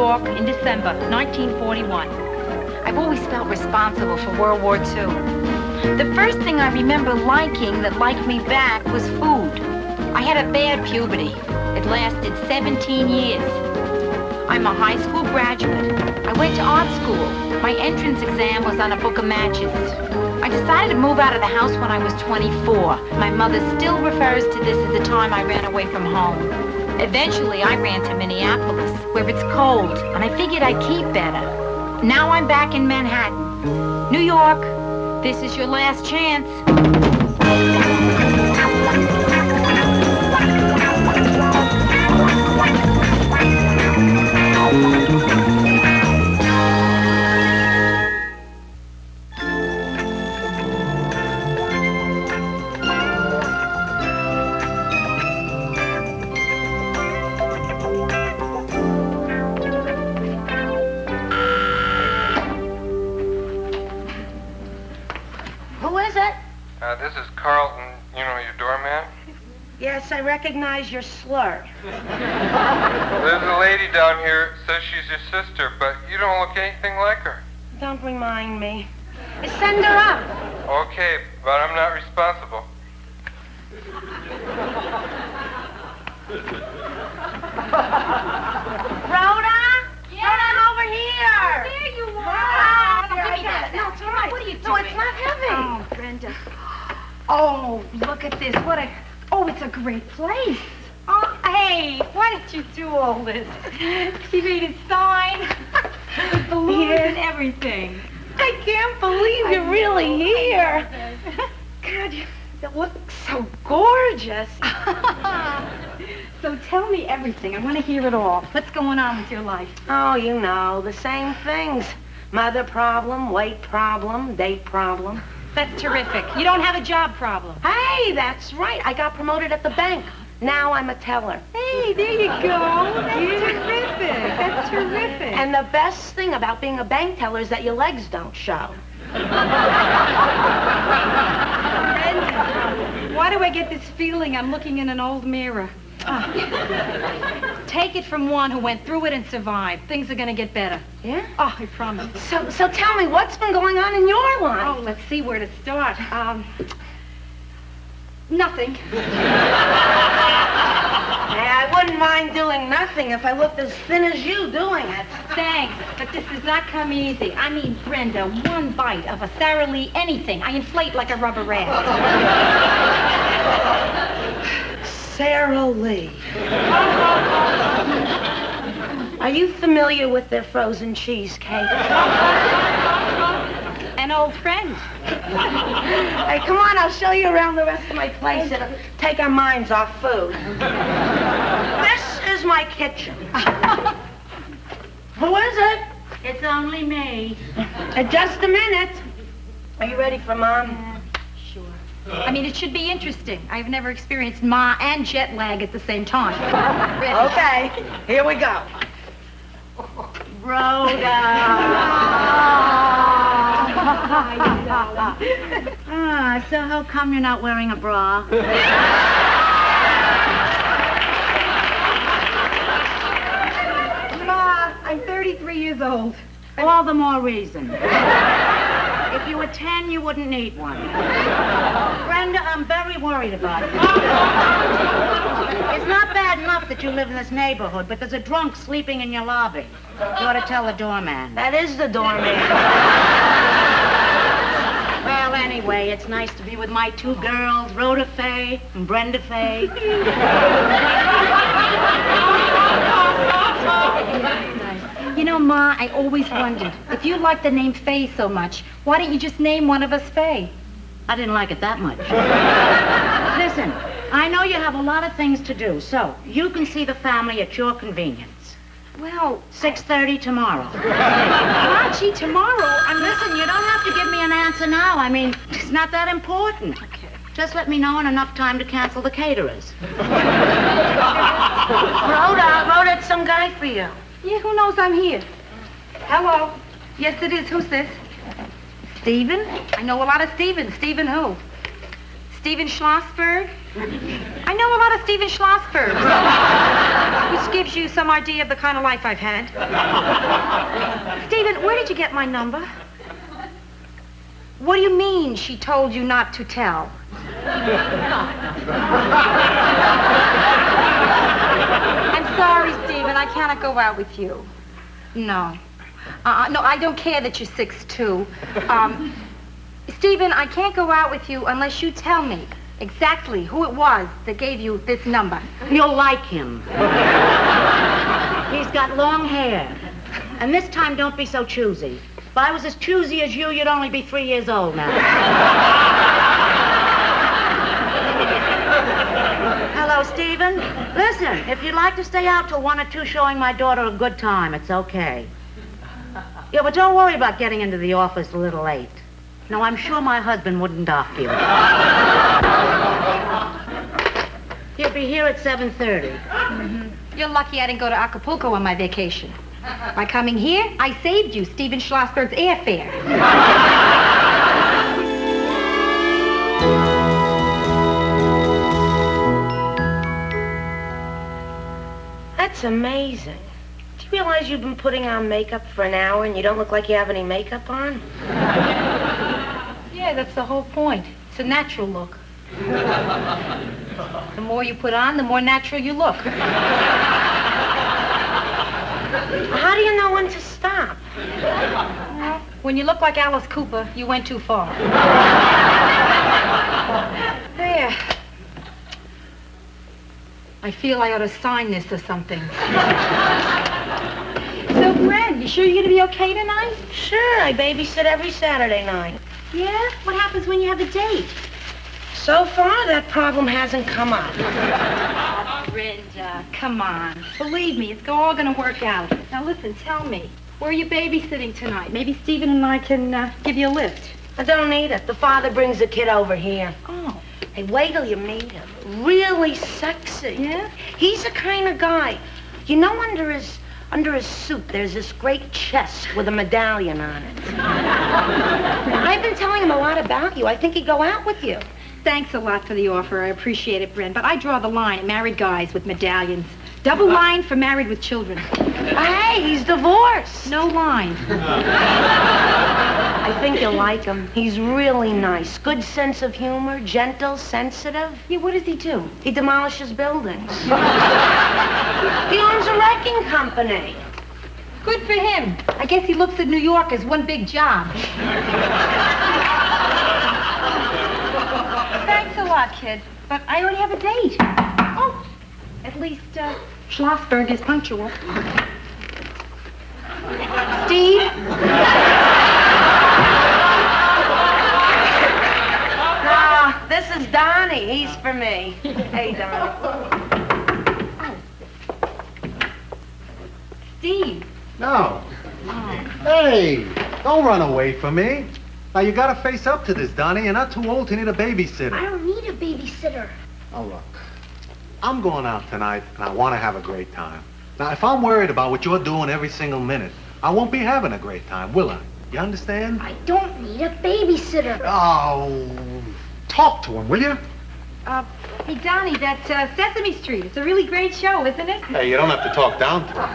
York in December 1941. I've always felt responsible for World War II. The first thing I remember liking that liked me back was food. I had a bad puberty. It lasted 17 years. I'm a high school graduate. I went to art school. My entrance exam was on a book of matches. I decided to move out of the house when I was 24. My mother still refers to this as the time I ran away from home. Eventually, I ran to Minneapolis, where it's cold, and I figured I'd keep better. Now I'm back in Manhattan. New York, this is your last chance. This is Carlton, you know, your doorman. Yes, I recognize your slur. There's a lady down here, says she's your sister, but you don't look anything like her. Don't remind me. Send her up. Okay, but I'm not responsible. Rhoda? Yeah. Rhoda, over here. Oh, there you are. Give me that. No, it's all right. What are you doing? No, it's not heavy. Oh, Brenda. Oh, look at this. Oh, it's a great place. Oh, hey, why did you do all this? She made it sign, with balloons and everything. I can't believe you're really here. God, you look so gorgeous. So tell me everything. I want to hear it all. What's going on with your life? Oh, you know, the same things. Mother problem, weight problem, date problem. That's terrific. You don't have a job problem. Hey, that's right. I got promoted at the bank. Now I'm a teller. Hey, there you go. That's terrific. That's terrific. And the best thing about being a bank teller is that your legs don't show. Brenda, why do I get this feeling I'm looking in an old mirror? Oh. Take it from one who went through it and survived. Things are going to get better. Yeah? Oh, I promise. So tell me, what's been going on in your life? Oh, let's see where to start. Nothing. Hey, I wouldn't mind doing nothing if I looked as thin as you doing it. Thanks, but this does not come easy. I mean, Brenda, one bite of a Sara Lee anything, I inflate like a rubber rat. Sara Lee. Are you familiar with their frozen cheesecake? An old friend. Hey, come on, I'll show you around the rest of my place. It'll take our minds off food. This is my kitchen. Who is it? It's only me. Just a minute. Are you ready for Mom? Sure. I mean, it should be interesting. I've never experienced Ma and jet lag at the same time. Ready? Okay, here we go. Rhoda. So how come you're not wearing a bra? Ma, I'm 33 years old. All the more reason. If you were 10, you wouldn't need one. Brenda, I'm very worried about you. It's not bad enough that you live in this neighborhood, but there's a drunk sleeping in your lobby. You ought to tell the doorman. That is the doorman. Well, anyway, it's nice to be with my two girls, Rhoda Fay and Brenda Fay. You know, Ma, I always wondered, if you like the name Fay so much, why don't you just name one of us Fay? I didn't like it that much. Listen, I know you have a lot of things to do, so you can see the family at your convenience. Well, 6:30 tomorrow. Archie, tomorrow. Listen, you don't have to give me an answer now. I mean, it's not that important. Okay. Just let me know in enough time to cancel the caterers. Rhoda, it's some guy for you. Yeah, who knows I'm here? Hello. Yes, it is. Who's this? Stephen? I know a lot of Stevens. Stephen who? Stephen Schlossberg? I know a lot of Stephen Schlossbergs, which gives you some idea of the kind of life I've had. Stephen, where did you get my number? What do you mean she told you not to tell? I'm sorry, Stephen. I cannot go out with you. No. No, I don't care that you're 6'2". Stephen, I can't go out with you unless you tell me exactly who it was that gave you this number. You'll like him. He's got long hair. And this time, don't be so choosy. If I was as choosy as you, you'd only be 3 years old now. Hello, Stephen. Listen, if you'd like to stay out till 1 or 2 showing my daughter a good time, it's okay. Yeah, but don't worry about getting into the office a little late. No, I'm sure my husband wouldn't dock you. He'll be here at 7:30. Mm-hmm. You're lucky I didn't go to Acapulco on my vacation. By coming here, I saved you Stephen Schlossberg's airfare. That's amazing. Do you realize you've been putting on makeup for an hour and you don't look like you have any makeup on? Yeah, that's the whole point. It's a natural look. The more you put on, the more natural you look. How do you know when to stop? Well, when you look like Alice Cooper, you went too far. There. I feel I ought to sign this or something. So, Fred, you sure you're going to be okay tonight? Sure, I babysit every Saturday night. Yeah? What happens when you have a date? So far, that problem hasn't come up. Oh, Brenda, come on. Believe me, it's all going to work out. Now, listen, tell me, where are you babysitting tonight? Maybe Stephen and I can give you a lift. I don't need it. The father brings the kid over here. Oh. Hey, wait till you meet him. Really sexy. Yeah? He's the kind of guy. You know, under his suit, there's this great chest with a medallion on it. I've been telling him a lot about you. I think he'd go out with you. Thanks a lot for the offer. I appreciate it, Brent. But I draw the line at married guys with medallions. Double line for married with children. Hey, he's divorced. No line. I think you'll like him. He's really nice. Good sense of humor, gentle, sensitive. Yeah, what does he do? He demolishes buildings. He owns a wrecking company. Good for him. I guess he looks at New York as one big job. Thanks a lot, kid. But I already have a date. Oh, at least Schlossberg is punctual. Steve? No, this is Donnie. He's for me. Hey, Donnie. Steve. No. Hey, don't run away from me. Now, you gotta face up to this, Donnie. You're not too old to need a babysitter. I don't need a babysitter. Oh, look. I'm going out tonight, and I want to have a great time. Now, if I'm worried about what you're doing every single minute, I won't be having a great time, will I? You understand? I don't need a babysitter. Oh, talk to him, will you? Hey, Donnie, that's Sesame Street. It's a really great show, isn't it? Hey, you don't have to talk down to him.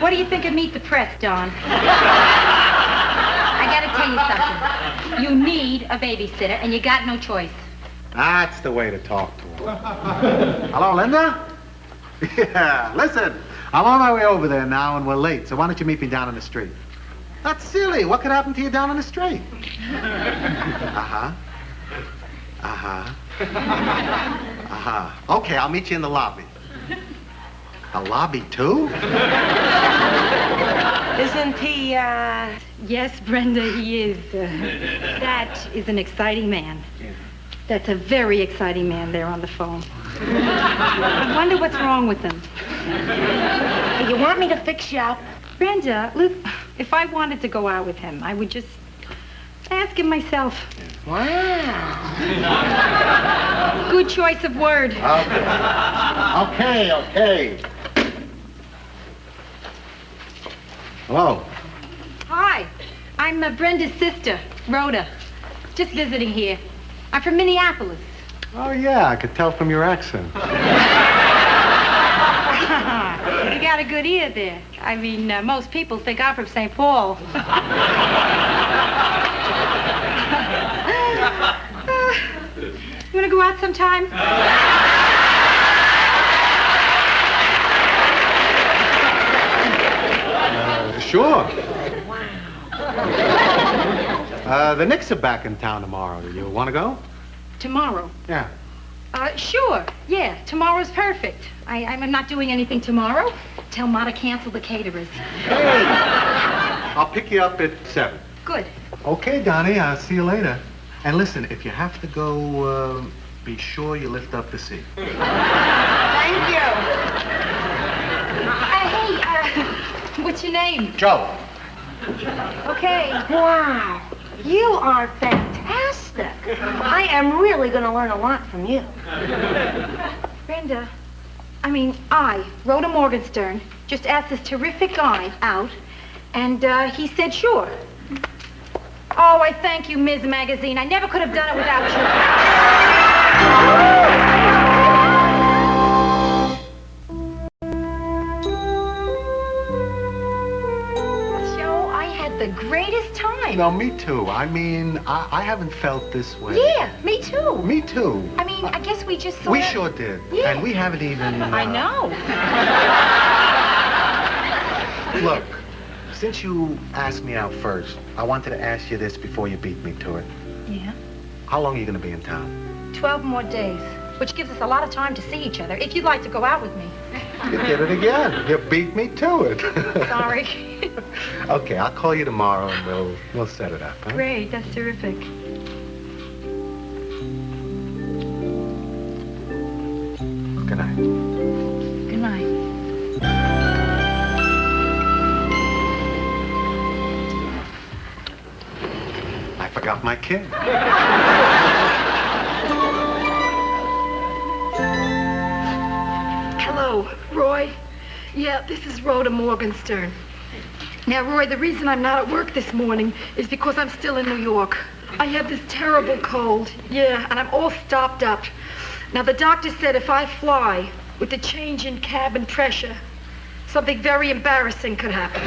What do you think of Meet the Press, Don? I gotta tell you something. You need a babysitter, and you got no choice. That's the way to talk to him. Hello, Linda? Yeah, listen. I'm on my way over there now, and we're late, so why don't you meet me down on the street? That's silly. What could happen to you down on the street? Uh-huh. Uh-huh. Uh-huh. Okay, I'll meet you in the lobby. The lobby, too? Isn't he, Yes, Brenda, he is. That is an exciting man. That's a very exciting man there on the phone. I wonder what's wrong with him. Hey, you want me to fix you up? Brenda, look, if I wanted to go out with him, I would just ask him myself. Wow. Good choice of word. Okay. Hello. Hi, I'm Brenda's sister, Rhoda. Just visiting here. I'm from Minneapolis. Oh, yeah, I could tell from your accent. You got a good ear there. I mean, most people think I'm from St. Paul. You want to go out sometime? Sure. The Knicks are back in town tomorrow. You want to go? Tomorrow? Yeah. Sure. Yeah, tomorrow's perfect. I'm not doing anything tomorrow. Tell Ma to cancel the caterers. Hey! I'll pick you up at 7. Good. Okay, Donnie, I'll see you later. And listen, if you have to go, be sure you lift up the seat. Thank you. Hey, what's your name? Joe. Okay. Wow. You are fantastic. I am really going to learn a lot from you. Brenda, Rhoda Morgenstern, just asked this terrific guy out, and he said sure. Oh, I thank you, Ms. Magazine. I never could have done it without you. Joe, I had the greatest time. No, me too. I mean, I haven't felt this way. Yeah, me too. Me too. I mean, I guess we just sort We of... sure did. Yeah. And we haven't even... I know. Look, since you asked me out first, I wanted to ask you this before you beat me to it. Yeah? How long are you going to be in town? 12 more days, which gives us a lot of time to see each other, if you'd like to go out with me. You did it again. You beat me to it. Sorry. Okay, I'll call you tomorrow and we'll set it up, huh? Great, that's terrific. Good night. Good night. I forgot my kid. Hello, Roy. Yeah, this is Rhoda Morgenstern. Now, Roy, the reason I'm not at work this morning is because I'm still in New York. I have this terrible cold. Yeah, and I'm all stopped up. Now, the doctor said if I fly with the change in cabin pressure, something very embarrassing could happen.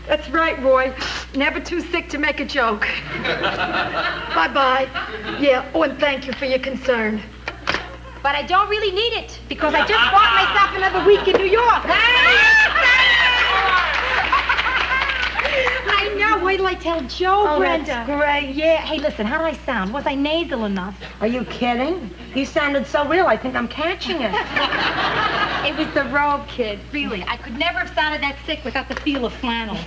That's right, Roy. Never too sick to make a joke. Bye-bye. Yeah, oh, and thank you for your concern. But I don't really need it, because I just bought myself another week in New York. I know. Wait till I tell Joe, Oh, Brenda. that's great. Yeah. Hey, listen, how did I sound? Was I nasal enough? Are you kidding? You sounded so real, I think I'm catching it. It was the robe, kid. Really. I could never have sounded that sick without the feel of flannel.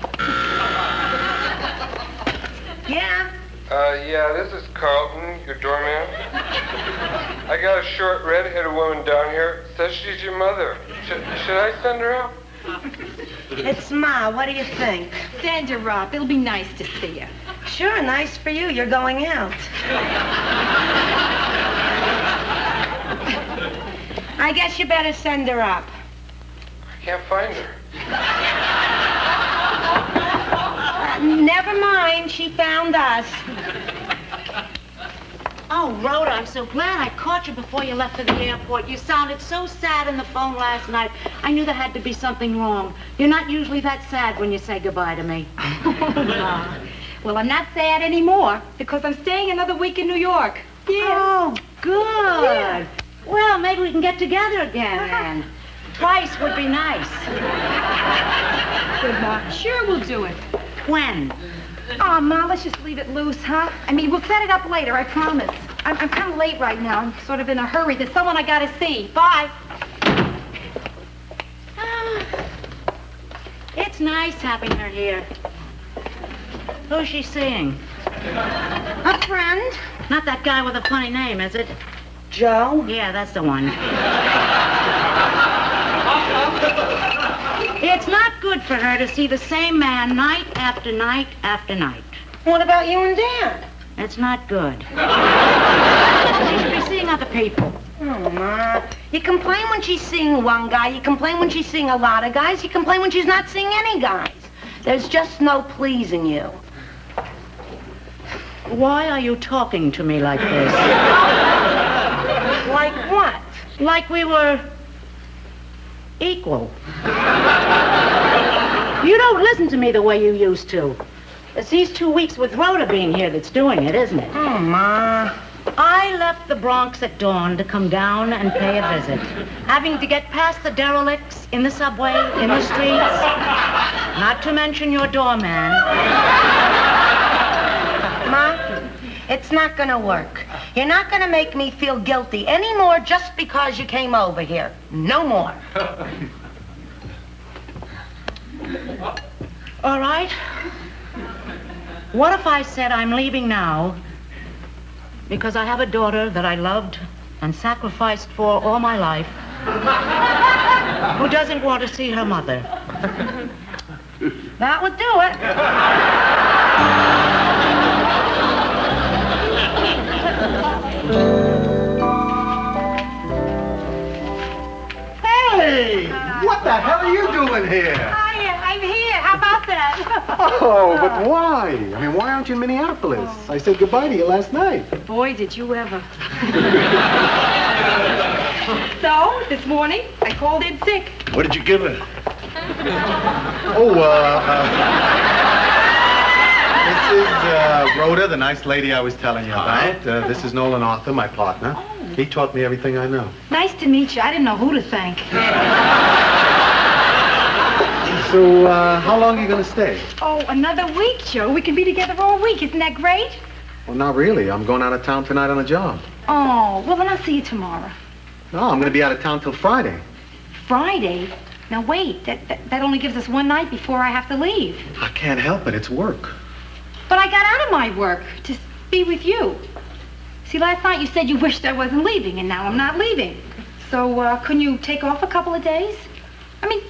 Yeah? Yeah, this is Carlton, your doorman. I got a short, red-headed woman down here. Says she's your mother. Should I send her out? It's Ma. What do you think? Send her up. It'll be nice to see you. Sure, nice for you. You're going out. I guess you better send her up. I can't find her. Never mind. She found us. Oh, Rhoda, I'm so glad I caught you before you left for the airport. You sounded so sad on the phone last night. I knew there had to be something wrong. You're not usually that sad when you say goodbye to me. Well, I'm not sad anymore, because I'm staying another week in New York. Yeah. Oh, good. Yeah. Well, maybe we can get together again, then. Twice would be nice. Good, Ma. Sure, we'll do it. When? Oh, Ma, let's just leave it loose, huh? I mean, we'll set it up later, I promise. I'm kind of late right now. I'm sort of in a hurry. There's someone I gotta see. Bye. It's nice having her here. Who's she seeing? A friend? Not that guy with a funny name, is it? Joe? Yeah, that's the one. It's not good for her to see the same man night after night after night. What about you and Dad? It's not good. She should be seeing other people. Oh, Ma. You complain when she's seeing one guy. You complain when she's seeing a lot of guys. You complain when she's not seeing any guys. There's just no pleasing you. Why are you talking to me like this? Like what? Like we were equal. You don't listen to me the way you used to. It's these 2 weeks with Rhoda being here that's doing it, isn't it? Oh, Ma. I left the Bronx at dawn to come down and pay a visit. Having to get past the derelicts in the subway, in the streets, not to mention your doorman. Ma, it's not gonna work. You're not gonna make me feel guilty anymore just because you came over here. No more. All right. What if I said I'm leaving now because I have a daughter that I loved and sacrificed for all my life who doesn't want to see her mother? That would do it. Hey! What the hell are you doing here? I'm here. How about that? Oh, but why? I mean, why aren't you in Minneapolis? I said goodbye to you last night. Boy, did you ever. So, this morning, I called in sick. What did you give her? This is Rhoda, the nice lady I was telling you about. This is Nolan Arthur, my partner. He taught me everything I know. Nice to meet you. I didn't know who to thank. So, how long are you going to stay? Oh, another week, Joe. We can be together all week. Isn't that great? Well, not really. I'm going out of town tonight on a job. Oh, well, then I'll see you tomorrow. No, I'm going to be out of town till Friday. Friday? Now, wait. That only gives us one night before I have to leave. I can't help it. It's work. But I got out of my work to be with you. See, last night you said you wished I wasn't leaving, and now I'm not leaving. So, couldn't you take off a couple of days? I mean,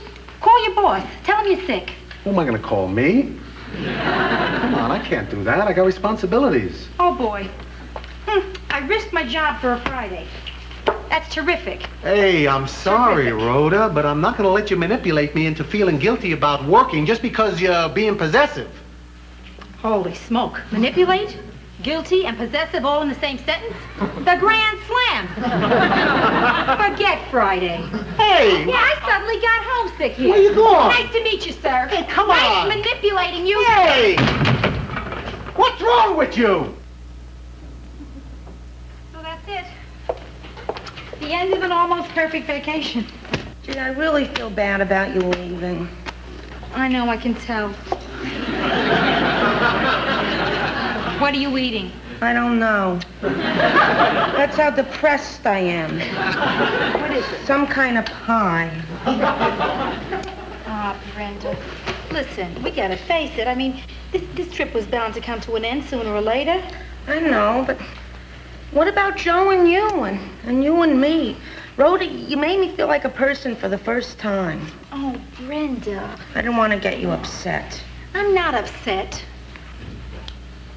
call your boss. Tell him you're sick. Who am I going to call, me? Come on, I can't do that. I got responsibilities. Oh, boy. I risked my job for a Friday. That's terrific. Hey, I'm sorry, Rhoda, but I'm not going to let you manipulate me into feeling guilty about working just because you're being possessive. Holy smoke. Manipulate? Guilty and possessive all in the same sentence? The grand slam. Forget Friday. Hey! Yeah, I suddenly got homesick here. Where you going? Nice to meet you, sir. Hey, come nice on. Manipulating you. Hey! What's wrong with you? So that's it. The end of an almost perfect vacation. Gee, I really feel bad about you leaving. I know, I can tell. What are you eating? I don't know. That's how depressed I am. What is it? Some kind of pie. Ah, Brenda. Listen, we gotta face it. I mean, this trip was bound to come to an end sooner or later. I know, but what about Joe and you and you and me? Rhoda, you made me feel like a person for the first time. Oh, Brenda. I didn't want to get you upset. I'm not upset.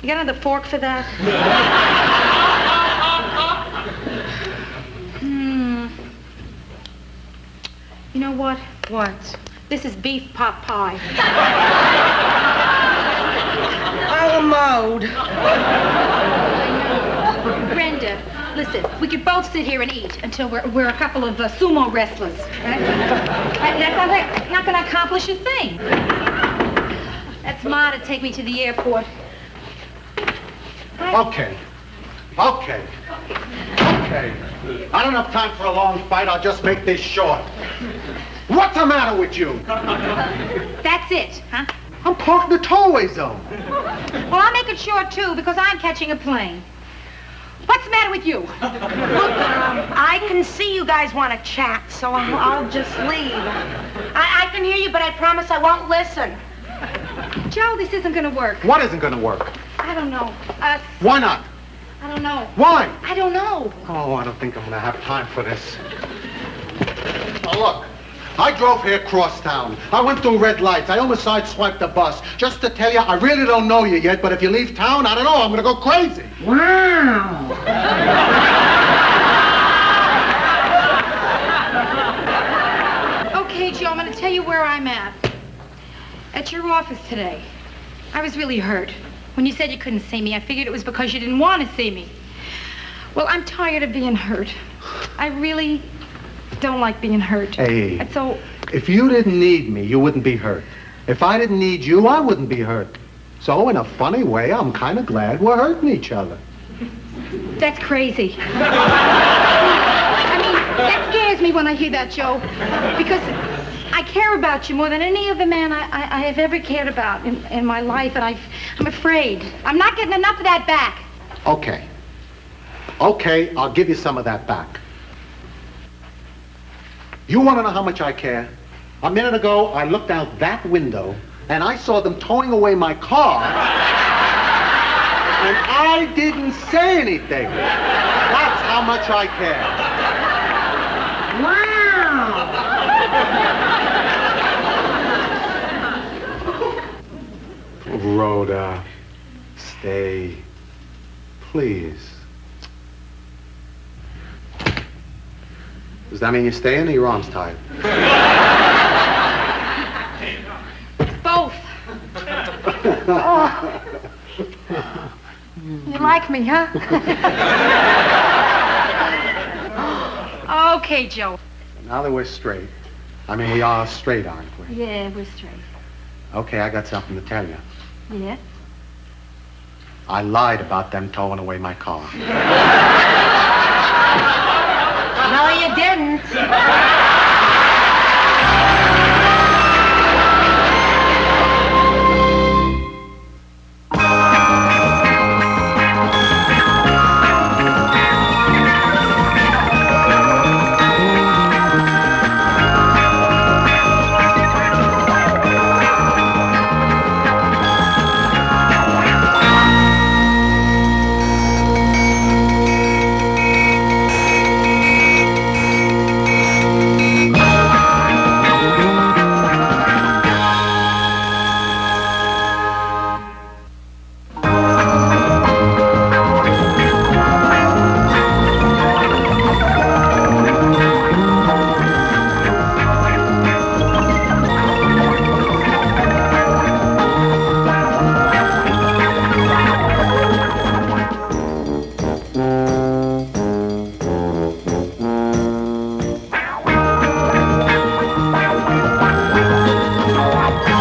You got another fork for that? You know what? What? This is beef pot pie. A mode. Brenda, listen, we could both sit here and eat until we're a couple of sumo wrestlers. Right? That's not going to accomplish a thing. That's Ma to take me to the airport. Okay. I don't have time for a long fight. I'll just make this short. What's the matter with you? That's it, huh? I'm parked in the tollway zone. Well, I'll make it short, too, because I'm catching a plane. What's the matter with you? Look, I can see you guys want to chat, so I'll just leave. I can hear you, but I promise I won't listen. Joe, this isn't going to work. What isn't going to work? I don't know. Why not? I don't know. Why? I don't know. Oh, I don't think I'm going to have time for this. Now, look. I drove here across town. I went through red lights. I almost sideswiped the bus. Just to tell you, I really don't know you yet, but if you leave town, I don't know, I'm going to go crazy. Wow. Okay, Joe, I'm going to tell you where I'm at. At your office today. I was really hurt When you said you couldn't see me, I figured it was because you didn't want to see me. Well, I'm tired of being hurt. I really don't like being hurt. Hey, And so... if you didn't need me, you wouldn't be hurt. If I didn't need you, I wouldn't be hurt. So, in a funny way, I'm kind of glad we're hurting each other. That's crazy. I mean, that scares me when I hear that, Joe. Because I care about you more than any other man I have ever cared about in my life, and I'm afraid. I'm not getting enough of that back. Okay. Okay, I'll give you some of that back. You want to know how much I care? A minute ago, I looked out that window, and I saw them towing away my car, and I didn't say anything. That's how much I care. Wow. Rhoda, stay, please. Does that mean you're staying or your arm's tired? Both. Oh. You like me, huh? Okay, Joe. Now that we're straight. I mean, we are straight, aren't we? Yeah, we're straight. Okay, I got something to tell you. Yeah? I lied about them towing away my car. No, you didn't.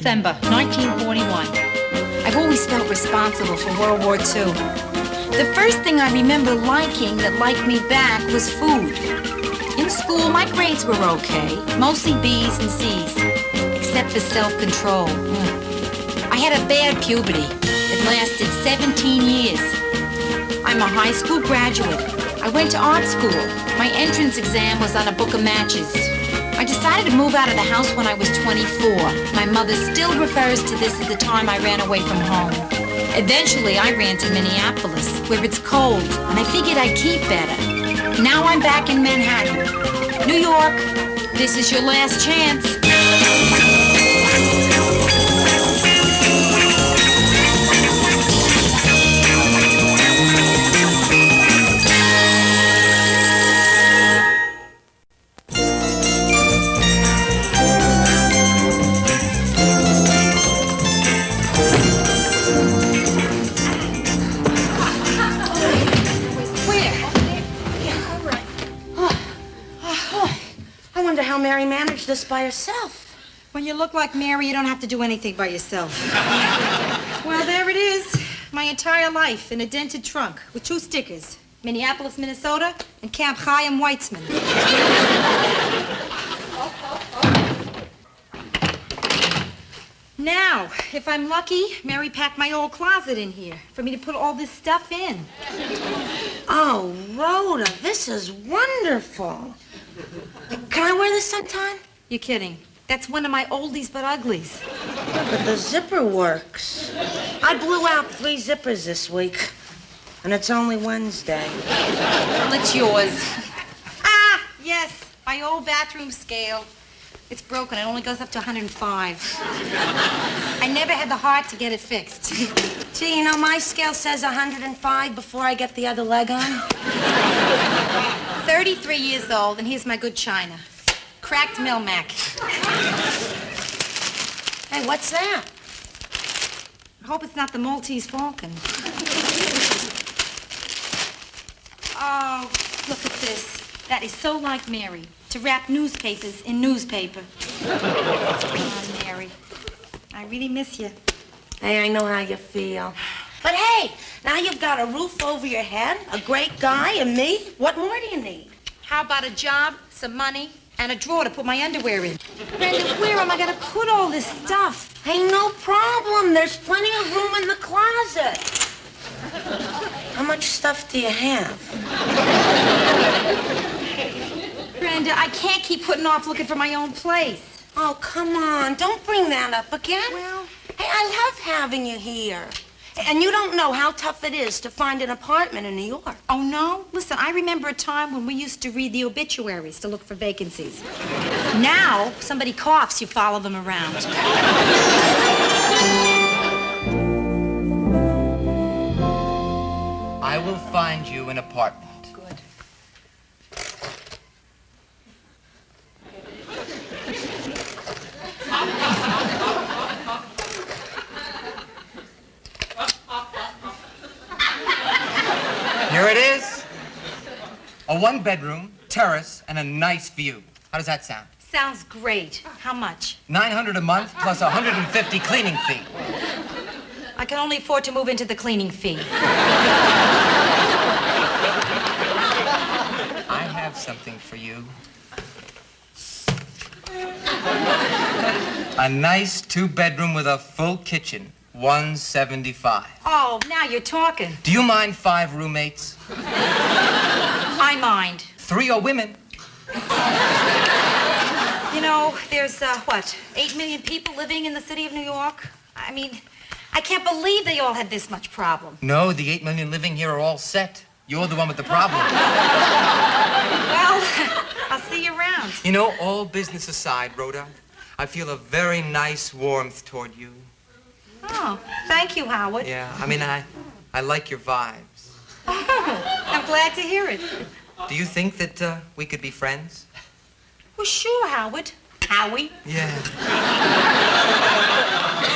December 1941. I've always felt responsible for World War II. The first thing I remember liking that liked me back was food. In school, my grades were okay, mostly B's and C's, except for self-control. I had a bad puberty. It lasted 17 years. I'm a high school graduate. I went to art school. My entrance exam was on a book of matches. I decided to move out of the house when I was 24. My mother still refers to this as the time I ran away from home. Eventually, I ran to Minneapolis, where it's cold, and I figured I'd keep better. Now I'm back in Manhattan. New York, this is your last chance. How Mary managed this by herself. When you look like Mary, you don't have to do anything by yourself. Well, there it is. My entire life in a dented trunk with 2 stickers. Minneapolis, Minnesota, and Camp Chaim Weitzman. Now, if I'm lucky, Mary packed my old closet in here for me to put all this stuff in. Oh, Rhoda, this is wonderful. Can I wear this sometime? You're kidding. That's one of my oldies but uglies. But the zipper works. I blew out 3 zippers this week, and it's only Wednesday. Well, it's yours. Ah, yes, my old bathroom scale. It's broken. It only goes up to 105. I never had the heart to get it fixed. Gee, you know, my scale says 105 before I get the other leg on. 33 years old, and here's my good china. Cracked Milmac. Hey, what's that? I hope it's not the Maltese Falcon. Oh, look at this. That is so like Mary, to wrap newspapers in newspaper. Oh, Mary, I really miss you. Hey, I know how you feel. But hey, now you've got a roof over your head, a great guy, and me. What more do you need? How about a job, some money, and a drawer to put my underwear in? Brenda, where am I going to put all this stuff? Hey, no problem. There's plenty of room in the closet. How much stuff do you have? Brenda, I can't keep putting off looking for my own place. Oh, come on. Don't bring that up again. Well... Hey, I love having you here. And you don't know how tough it is to find an apartment in New York. Oh, no? Listen, I remember a time when we used to read the obituaries to look for vacancies. Now, somebody coughs, you follow them around. I will find you an apartment. Good. Here it is. A one-bedroom, terrace, and a nice view. How does that sound? Sounds great. How much? $900 a month plus $150 cleaning fee. I can only afford to move into the cleaning fee. I have something for you. A nice two-bedroom with a full kitchen. $175. Oh, now you're talking. Do you mind 5 roommates? I mind. 3 are women. You know, there's, 8 million people living in the city of New York? I mean, I can't believe they all had this much problem. No, the 8 million living here are all set. You're the one with the problem. Well, I'll see you around. You know, all business aside, Rhoda, I feel a very nice warmth toward you. Oh, thank you, Howard. Yeah, I mean, I like your vibes. Oh, I'm glad to hear it. Do you think that we could be friends? Well, sure, Howard. Howie? Yeah.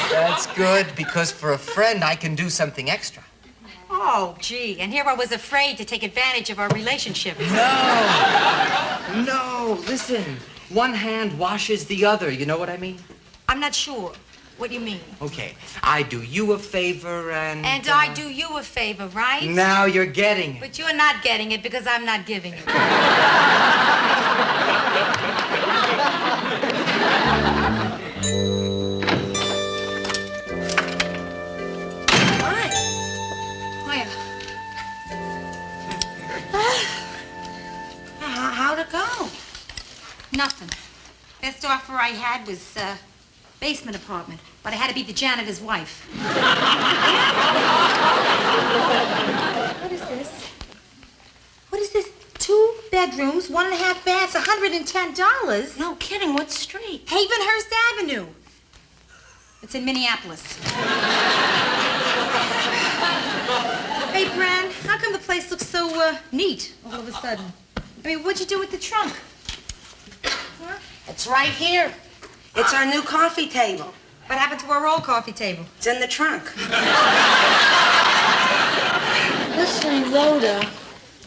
That's good, because for a friend, I can do something extra. Oh, gee, and here I was afraid to take advantage of our relationship. No, listen. One hand washes the other, you know what I mean? I'm not sure. What do you mean? Okay, I do you a favor and... And I do you a favor, right? Now you're getting it. But you're not getting it because I'm not giving it. Hi. Hiya. How'd it go? Nothing. Best offer I had was, basement apartment, but I had to be the janitor's wife. What is this? What is this? 2 bedrooms, 1.5 baths, $110? No kidding. What street? Havenhurst Avenue. It's in Minneapolis. Hey, Bran, how come the place looks so, neat all of a sudden? I mean, what'd you do with the trunk? Huh? It's right here. It's our new coffee table. What happened to our old coffee table? It's in the trunk. Listen, Rhoda,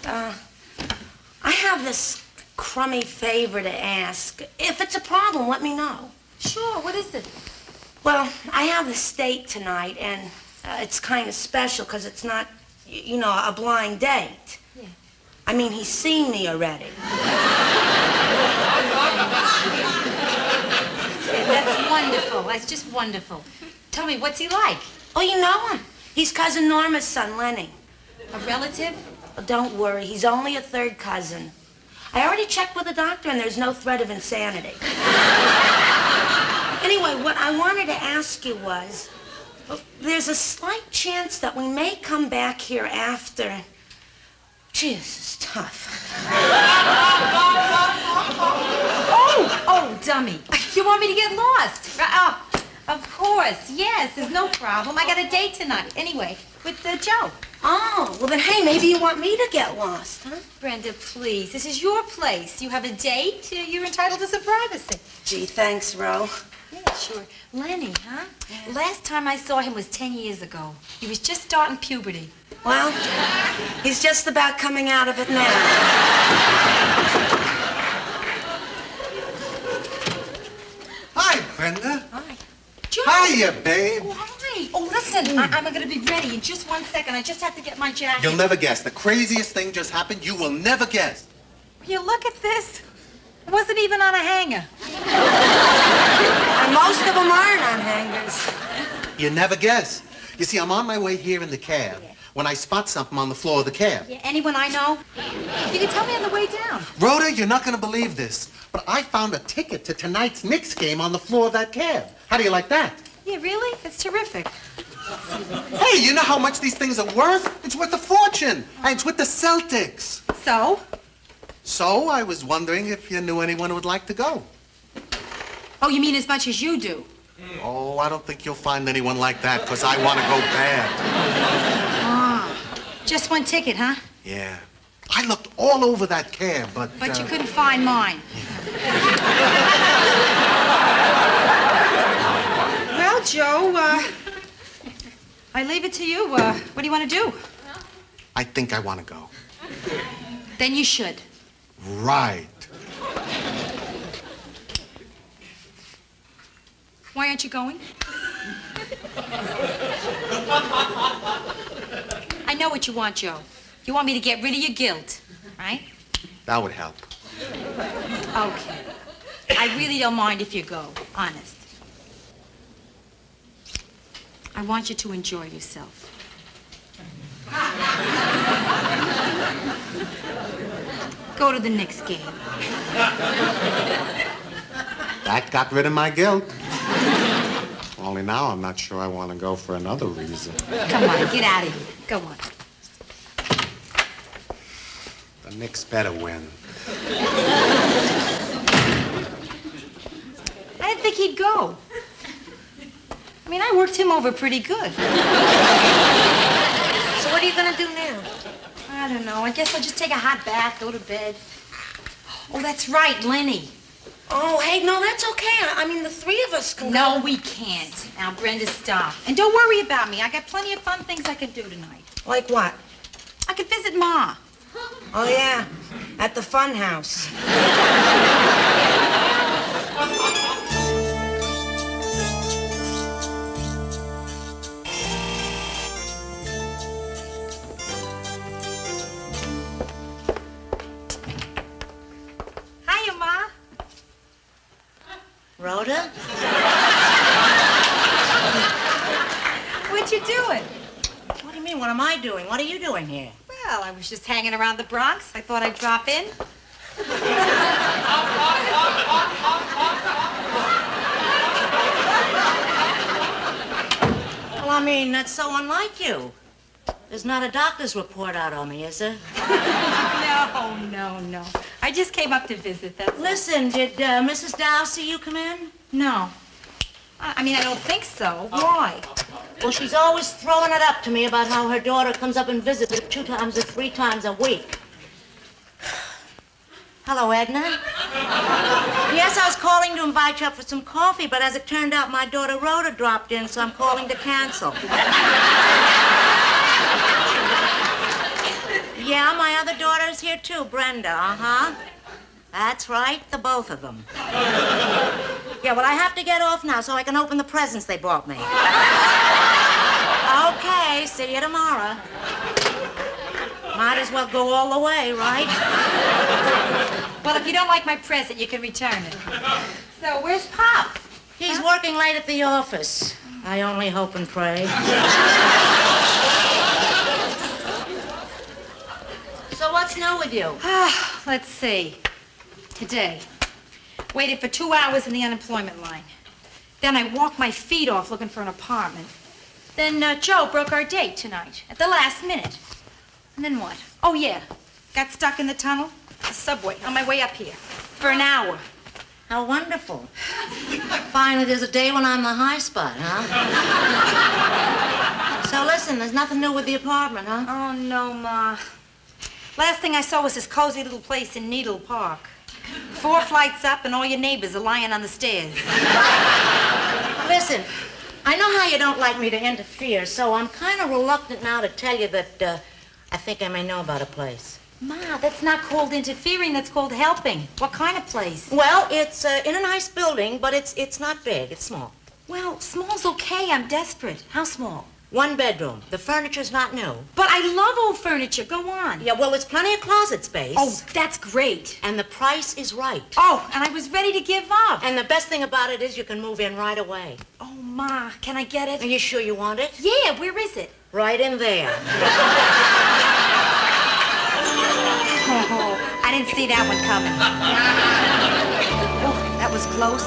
I have this crummy favor to ask. If it's a problem, let me know. Sure, what is it? Well, I have this date tonight, and it's kind of special because it's not, you know, a blind date. Yeah. I mean, he's seen me already. That's wonderful. That's just wonderful. Tell me, what's he like? Oh, you know him. He's Cousin Norma's son, Lenny. A relative? Oh, don't worry. He's only a 3rd cousin. I already checked with the doctor, and there's no threat of insanity. Anyway, what I wanted to ask you was, there's a slight chance that we may come back here after... Gee, this is tough. Oh, dummy. You want me to get lost? Oh, of course. Yes, there's no problem. I got a date tonight. Anyway, with Joe. Oh, well then, hey, maybe you want me to get lost, huh? Brenda, please. This is your place. You have a date. You're entitled to some privacy. Gee, thanks, Ro. Yeah. Sure. Lenny, huh? Yeah. Last time I saw him was 10 years ago. He was just starting puberty. Well, he's just about coming out of it now. Hi, Brenda. Hi. Joe. Hiya, babe. Oh, hi. Oh, listen, I'm going to be ready in just 1 second. I just have to get my jacket. You'll never guess. The craziest thing just happened. You will never guess. Will you look at this? It wasn't even on a hanger. And most of them aren't on hangers. You never guess. You see, I'm on my way here in the cab when I spot something on the floor of the cab. Yeah, anyone I know? You can tell me on the way down. Rhoda, you're not going to believe this, but I found a ticket to tonight's Knicks game on the floor of that cab. How do you like that? Yeah, really? That's terrific. Hey, you know how much these things are worth? It's worth a fortune. And it's with the Celtics. So? So I was wondering if you knew anyone who would like to go. Oh, you mean as much as you do? Oh, I don't think you'll find anyone like that, because I want to go bad. Ah, just one ticket, huh? Yeah. I looked all over that cab, but... But you couldn't find mine. Well, Joe, I leave it to you. What do you want to do? I think I want to go. Then you should. Right. Why aren't you going? I know what you want, Joe. You want me to get rid of your guilt, right? That would help. Okay. I really don't mind if you go, honest. I want you to enjoy yourself. Go to the Knicks game. That got rid of my guilt. Only now I'm not sure I want to go for another reason. Come on, get out of here. Go on. The Knicks better win. I didn't think he'd go. I mean, I worked him over pretty good. So what are you going to do now? I don't know. I guess I'll just take a hot bath, go to bed. Oh, that's right, Lenny. Oh, hey, no, that's okay. I mean, the three of us can No, go. we can't. Now, Brenda, stop. And don't worry about me. I got plenty of fun things I can do tonight. Like what? I could visit Ma. Oh, yeah, at the fun house. Hiya, Ma. Rhoda? What you doing? What do you mean, what am I doing? What are you doing here? Well, I was just hanging around the Bronx. I thought I'd drop in. Well, I mean, that's so unlike you. There's not a doctor's report out on me, is there? No. I just came up to visit. That's Listen, did Mrs. Dow see you come in? No. I mean, I don't think so. Why? Well, she's always throwing it up to me about how her daughter comes up and visits her 2 times or 3 times a week. Hello, Edna. Yes, I was calling to invite you up for some coffee, but as it turned out, my daughter Rhoda dropped in, so I'm calling to cancel. Yeah, my other daughter's here too, Brenda, uh-huh. That's right, the both of them. Yeah, well, I have to get off now so I can open the presents they bought me. Okay, see you tomorrow. Might as well go all the way, right? Well, if you don't like my present, you can return it. So, where's Pop? He's working late at the office. I only hope and pray. So what's new with you? Let's see. Today, waited for 2 hours in the unemployment line. Then I walked my feet off looking for an apartment. Then Joe broke our date tonight at the last minute. And then what? Oh, yeah. Got stuck in the tunnel, the subway, on my way up here for an hour. How wonderful. Finally, there's a day when I'm the high spot, huh? So listen, there's nothing new with the apartment, huh? Oh, no, Ma. Last thing I saw was this cozy little place in Needle Park. 4 flights up and all your neighbors are lying on the stairs. Listen, I know how you don't like me to interfere, so I'm kind of reluctant now to tell you that I think I may know about a place. Ma, that's not called interfering, that's called helping. What kind of place? Well, it's in a nice building, but it's not big. It's small. Well, small's okay. I'm desperate. How small? 1 bedroom. The furniture's not new. But I love old furniture. Go on. Yeah, well, there's plenty of closet space. Oh, that's great. And the price is right. Oh, and I was ready to give up. And the best thing about it is you can move in right away. Oh, Ma, can I get it? Are you sure you want it? Yeah, where is it? Right in there. Oh, I didn't see that one coming. Oh, that was close.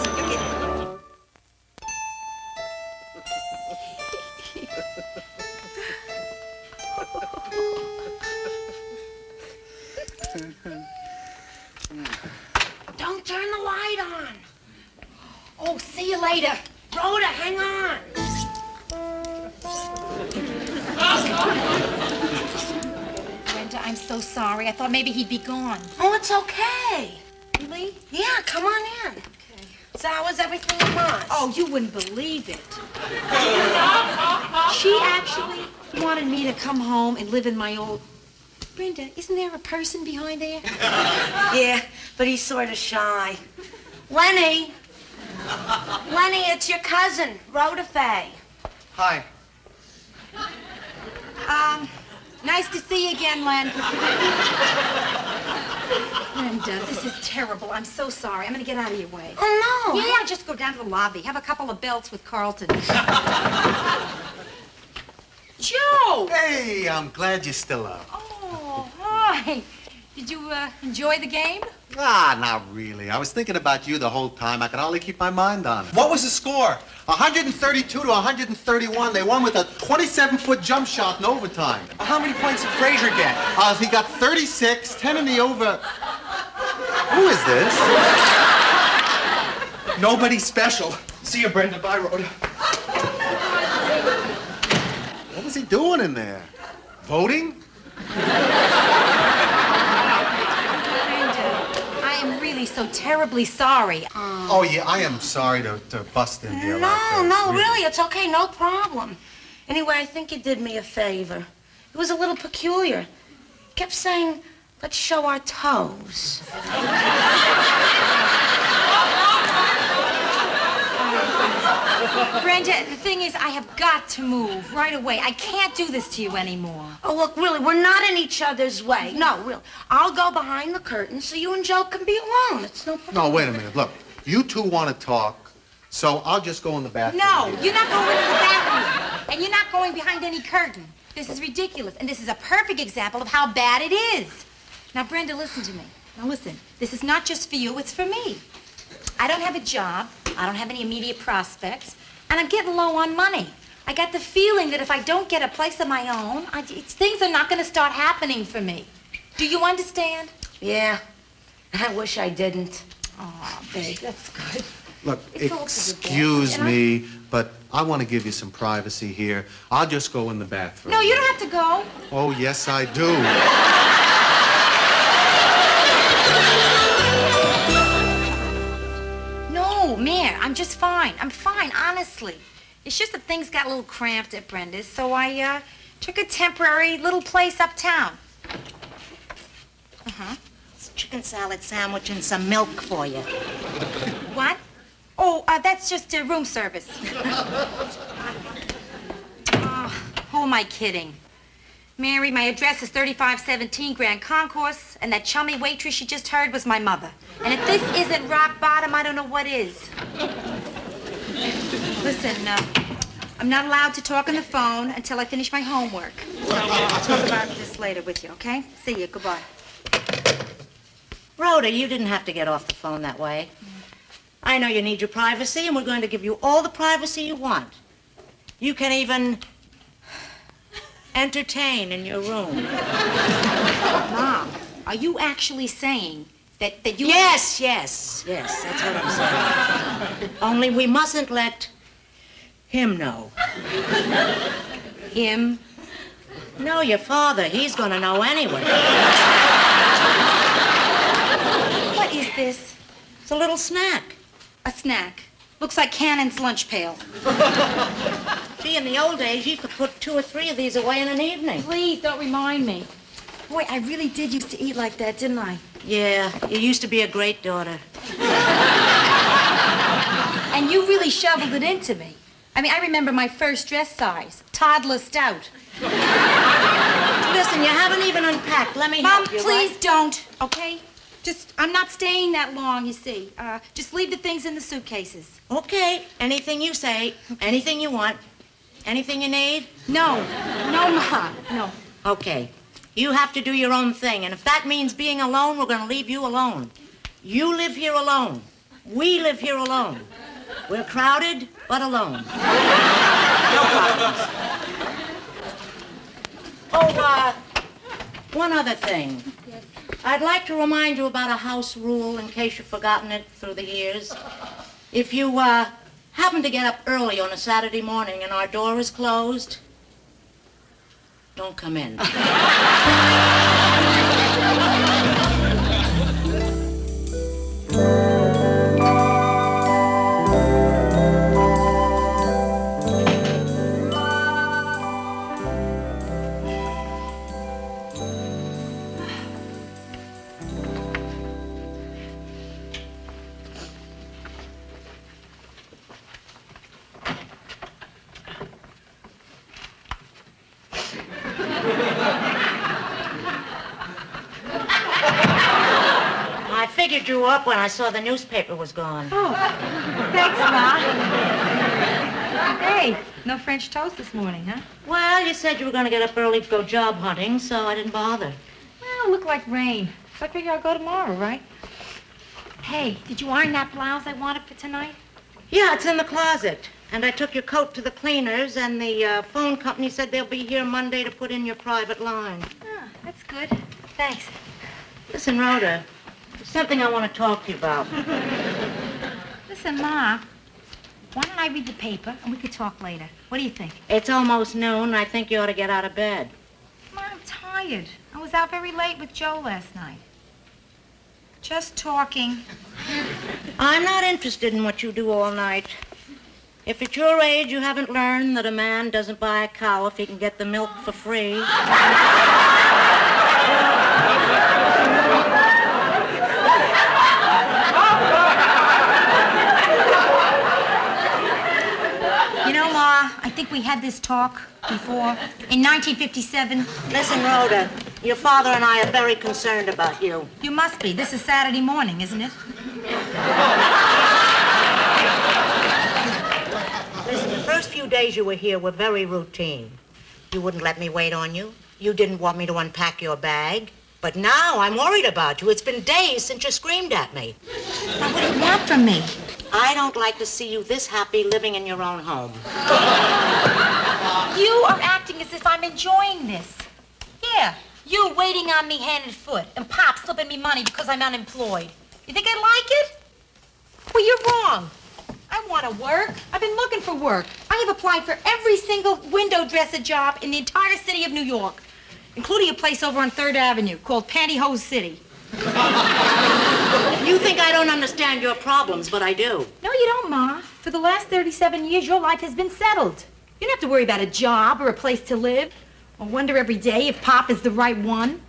Don't turn the light on. Oh, see you later. Rhoda, hang on. Brenda, I'm so sorry. I thought maybe he'd be gone. Oh, it's okay. Really? Yeah, come on in. Okay. So how was everything at Mars? Oh, you wouldn't believe it. She actually wanted me to come home and live in my old... Brenda, isn't there a person behind there? Yeah, but he's sort of shy. Lenny. Lenny, it's your cousin, Rhoda Faye. Hi. Nice to see you again, Len. Brenda, this is terrible. I'm so sorry. I'm gonna get out of your way. Oh, no. Yeah, just go down to the lobby. Have a couple of belts with Carlton. Joe! Hey, I'm glad you're still up. Oh, hi. Did you enjoy the game? Ah, not really. I was thinking about you the whole time. I could hardly keep my mind on it. What was the score? 132 to 131. They won with a 27-foot jump shot in overtime. How many points did Frazier get? He got 36, 10 in the over. Who is this? Nobody special. See you, Brenda. Bye, Rhoda. What was he doing in there? Voting? I am really so terribly sorry. Oh, yeah, I am sorry to bust in here like No, this. no, really, it's okay, no problem. Anyway, I think you did me a favor. It was a little peculiar. Kept saying, let's show our toes. Brenda, the thing is, I have got to move right away. I can't do this to you anymore. Oh, look, really, we're not in each other's way. No, really. I'll go behind the curtain so you and Joe can be alone. It's no problem. No, wait a minute. Look, you two want to talk, so I'll just go in the bathroom. No, you're not going into the bathroom. And you're not going behind any curtain. This is ridiculous. And this is a perfect example of how bad it is. Now, Brenda, listen to me. Now, listen. This is not just for you. It's for me. I don't have a job. I don't have any immediate prospects. And I'm getting low on money. I got the feeling that if I don't get a place of my own, things are not going to start happening for me. Do you understand? Yeah. I wish I didn't. Oh, babe, that's good. Look, It's all for the excuse best, me, but I want to give you some privacy here. I'll just go in the bathroom. No, you don't have to go. Oh, yes, I do. No, Mare, I'm just fine. I'm fine, honestly. It's just that things got a little cramped at Brenda's, so I took a temporary little place uptown. Uh-huh. It's a chicken salad sandwich and some milk for you. What? Oh, that's just room service. Who am I kidding? Mary, my address is 3517 Grand Concourse, and that chummy waitress you just heard was my mother. And if this isn't rock bottom, I don't know what is. Listen, I'm not allowed to talk on the phone until I finish my homework. So I'll talk about this later with you, okay? See you. Goodbye. Rhoda, you didn't have to get off the phone that way. I know you need your privacy, and we're going to give you all the privacy you want. You can even entertain in your room. Mom, are you actually saying that you... Yes, that's what I'm saying. Only we mustn't let him know. Him? No, your father. He's going to know anyway. What is this? It's a little snack. A snack? Looks like Cannon's lunch pail. Gee, in the old days, you could put 2 or 3 of these away in an evening. Please, don't remind me. Boy, I really did used to eat like that, didn't I? Yeah, you used to be a great daughter. And you really shoveled it into me. I mean, I remember my first dress size, toddler stout. Listen, you haven't even unpacked. Let me help you. Mom, please don't, okay? I'm not staying that long, you see. Just leave the things in the suitcases. Okay, anything you say, anything you want, anything you need? No, Ma, no. Okay, you have to do your own thing, and if that means being alone, we're going to leave you alone. You live here alone. We live here alone. We're crowded, but alone. No problems. Oh, one other thing. Yes. I'd like to remind you about a house rule in case you've forgotten it through the years. If you happen to get up early on a Saturday morning and our door is closed, don't come in. I figured you up when I saw the newspaper was gone. Oh, thanks, Ma. Hey, no French toast this morning, huh? Well, you said you were going to get up early to go job hunting, so I didn't bother. Well, it looked like rain. So I figure I'll go tomorrow, right? Hey, did you iron that blouse I wanted for tonight? Yeah, it's in the closet. And I took your coat to the cleaners, and the phone company said they'll be here Monday to put in your private line. Oh, that's good. Thanks. Listen, Rhoda, there's something I want to talk to you about. Listen, Ma, why don't I read the paper and we could talk later? What do you think? It's almost noon, and I think you ought to get out of bed. Ma, I'm tired. I was out very late with Joe last night. Just talking. I'm not interested in what you do all night. If at your age you haven't learned that a man doesn't buy a cow if he can get the milk for free. You know, Ma, I think we had this talk before. In 1957. Listen, Rhoda, your father and I are very concerned about you. You must be. This is Saturday morning, isn't it? Listen, the first few days you were here were very routine. You wouldn't let me wait on you. You didn't want me to unpack your bag. But now I'm worried about you. It's been days since you screamed at me. Now, what do you want from me? I don't like to see you this happy living in your own home. You are acting as if I'm enjoying this. Yeah, you waiting on me hand and foot, and Pop slipping me money because I'm unemployed. You think I like it? Well, you're wrong. I want to work. I've been looking for work. I have applied for every single window dresser job in the entire city of New York, including a place over on 3rd Avenue called Pantyhose City. You think I don't understand your problems, but I do. No, you don't, Ma. For the last 37 years, your life has been settled. You don't have to worry about a job or a place to live, or wonder every day if Pop is the right one.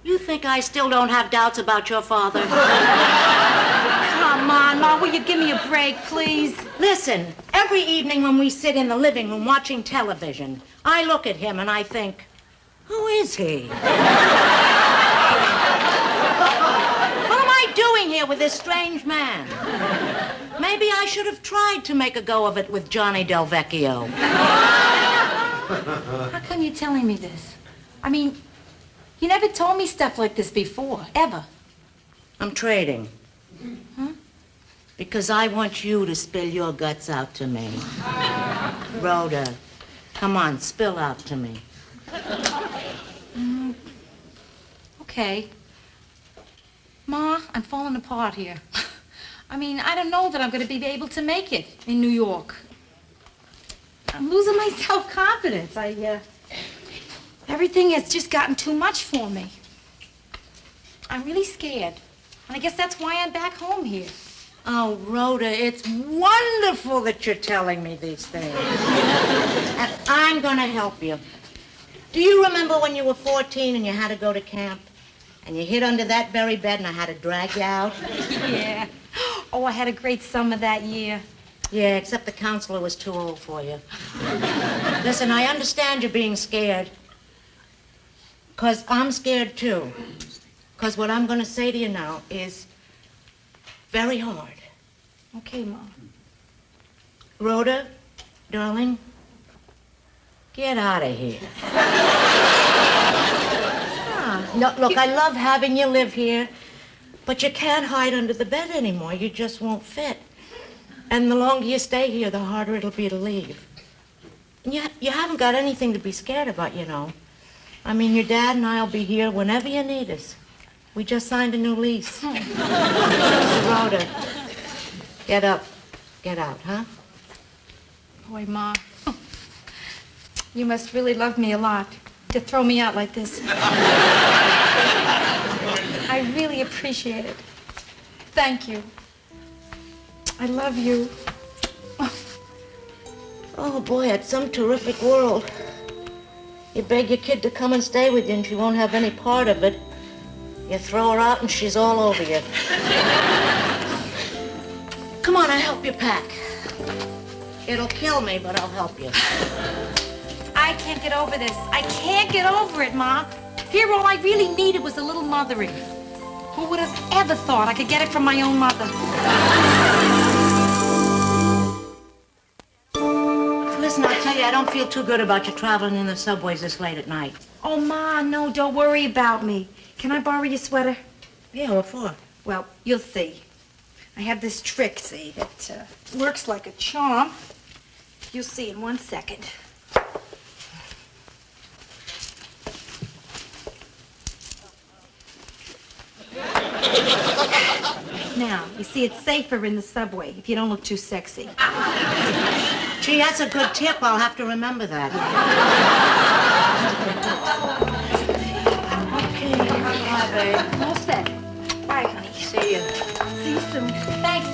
You think I still don't have doubts about your father? Come on, Ma, will you give me a break, please? Listen, every evening when we sit in the living room watching television, I look at him and I think, who is he? What am I doing here with this strange man? Maybe I should have tried to make a go of it with Johnny Del Vecchio. How come you're telling me this? I mean, you never told me stuff like this before, ever. I'm trading. Huh? Because I want you to spill your guts out to me. Rhoda, come on, spill out to me. Okay. Ma, I'm falling apart here. I mean, I don't know that I'm going to be able to make it in New York. I'm losing my self-confidence. Everything has just gotten too much for me. I'm really scared. And I guess that's why I'm back home here. Oh, Rhoda, it's wonderful that you're telling me these things. And I'm going to help you. Do you remember when you were 14 and you had to go to camp? And you hid under that very bed and I had to drag you out? Yeah. Oh, I had a great summer that year. Yeah, except the counselor was too old for you. Listen, I understand you're being scared. 'Cause I'm scared too. 'Cause what I'm going to say to you now is very hard. Okay, Mom. Rhoda, darling, get out of here. No, look, I love having you live here, but you can't hide under the bed anymore. You just won't fit. And the longer you stay here, the harder it'll be to leave. And you haven't got anything to be scared about, you know. I mean, your dad and I'll be here whenever you need us. We just signed a new lease. Rhoda, get up. Get out, huh? Boy, Ma, you must really love me a lot to throw me out like this. I really appreciate it. Thank you. I love you. Oh, boy, it's some terrific world. You beg your kid to come and stay with you and she won't have any part of it. You throw her out and she's all over you. Come on, I'll help you pack. It'll kill me, but I'll help you. I can't get over this. I can't get over it, Ma. Here, all I really needed was a little mothering. Who would have ever thought I could get it from my own mother? Listen, I'll tell you, I don't feel too good about you traveling in the subways this late at night. Oh, Ma, no, don't worry about me. Can I borrow your sweater? Yeah, what for? Well, you'll see. I have this trick, see, that works like a charm. You'll see in 1 second. Now, you see, it's safer in the subway if you don't look too sexy. Gee, that's a good tip. I'll have to remember that. Okay, bye, babe. All set. Bye, honey. See you. See you soon. Thanks.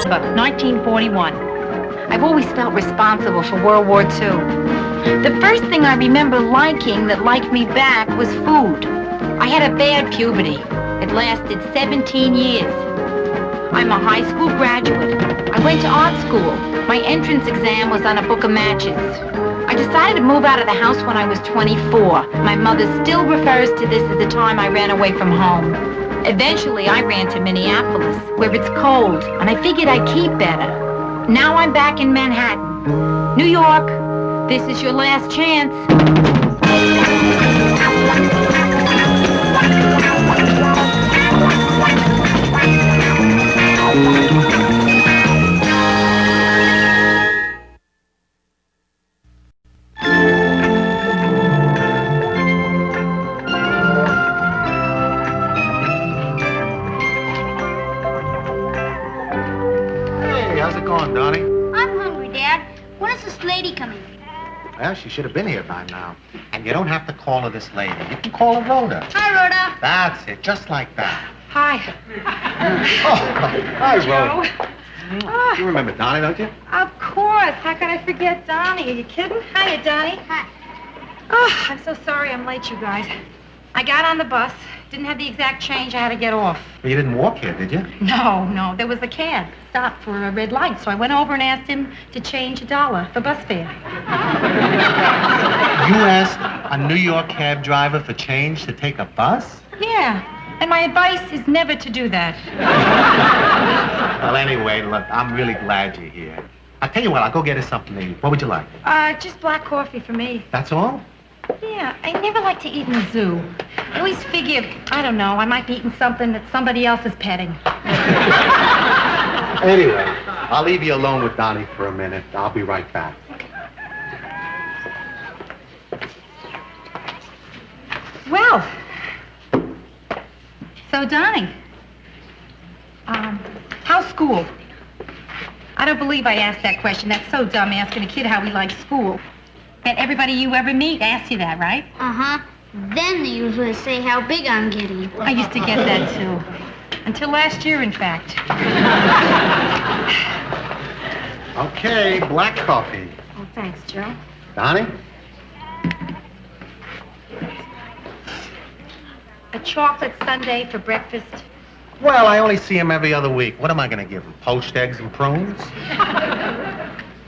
But 1941. I've always felt responsible for World War II. The first thing I remember liking that liked me back was food. I had a bad puberty. It lasted 17 years. I'm a high school graduate. I went to art school. My entrance exam was on a book of matches. I decided to move out of the house when I was 24. My mother still refers to this as the time I ran away from home. Eventually, I ran to Minneapolis, where it's cold, and I figured I'd keep better. Now I'm back in Manhattan. New York, this is your last chance. Donnie? I'm hungry, Dad. When is this lady coming? Well, she should have been here by now. And you don't have to call her this lady. You can call her Rhoda. Hi, Rhoda. That's it, just like that. Hi. Hi, Rhoda. You remember Donnie, don't you? Of course. How could I forget Donnie? Are you kidding? Hiya, Donnie. Hi. Oh, I'm so sorry I'm late, you guys. I got on the bus. Didn't have the exact change. I had to get off. Well, you didn't walk here, did you? No. There was a cab. Stopped for a red light. So I went over and asked him to change $1 for bus fare. You asked a New York cab driver for change to take a bus? Yeah. And my advice is never to do that. Well, anyway, look, I'm really glad you're here. I'll tell you what, I'll go get us something to eat. What would you like? Just black coffee for me. That's all? Yeah, I never like to eat in the zoo. I always figure, I don't know, I might be eating something that somebody else is petting. Anyway, I'll leave you alone with Donnie for a minute. I'll be right back. Well, so Donnie, how's school? I don't believe I asked that question. That's so dumb, asking a kid how he likes school. And everybody you ever meet asks you that, right? Uh-huh. Then they usually say how big I'm getting. I used to get that, too. Until last year, in fact. Okay, black coffee. Oh, thanks, Joe. Donnie? A chocolate sundae for breakfast. Well, I only see him every other week. What am I going to give him? Poached eggs and prunes?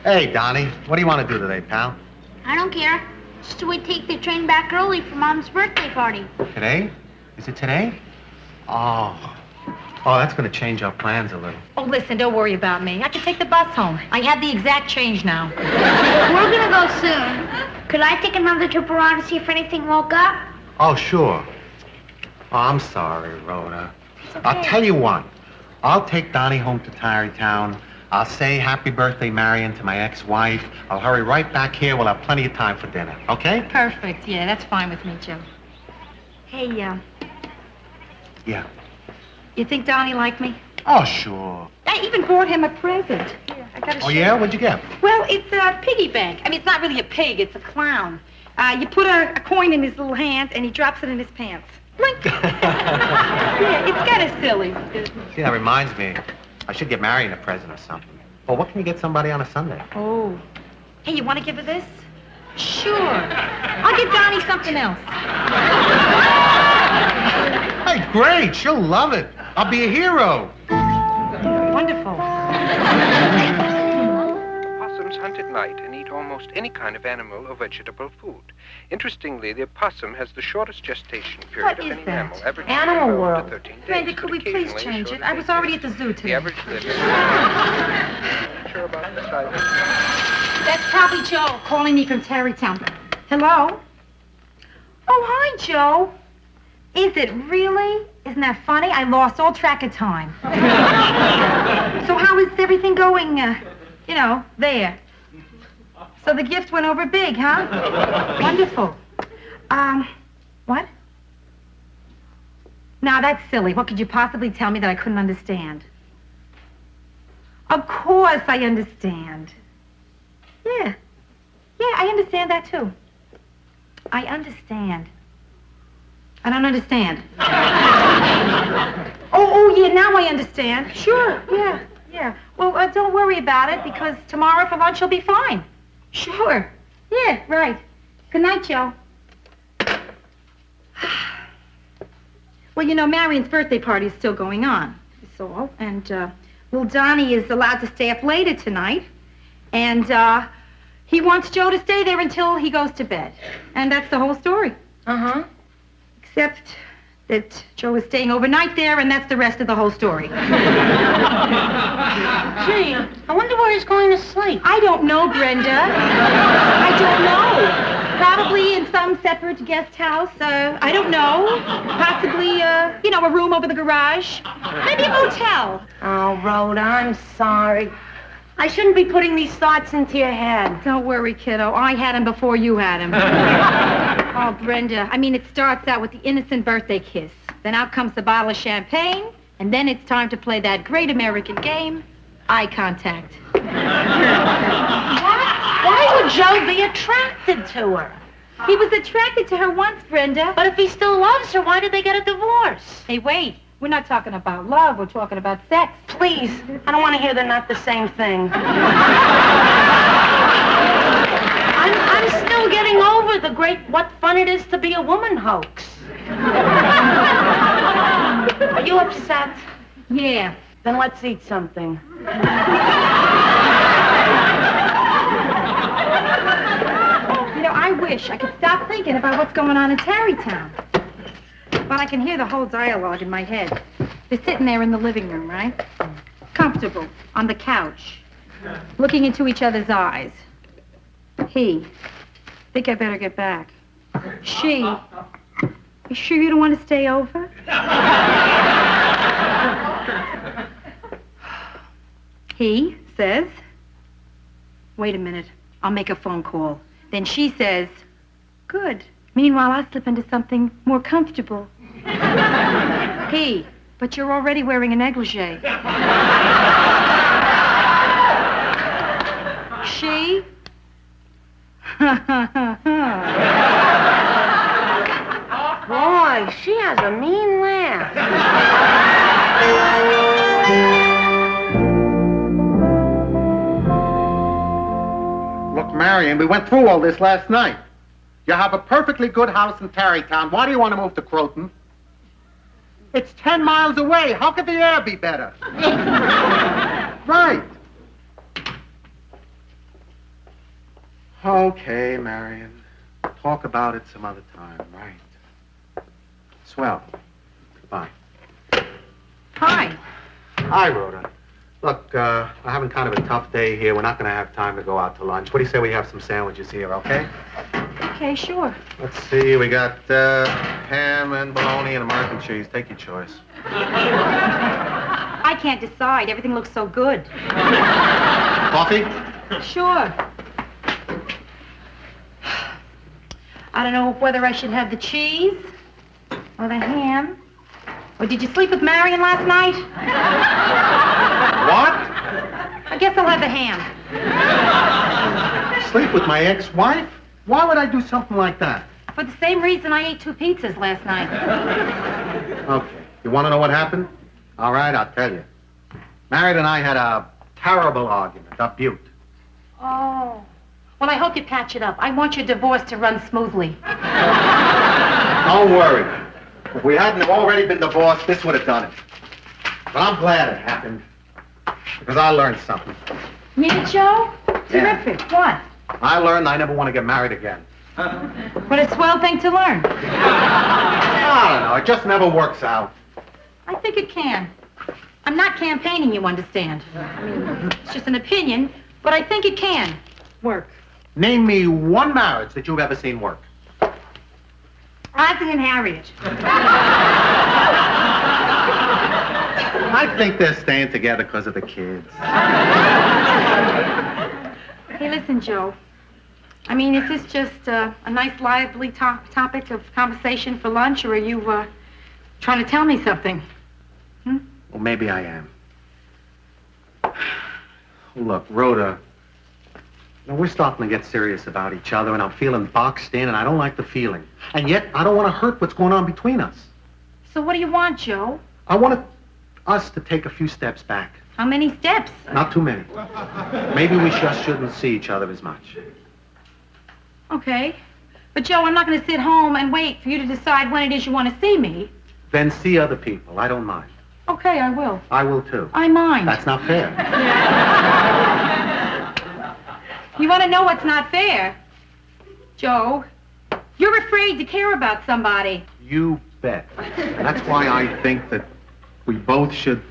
Hey, Donnie, what do you want to do today, pal? I don't care. Just we take the train back early for Mom's birthday party. Today? Is it today? Oh, that's going to change our plans a little. Oh, listen, don't worry about me. I can take the bus home. I have the exact change now. We're gonna go soon. Could I take another trip around to see if anything woke up? Oh, sure. Oh, I'm sorry, Rhoda. Okay. I'll tell you what. I'll take Donnie home to Tarrytown. I'll say happy birthday, Marion, to my ex-wife. I'll hurry right back here. We'll have plenty of time for dinner, okay? Perfect. Yeah, that's fine with me, Joe. Hey, Yeah. you think Donnie liked me? Oh, sure. I even bought him a present. Here, I got a Oh, yeah? What'd you get? Well, it's a piggy bank. I mean, it's not really a pig, it's a clown. You put a coin in his little hand, and he drops it in his pants. Blink. Yeah, it's kind of silly. See, that reminds me. I should get Marion a present or something. Well, what can you get somebody on a Sunday? Oh. Hey, you want to give her this? Sure. I'll give Donnie something else. Hey, great. She'll love it. I'll be a hero. Wonderful. Opossums hunt at night and eat almost any kind of animal or vegetable food. Interestingly, the opossum has the shortest gestation period What of is any that? mammal, averaging Animal 12 World. to 13 days. Brenda, could but we please occasionally change shorter it? I was than already at the zoo The today. average living. Sure about the size. That's probably Joe calling me from Tarrytown. Hello? Oh, hi, Joe. Is it really? Isn't that funny? I lost all track of time. So how is everything going, there? So the gift went over big, huh? Wonderful. What? Now, that's silly. What could you possibly tell me that I couldn't understand? Of course I understand. Yeah, I understand that, too. I understand. I don't understand. Oh, yeah, now I understand. Sure, yeah. Well, don't worry about it, because tomorrow for lunch you'll be fine. Sure. Yeah, right. Good night, Joe. Well, Marion's birthday party is still going on, that's all. And, little Donnie is allowed to stay up later tonight. And, he wants Joe to stay there until he goes to bed. And that's the whole story. Uh-huh. Except that Joe is staying overnight there, and that's the rest of the whole story. Gee, I wonder where he's going to sleep. I don't know, Brenda. I don't know. Probably in some separate guest house. I don't know. Possibly, a room over the garage. Maybe a motel. Oh, Rhoda, I'm sorry. I shouldn't be putting these thoughts into your head. Don't worry, kiddo. I had him before you had him. Oh, Brenda, it starts out with the innocent birthday kiss. Then out comes the bottle of champagne, and then it's time to play that great American game, eye contact. Why would Joe be attracted to her? He was attracted to her once, Brenda. But if he still loves her, why did they get a divorce? Hey, wait. We're not talking about love. We're talking about sex. Please, I don't want to hear they're not the same thing. I'm still getting over the great what fun it is to be a woman hoax. Are you upset? Yeah. Then let's eat something. I wish I could stop thinking about what's going on in Tarrytown. But I can hear the whole dialogue in my head. They're sitting there in the living room, right? Comfortable, on the couch, looking into each other's eyes. Think I better get back. She. You sure you don't want to stay over? He says, wait a minute, I'll make a phone call. Then she says, good. Meanwhile, I'll slip into something more comfortable. He, but you're already wearing a negligee. She? Boy, she has a mean laugh. Look, Marion, we went through all this last night. You have a perfectly good house in Tarrytown. Why do you want to move to Croton? It's 10 miles away. How could the air be better? Right. Okay, Marion. Talk about it some other time, right? Swell. Goodbye. Hi. Hi, Rhoda. Look, we're having kind of a tough day here. We're not going to have time to go out to lunch. What do you say we have some sandwiches here, okay? Okay, sure. Let's see. We got ham and bologna and American cheese. Take your choice. I can't decide. Everything looks so good. Coffee? Sure. I don't know whether I should have the cheese or the ham. Or did you sleep with Marion last night? What? I guess I'll have the ham. Sleep with my ex-wife? Why would I do something like that? For the same reason I ate 2 pizzas last night. Okay. You want to know what happened? All right, I'll tell you. Marion and I had a terrible argument, a beaut. Oh. Well, I hope you patch it up. I want your divorce to run smoothly. Don't worry. If we hadn't already been divorced, this would have done it. But I'm glad it happened. Because I learned something. Yeah, Joe? Yeah. Terrific. What? I learned I never want to get married again. What a swell thing to learn. I don't know. It just never works out. I think it can. I'm not campaigning, you understand. I mean, it's just an opinion, but I think it can work. Name me one marriage that you've ever seen work. Ozzie and Harriet. I think they're staying together because of the kids. Hey, listen, Joe. I mean, is this just a nice, lively topic of conversation for lunch, or are you trying to tell me something? Well, maybe I am. Look, Rhoda, we're starting to get serious about each other, and I'm feeling boxed in, and I don't like the feeling. And yet, I don't want to hurt what's going on between us. So what do you want, Joe? I want us to take a few steps back. How many steps? Not too many. Maybe we just shouldn't see each other as much. Okay. But, Joe, I'm not going to sit home and wait for you to decide when it is you want to see me. Then see other people. I don't mind. Okay, I will. I will, too. I mind. That's not fair. You want to know what's not fair? Joe, you're afraid to care about somebody. You bet. And that's why I think that we both should,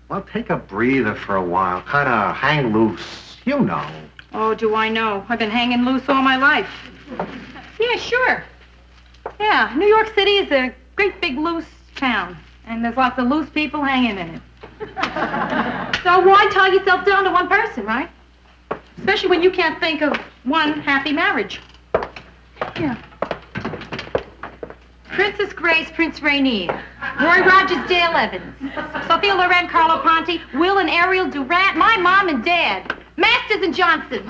well, take a breather for a while. Kind of hang loose. You know. Oh, do I know? I've been hanging loose all my life. Yeah, sure. Yeah, New York City is a great big loose town. And there's lots of loose people hanging in it. So why tie yourself down to one person, right? Especially when you can't think of one happy marriage. Yeah. Princess Grace, Prince Rainier, Roy Rogers, Dale Evans, Sophia Loren, Carlo Ponti, Will and Ariel Durant, my mom and dad, Masters and Johnson.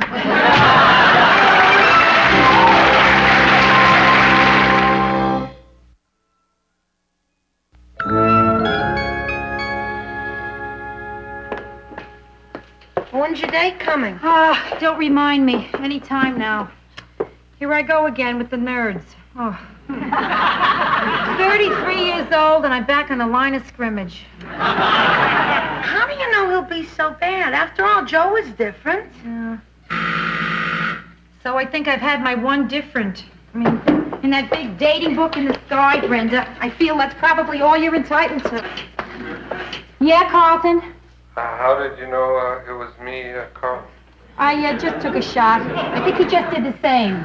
When's your date coming? Ah, don't remind me. Any time now. Here I go again with the nerds. Oh. 33 years old and I'm back on the line of scrimmage. How do you know he'll be so bad? After all, Joe is different. So I think I've had my one different. I mean, in that big dating book in the sky, Brenda, I feel that's probably all you're entitled to. Yeah, Carlton? How did you know it was me, Carl? I just took a shot. I think he just did the same.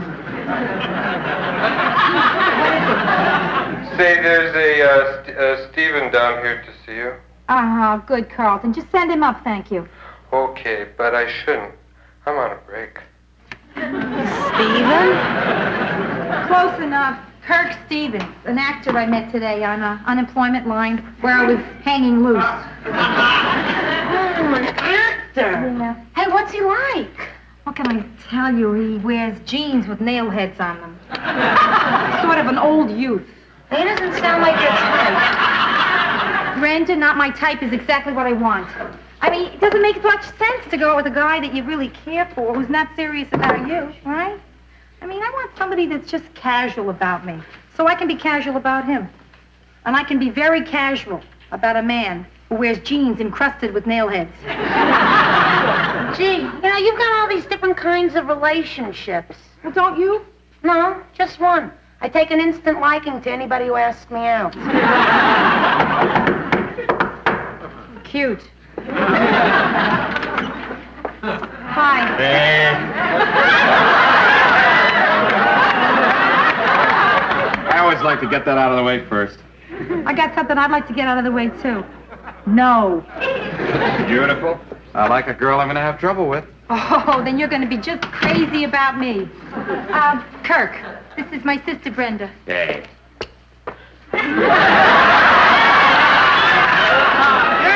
Say, there's a Stephen down here to see you. Good, Carlton. Just send him up, thank you. Okay, but I shouldn't. I'm on a break. Steven? Close enough. Kirk Stevens, an actor I met today on an unemployment line where I was hanging loose. Oh, an actor. Yeah. Hey, what's he like? What can I tell you? He wears jeans with nail heads on them. Sort of an old youth. He doesn't sound like your type. Brenda, not my type, is exactly what I want. I mean, it doesn't make much sense to go out with a guy that you really care for who's not serious about you, right? I mean, I want somebody that's just casual about me, so I can be casual about him. And I can be very casual about a man who wears jeans encrusted with nail heads. Gee, you've got all these different kinds of relationships. Well, don't you? No, just one. I take an instant liking to anybody who asks me out. Cute. Hi. I always like to get that out of the way first. I got something I'd like to get out of the way, too. No. Beautiful. I like a girl I'm going to have trouble with. Oh, then you're going to be just crazy about me. Kirk, this is my sister, Brenda. Hey. You're an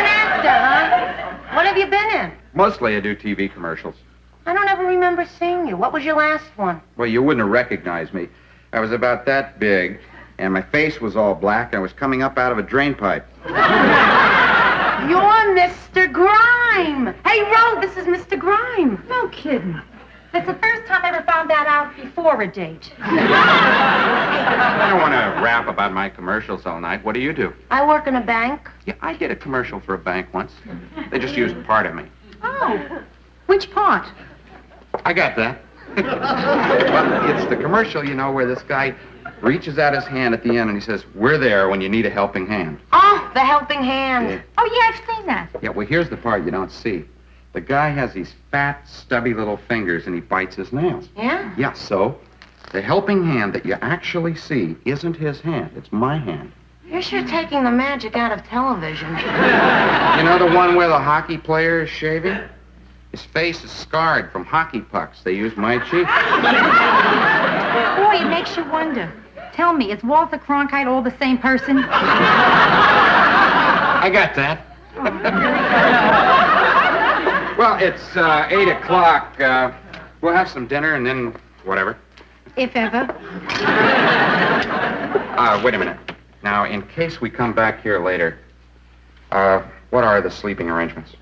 actor, huh? What have you been in? Mostly I do TV commercials. I don't ever remember seeing you. What was your last one? Well, you wouldn't have recognized me. I was about that big, and my face was all black, and I was coming up out of a drain pipe. You're Mr. Grime. Hey, Rhoda, this is Mr. Grime. No kidding. That's the first time I ever found that out before a date. I don't want to rap about my commercials all night. What do you do? I work in a bank. Yeah, I did a commercial for a bank once. They just used part of me. Oh, which part? I got that. Well, it's the commercial, where this guy reaches out his hand at the end and he says, "We're there when you need a helping hand." Oh, the helping hand. Yeah. Oh, yeah, I've seen that. Yeah, well, here's the part you don't see. The guy has these fat, stubby little fingers and he bites his nails. Yeah? Yeah, so the helping hand that you actually see isn't his hand, it's my hand. You're sure taking the magic out of television. You know the one where the hockey player is shaving? His face is scarred from hockey pucks. They used my cheek. Boy, it makes you wonder. Tell me, is Walter Cronkite all the same person? I got that. Well, it's 8 o'clock. We'll have some dinner and then whatever. If ever. Wait a minute. Now, in case we come back here later, what are the sleeping arrangements?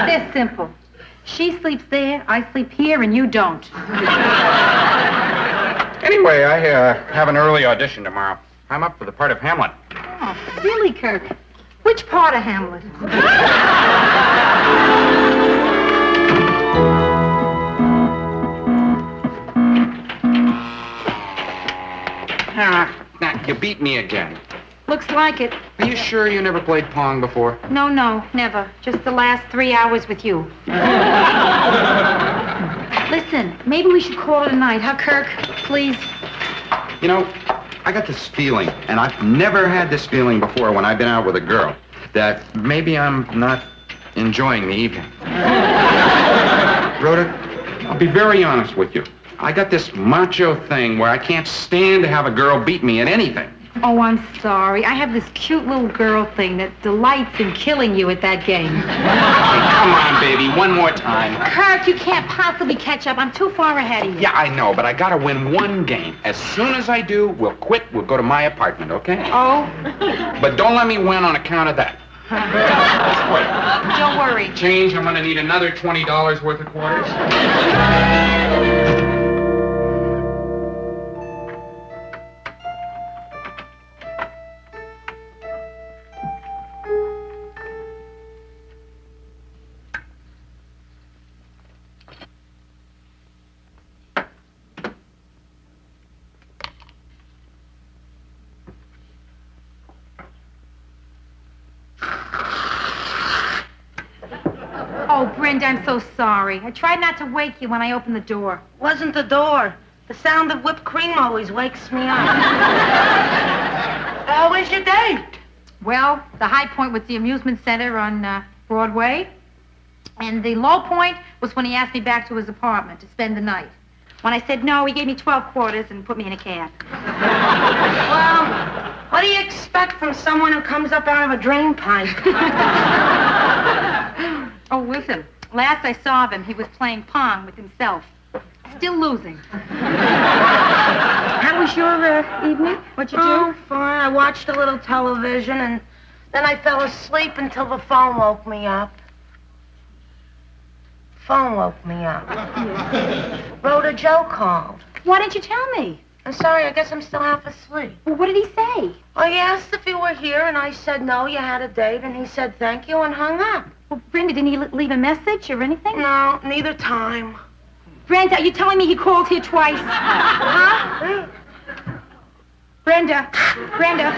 They're simple. She sleeps there, I sleep here, and you don't. Anyway, I have an early audition tomorrow. I'm up for the part of Hamlet. Oh, really, Kirk? Which part of Hamlet? Now, you beat me again. Looks like it. Are you sure you never played Pong before? No, never. Just the last 3 hours with you. Listen, maybe we should call it a night, huh, Kirk? Please. I got this feeling, and I've never had this feeling before when I've been out with a girl, that maybe I'm not enjoying the evening. Rhoda, I'll be very honest with you. I got this macho thing where I can't stand to have a girl beat me at anything. Oh, I'm sorry. I have this cute little girl thing that delights in killing you at that game. Hey, come on, baby, one more time. Kirk, you can't possibly catch up. I'm too far ahead of you. Yeah, I know, but I gotta win one game. As soon as I do, we'll quit. We'll go to my apartment, okay? Oh? But don't let me win on account of that. Let's quit. Don't worry. Change, I'm gonna need another $20 worth of quarters. Oh, Brenda, I'm so sorry. I tried not to wake you when I opened the door. Wasn't the door. The sound of whipped cream always wakes me up. How was your date? Well, the high point was the amusement center on Broadway. And the low point was when he asked me back to his apartment to spend the night. When I said no, he gave me 12 quarters and put me in a cab. Well, what do you expect from someone who comes up out of a drain pipe? Oh, listen. Last I saw him, he was playing Pong with himself. Still losing. How was your evening? What'd you do? Oh, fine. I watched a little television, and then I fell asleep until the phone woke me up. Phone woke me up. Rhoda, Joe called. Why didn't you tell me? I'm sorry, I guess I'm still half asleep. Well, what did he say? Well, he asked if you were here, and I said no, you had a date, and he said thank you and hung up. Well, Brenda, didn't he leave a message or anything? No, neither time. Brenda, are you telling me he called here twice? Huh? Brenda. Brenda.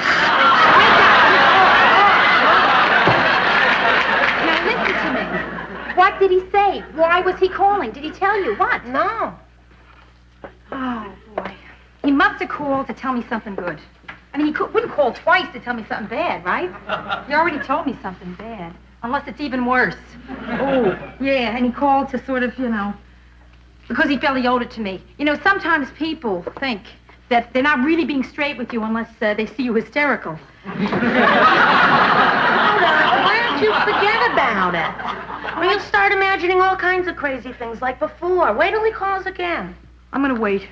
Now listen to me. What did he say? Why was he calling? Did he tell you what? No. Oh, boy. He must have called to tell me something good. I mean, he wouldn't call twice to tell me something bad, right? He already told me something bad. Unless it's even worse. Oh, yeah, and he called to sort of, because he felt he owed it to me. Sometimes people think that they're not really being straight with you unless they see you hysterical. Why don't you forget about it? Or you'll start imagining all kinds of crazy things like before. Wait till he calls again. I'm going to wait.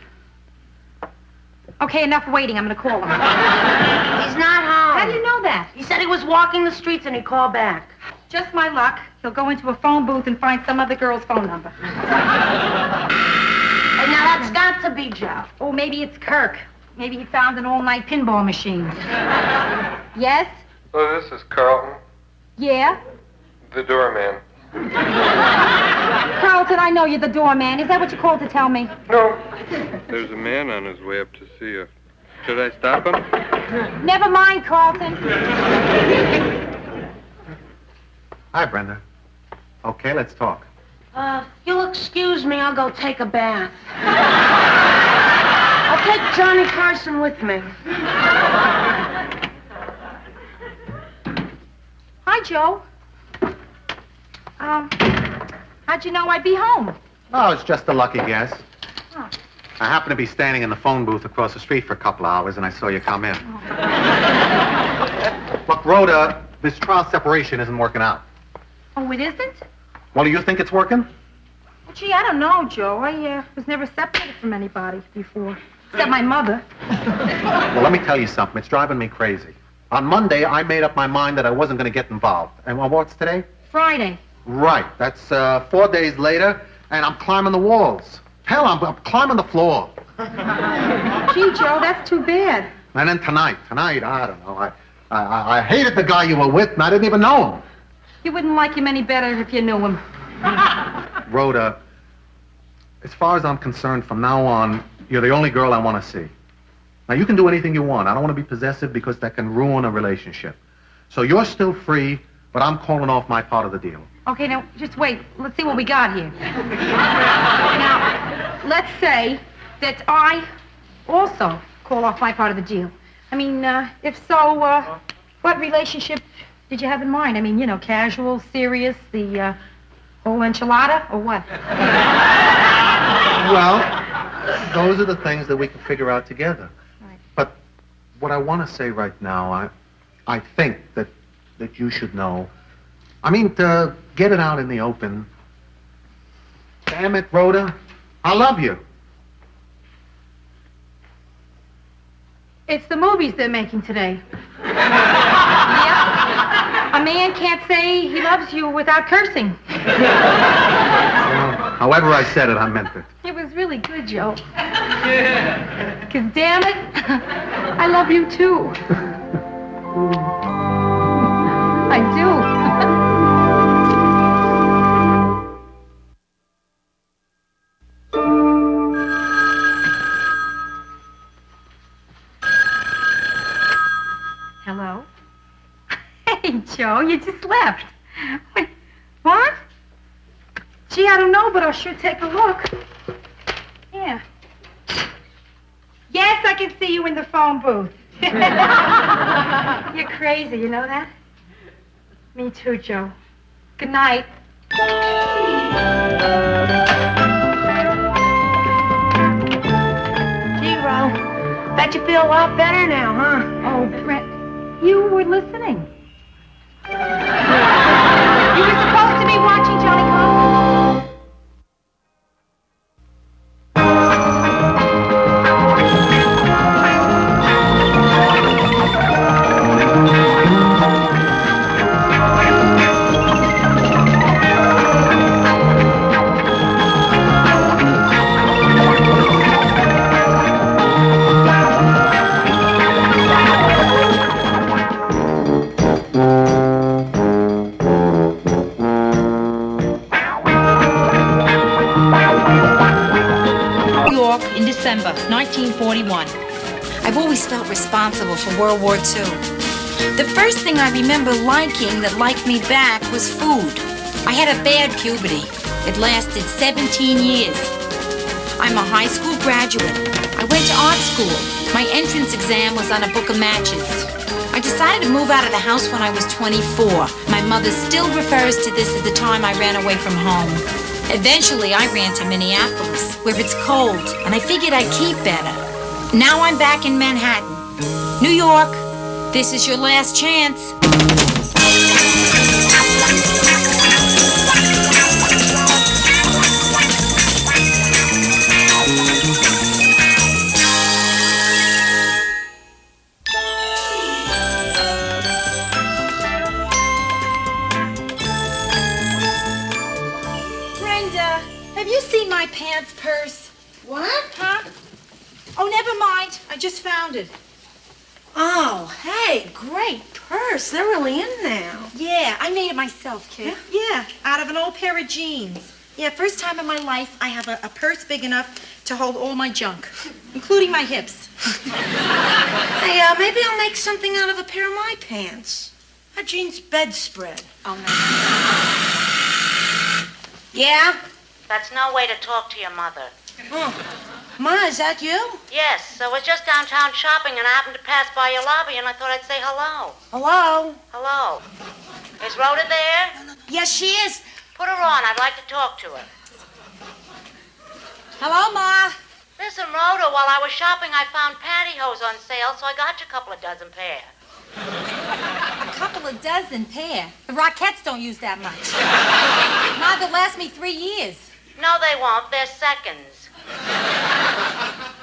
Okay, enough waiting. I'm going to call him. He's not home. How do you know that? He said he was walking the streets and he'd call back. Just my luck. He'll go into a phone booth and find some other girl's phone number. And now that's got to be Joe. Oh, maybe it's Kirk. Maybe he found an all-night pinball machine. Yes? Oh, this is Carlton, Yeah? the doorman. Carlton, I know you're the doorman. Is that what you called to tell me? No, there's a man on his way up to see you. Should I stop him? Never mind, Carlton. Hi, Brenda. Okay, let's talk. You'll excuse me, I'll go take a bath. I'll take Johnny Carson with me. Hi, Joe. How'd you know I'd be home? Oh, it's just a lucky guess. Oh. I happened to be standing in the phone booth across the street for a couple of hours, and I saw you come in. Look, Rhoda, this trial separation isn't working out. Oh, it isn't? Well, do you think it's working? Well, gee, I don't know, Joe. I was never separated from anybody before. Except my mother. Well, let me tell you something. It's driving me crazy. On Monday, I made up my mind that I wasn't going to get involved. And what's today? Friday. Right. That's 4 days later, and I'm climbing the walls. Hell, I'm climbing the floor. Gee, Joe, that's too bad. And then tonight, I don't know. I hated the guy you were with, and I didn't even know him. You wouldn't like him any better if you knew him. Rhoda, as far as I'm concerned, from now on, you're the only girl I want to see. Now, you can do anything you want. I don't want to be possessive because that can ruin a relationship. So you're still free, but I'm calling off my part of the deal. Okay, now, just wait. Let's see what we got here. Now, let's say that I also call off my part of the deal. I mean, if so, what relationship did you have in mind? I mean, casual, serious, the whole enchilada, or what? Well, those are the things that we can figure out together. Right. But what I want to say right now, I think that you should know. I mean, to get it out in the open. Damn it, Rhoda. I love you. It's the movies they're making today. Yep. A man can't say he loves you without cursing. However I said it, I meant it. It was really good, Joe. Because, damn it, I love you, too. I do. Hello? Hey, Joe, you just left. Wait, what? Gee, I don't know, but I'll sure take a look. Yeah. Yes, I can see you in the phone booth. You're crazy, you know that? Me too, Joe. Good night. Gee, Ro, bet you feel a lot better now, huh? Oh, Brent, you were listening. You were supposed to be watching Johnny Carson. December 1941. I've always felt responsible for World War II. The first thing I remember liking that liked me back was food. I had a bad puberty. It lasted 17 years. I'm a high school graduate. I went to art school. My entrance exam was on a book of matches. I decided to move out of the house when I was 24. My mother still refers to this as the time I ran away from home. Eventually, I ran to Minneapolis, where it's cold, and I figured I'd keep better. Now I'm back in Manhattan. New York, this is your last chance. Have you seen my pants purse? What? Huh? Oh, never mind. I just found it. Oh, hey, great purse. They're really in now. Yeah, I made it myself, kid. Yeah, out of an old pair of jeans. Yeah, first time in my life I have a purse big enough to hold all my junk, including my hips. Hey, maybe I'll make something out of a pair of my pants. A jeans bedspread. Oh, no. Yeah? That's no way to talk to your mother. Oh. Ma, is that you? Yes, I was just downtown shopping and I happened to pass by your lobby and I thought I'd say hello. Hello? Hello. Is Rhoda there? Yes, she is. Put her on. I'd like to talk to her. Hello, Ma. Listen, Rhoda, while I was shopping, I found pantyhose on sale, so I got you a couple of dozen pair. A couple of dozen pair? The Rockettes don't use that much. Ma, they'll last me 3 years. No, they won't. They're seconds.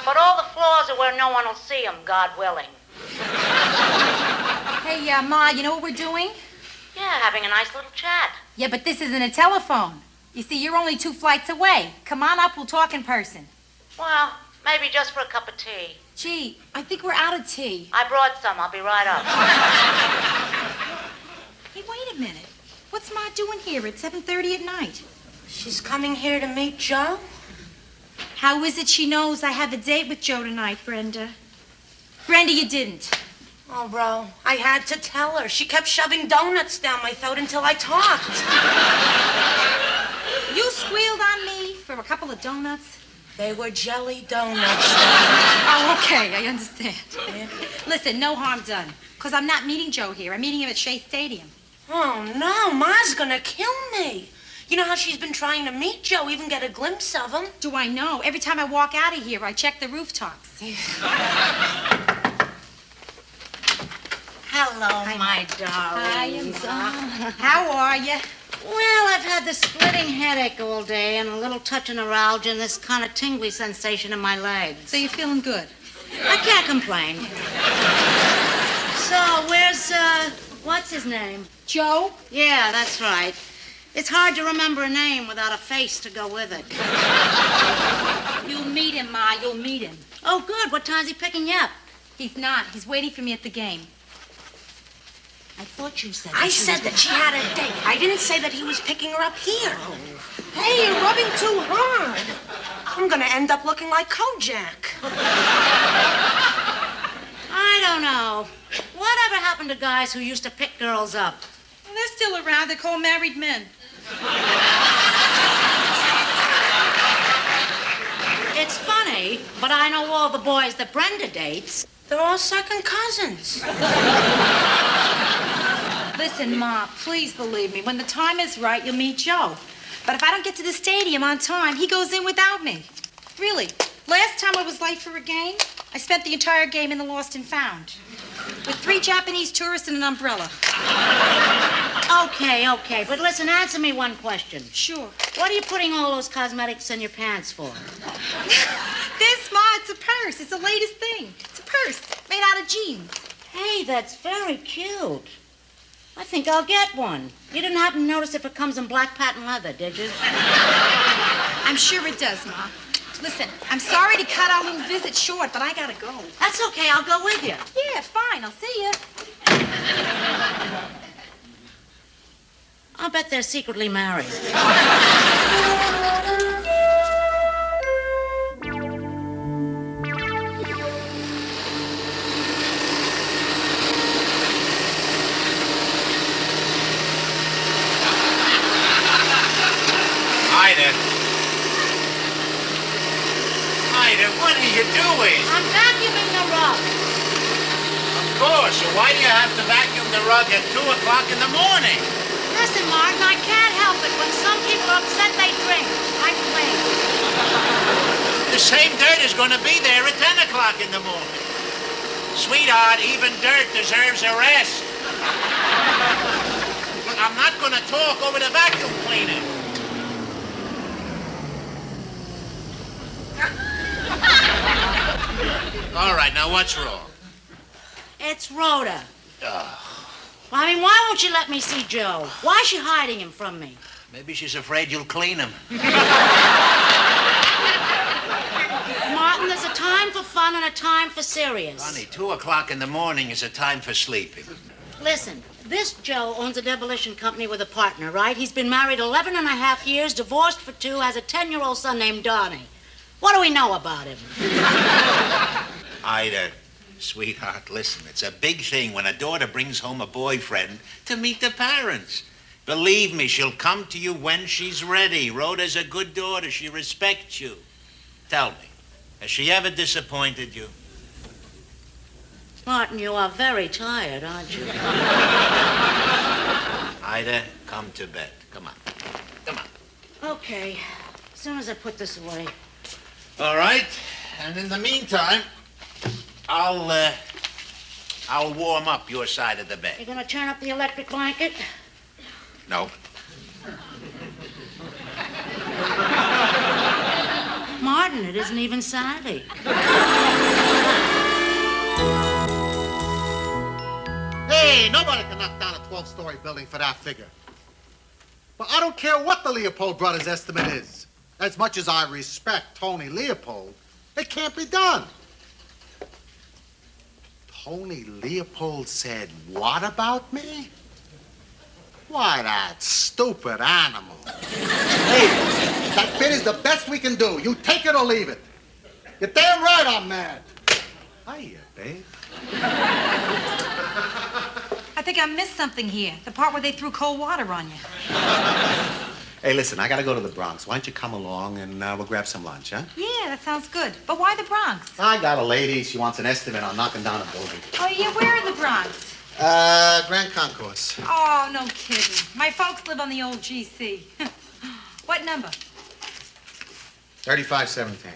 But all the floors are where no one will see them, God willing. Hey, Ma, you know what we're doing? Yeah, having a nice little chat. Yeah, but this isn't a telephone. You see, you're only 2 flights away. Come on up, we'll talk in person. Well, maybe just for a cup of tea. Gee, I think we're out of tea. I brought some. I'll be right up. Hey, wait a minute. What's Ma doing here at 7:30 at night? She's coming here to meet Joe? How is it she knows I have a date with Joe tonight, Brenda? Brenda, you didn't. Oh, bro, I had to tell her. She kept shoving donuts down my throat until I talked. You squealed on me for a couple of donuts? They were jelly donuts. Oh, okay, I understand. Yeah. Listen, no harm done. Because I'm not meeting Joe here. I'm meeting him at Shea Stadium. Oh, no, Ma's gonna kill me. You know how she's been trying to meet Joe, even get a glimpse of him? Do I know? Every time I walk out of here, I check the rooftops. Hello, my darling. Hi, how are you? Well, I've had this splitting headache all day and a little touch of neuralgia and this kind of tingly sensation in my legs. So you're feeling good? I can't complain. So, where's, what's his name? Joe? Yeah, that's right. It's hard to remember a name without a face to go with it. You'll meet him, Ma. You'll meet him. Oh, good. What time's he picking you up? He's not. He's waiting for me at the game. I thought you said I said that she had a date. I didn't say that he was picking her up here. Oh. Hey, you're rubbing too hard. I'm gonna end up looking like Kojak. I don't know. Whatever happened to guys who used to pick girls up? Well, they're still around. They're called married men. funny, but I know all the boys that Brenda dates. They're all second cousins. Listen, Ma, please believe me. When the time is right, you'll meet Joe. But if I don't get to the stadium on time, he goes in without me. Really. Last time I was late for a game, I spent the entire game in the Lost and Found. With 3 Japanese tourists and an umbrella. Okay. But listen, answer me one question. Sure. What are you putting all those cosmetics in your pants for? This, Ma, it's a purse. It's the latest thing. It's a purse made out of jeans. Hey, that's very cute. I think I'll get one. You didn't happen to notice if it comes in black patent leather, did you? I'm sure it does, Ma. Listen, I'm sorry to cut our little visit short, but I gotta go. That's okay. I'll go with you. Yeah, fine. I'll see you. I'll bet they're secretly married. Ida, what are you doing? I'm vacuuming the rug. Of course. So why do you have to vacuum the rug at 2 o'clock in the morning? Listen, Martin, I can't help it. When some people are upset, they drink. I clean. The same dirt is going to be there at 10 o'clock in the morning. Sweetheart, even dirt deserves a rest. Look, I'm not going to talk over the vacuum cleaner. All right, now what's wrong? It's Rhoda. I mean, why won't you let me see Joe? Why is she hiding him from me? Maybe she's afraid you'll clean him. Martin, there's a time for fun and a time for serious. Honey, 2 o'clock in the morning is a time for sleeping. Listen, this Joe owns a demolition company with a partner, right? He's been married 11 and a half years, divorced for 2, has a 10-year-old son named Donnie. What do we know about him? Ida, sweetheart, listen, it's a big thing when a daughter brings home a boyfriend to meet the parents. Believe me, she'll come to you when she's ready. Rhoda's a good daughter. She respects you. Tell me, has she ever disappointed you? Martin, you are very tired, aren't you? Ida, come to bed. Come on. Come on. Okay, as soon as I put this away. All right, and in the meantime, I'll warm up your side of the bed. You gonna turn up the electric blanket? No. Martin, it isn't even Saturday. Hey, nobody can knock down a 12-story building for that figure. But I don't care what the Leopold brothers' estimate is. As much as I respect Tony Leopold, it can't be done. Tony Leopold said, what about me? Why, that stupid animal. Hey, that bid is the best we can do. You take it or leave it. You're damn right I'm mad. Hiya, babe. I think I missed something here. The part where they threw cold water on you. Hey, listen, I gotta go to the Bronx. Why don't you come along and we'll grab some lunch, huh? Yeah, that sounds good. But why the Bronx? I got a lady. She wants an estimate on knocking down a building. Oh, yeah, where in the Bronx? Grand Concourse. Oh, no kidding. My folks live on the old GC. What number? 3517.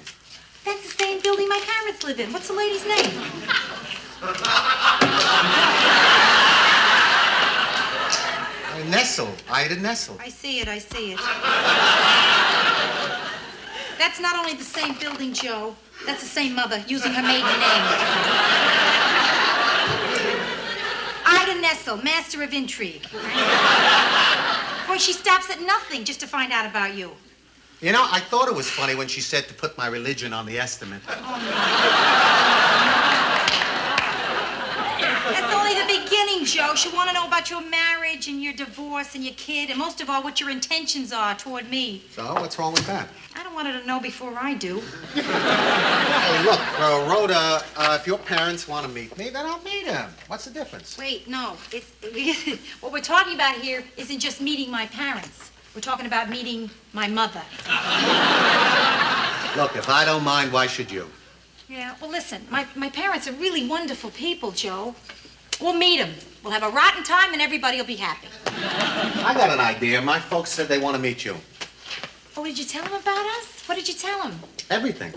That's the same building my parents live in. What's the lady's name? Nessel. Ida Nessel. I see it. That's not only the same building, Joe. That's the same mother, using her maiden name. Ida Nessel, master of intrigue. Boy, she stops at nothing just to find out about you. You know, I thought it was funny when she said to put my religion on the estimate. That's only the beginning, Joe. She want to know about your marriage and your divorce and your kid, and most of all, what your intentions are toward me. So, what's wrong with that? I don't want her to know before I do. Hey, look, Rhoda, if your parents want to meet me, then I'll meet them. What's the difference? Wait, no. What we're talking about here isn't just meeting my parents. We're talking about meeting my mother. Look, if I don't mind, why should you? Yeah, well, listen, my parents are really wonderful people, Joe. We'll meet them. We'll have a rotten time and everybody will be happy. I got an idea. My folks said they want to meet you. Oh, did you tell them about us? What did you tell them? Everything.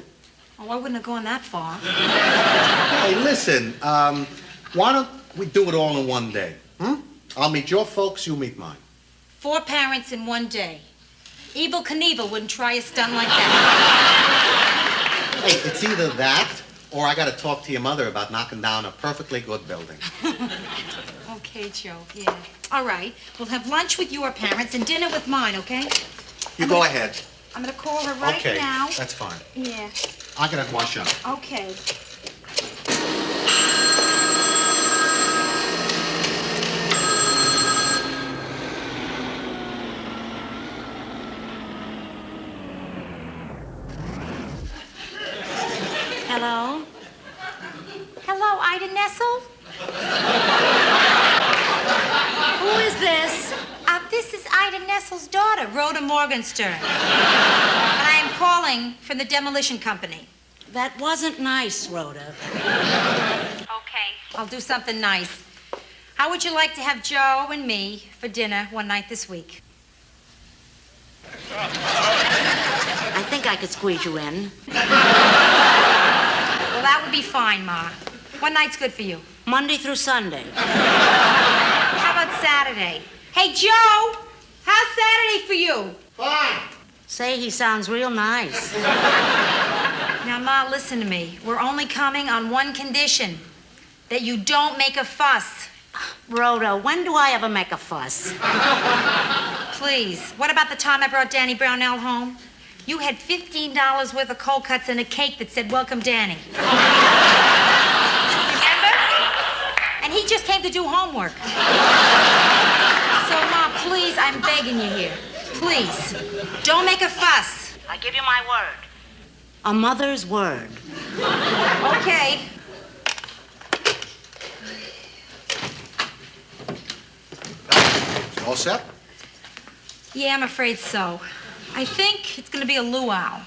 Oh, I wouldn't have gone that far. Hey, listen, why don't we do it all in one day? I'll meet your folks, you meet mine. 4 parents in one day. Evel Knievel wouldn't try a stunt like that. Hey, it's either that, or I got to talk to your mother about knocking down a perfectly good building. Okay, Joe, yeah. All right, we'll have lunch with your parents and dinner with mine, okay? You go ahead. I'm gonna call her right now. Okay, that's fine. Yeah. I gotta wash up. Okay. Hello? Hello, Ida Nessel? Who is this? This is Ida Nessel's daughter, Rhoda Morgenstern. And I am calling from the demolition company. That wasn't nice, Rhoda. Okay. I'll do something nice. How would you like to have Joe and me for dinner one night this week? I think I could squeeze you in. Well, that would be fine, Ma. What night's good for you? Monday through Sunday. How about Saturday? Hey, Joe! How's Saturday for you? Fine. Say he sounds real nice. Now, Ma, listen to me. We're only coming on one condition. That you don't make a fuss. Rhoda, when do I ever make a fuss? Please. What about the time I brought Danny Brownell home? You had $15 worth of cold cuts and a cake that said, "Welcome, Danny." Remember? And he just came to do homework. So, Ma, please, I'm begging you here. Please, don't make a fuss. I give you my word. A mother's word. Okay. All set? Yeah, I'm afraid so. I think it's going to be a luau.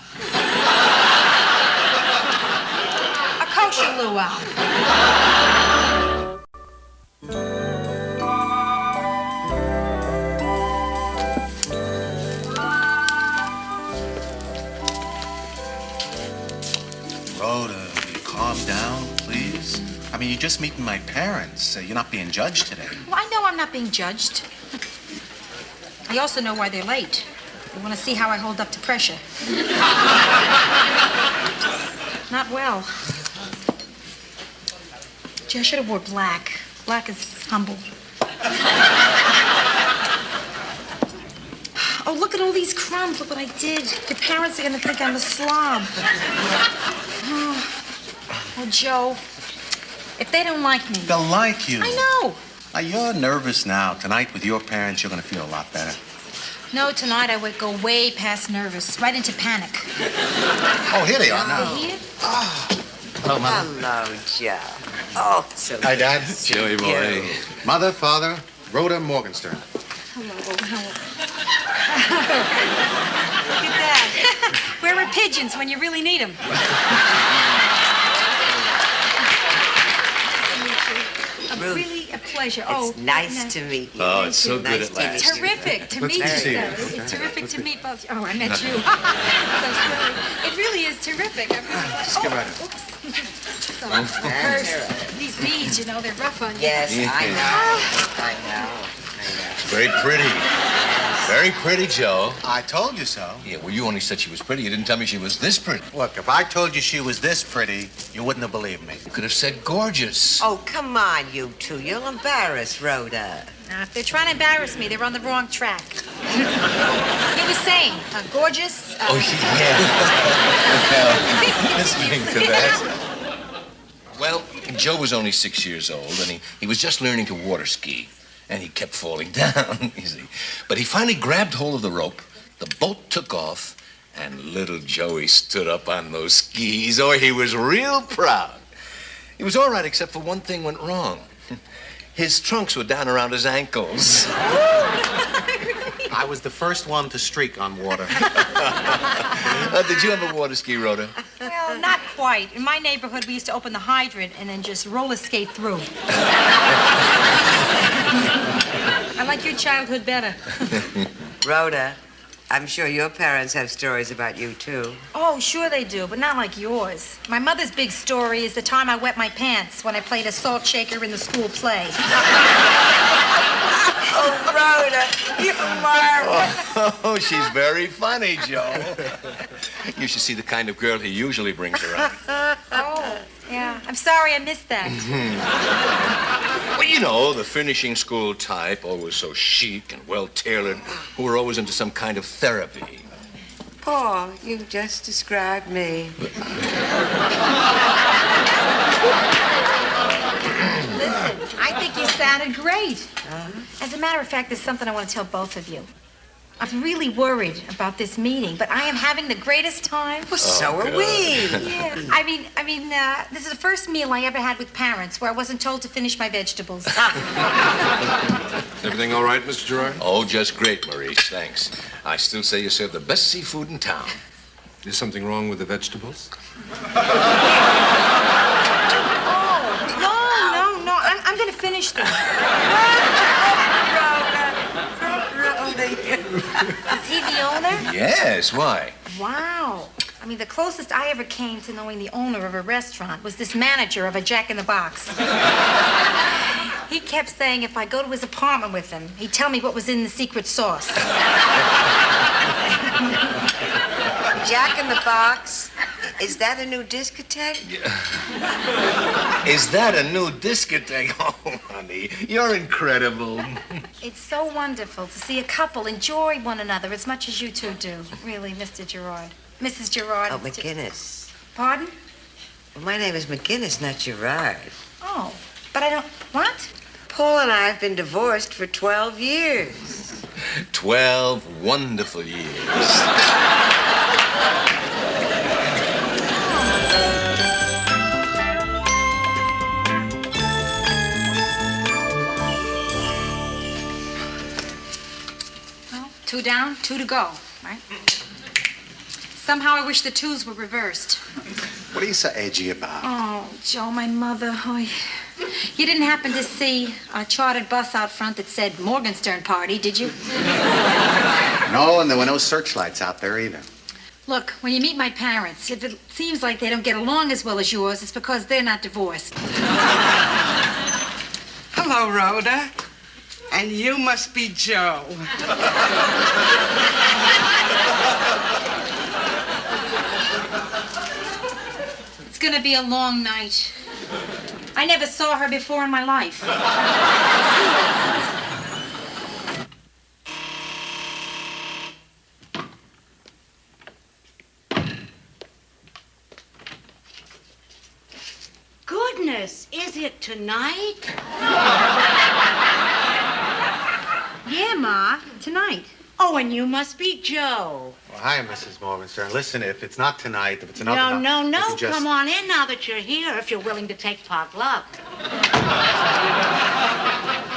A kosher luau. Rhoda, will you calm down, please? I mean, you're just meeting my parents. You're not being judged today. Well, I know I'm not being judged. I also know why they're late. They want to see how I hold up to pressure. Not well. Gee, I should have wore black. Black is humble. Oh, look at all these crumbs. Look what I did. Your parents are going to think I'm a slob. Oh, Joe, if they don't like me... They'll like you. I know. Now, you're nervous now. Tonight, with your parents, you're going to feel a lot better. No, tonight I would go way past nervous, right into panic. Oh, here they are now. They're here? Hello, Mother. Hello, Joe. Oh, so Hi, Dad. Joey boy. Mother, Father, Rhoda Morgenstern. Hello. Look at that. Where are pigeons when you really need them? Really a pleasure. It's nice to meet you. Oh, it's so good at last. It's terrific to meet you. It's terrific to meet both. Oh, I met you. So silly. It really is terrific. Just get right in. Oops. So, first, these beads, you know, they're rough on you. Yes, I know. Very pretty. Very pretty, Joe. I told you so. Yeah, well, you only said she was pretty. You didn't tell me she was this pretty. Look, if I told you she was this pretty, you wouldn't have believed me. You could have said gorgeous. Oh, come on, you two. You'll embarrass Rhoda. Now, if they're trying to embarrass me, they're on the wrong track. He was saying, gorgeous. Oh, yeah. Well, listening to that. Well, Joe was only 6 years old, and he was just learning to water ski. And he kept falling down, you see. But he finally grabbed hold of the rope, the boat took off, and little Joey stood up on those skis. Oh, he was real proud. He was all right, except for one thing went wrong. His trunks were down around his ankles. I was the first one to streak on water. Did you have a water ski, Rhoda? Well, not quite. In my neighborhood, we used to open the hydrant and then just roller skate through. I like your childhood better. Rhoda, I'm sure your parents have stories about you, too. Oh, sure they do, but not like yours. My mother's big story is the time I wet my pants when I played a salt shaker in the school play. Oh, Rhoda, you're marvelous. Oh, she's very funny, Joe. You should see the kind of girl he usually brings around. Oh, yeah. I'm sorry I missed that. Well, you know, the finishing school type, always so chic and well-tailored, who are always into some kind of therapy. Paul, you just described me. Listen, I think you sounded great. As a matter of fact, there's something I want to tell both of you. I'm really worried about this meeting, but I am having the greatest time. Well, so are we. Yeah. I mean, this is the first meal I ever had with parents where I wasn't told to finish my vegetables. Everything all right, Mr. Gerard? Oh, just great, Maurice. Thanks. I still say you serve the best seafood in town. Is something wrong with the vegetables? No. I'm going to finish them. Is he the owner? Yes, why? Wow. I mean, the closest I ever came to knowing the owner of a restaurant was this manager of a Jack in the Box. He kept saying if I go to his apartment with him, he'd tell me what was in the secret sauce. Jack in the Box? Is that a new discotheque? Is that a new discotheque? Oh, honey, you're incredible. It's so wonderful to see a couple enjoy one another as much as you two do. Really, Mr. Gerard. Mrs. Gerard. Oh, McGinnis. Pardon? Well, my name is McGinnis, not Gerard. Oh, but I don't... What? Paul and I have been divorced for 12 years. 12 wonderful years. Well, 2 down, 2 to go, right? Somehow I wish the 2s were reversed. What are you so edgy about? Oh, Joe, my mother. Oh, you didn't happen to see a chartered bus out front that said Morgenstern Party, did you? No, and there were no searchlights out there either. Look, when you meet my parents, if it seems like they don't get along as well as yours, it's because they're not divorced. Hello, Rhoda. And you must be Joe. It's gonna be a long night. I never saw her before in my life. Goodness, is it tonight? Yeah, Ma, tonight. Oh, and you must be Joe. Well, hi, Mrs. Morgenstern. Listen, if it's not tonight, if it's another No. you can just... Come on in now that you're here, if you're willing to take pot luck.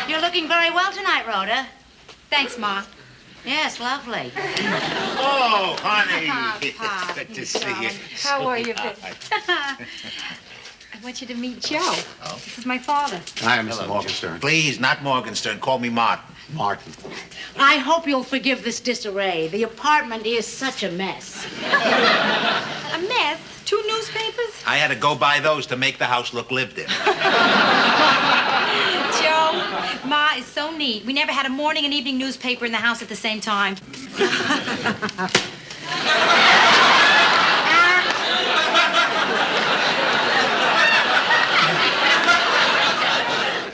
You're looking very well tonight, Rhoda. Thanks, Ma. Yes, lovely. Oh, honey. Pop, Good to see you. How are you? I want you to meet Joe. Oh. This is my father. Hi, Mrs. Morgenstern. Please, not Morgenstern. Call me Martin. Martin. I hope you'll forgive this disarray. The apartment is such a mess. A mess? 2 newspapers? I had to go buy those to make the house look lived in. Joe, Ma is so neat. We never had a morning and evening newspaper in the house at the same time.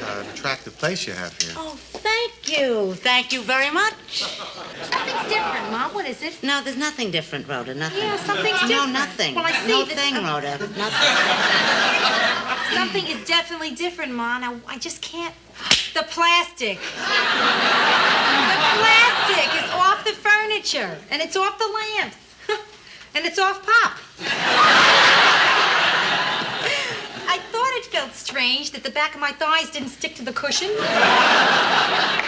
An attractive place you have here. Oh, thank you. Thank you very much. Something's different, Ma. What is it? No, there's nothing different, Rhoda. Nothing. Yeah, something's No, different. nothing. Well, I see no that- thing, Rhoda. Nothing. Something is definitely different, Ma. Now, I just can't... The plastic. The plastic is off the furniture. And it's off the lamps. And it's off Pop. I thought it felt strange. strange that the back of my thighs didn't stick to the cushion.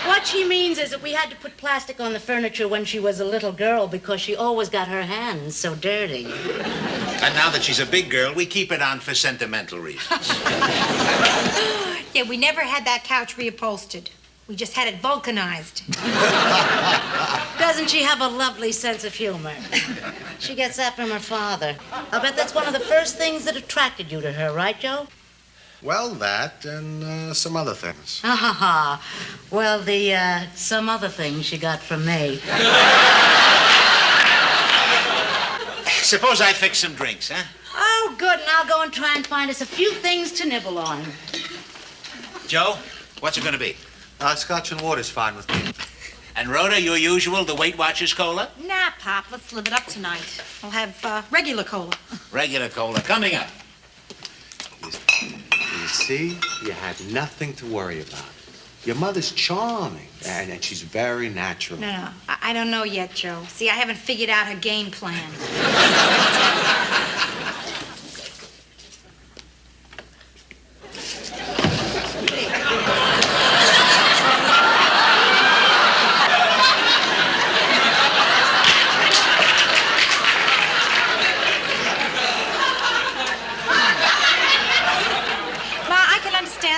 What she means is that we had to put plastic on the furniture when she was a little girl because she always got her hands so dirty. And now that she's a big girl, we keep it on for sentimental reasons. Yeah, we never had that couch reupholstered. We just had it vulcanized. Doesn't she have a lovely sense of humor? She gets that from her father. I'll bet that's one of the first things that attracted you to her, right, Joe? Well, that and some other things. Ha ha ha. Well, the some other things she got from me. Suppose I fix some drinks, huh? Oh, good, and I'll go and try and find us a few things to nibble on. Joe, what's it gonna be? Scotch and water's fine with me. And Rhoda, your usual, the Weight Watchers cola? Nah, Pop, let's live it up tonight. I'll have regular cola. Regular cola coming up. You see, you had nothing to worry about. Your mother's charming, and she's very natural. No, I don't know yet, Joe. See, I haven't figured out her game plan.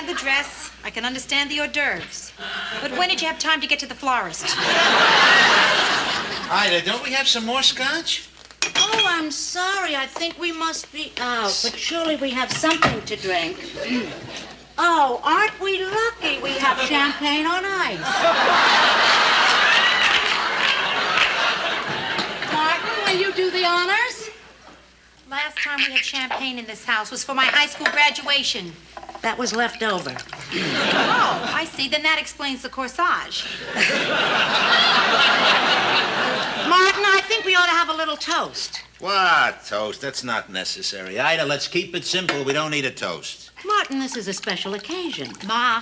The dress. I can understand the hors d'oeuvres. But when did you have time to get to the florist? Ida, don't we have some more scotch? Oh, I'm sorry. I think we must be out. But surely we have something to drink. Oh, aren't we lucky we have champagne on ice? Martin, will you do the honors? Last time we had champagne in this house was for my high school graduation. That was left over. Oh, I see. Then that explains the corsage. Martin, I think we ought to have a little toast. What toast? That's not necessary. Ida, let's keep it simple. We don't need a toast. Martin, this is a special occasion. Ma,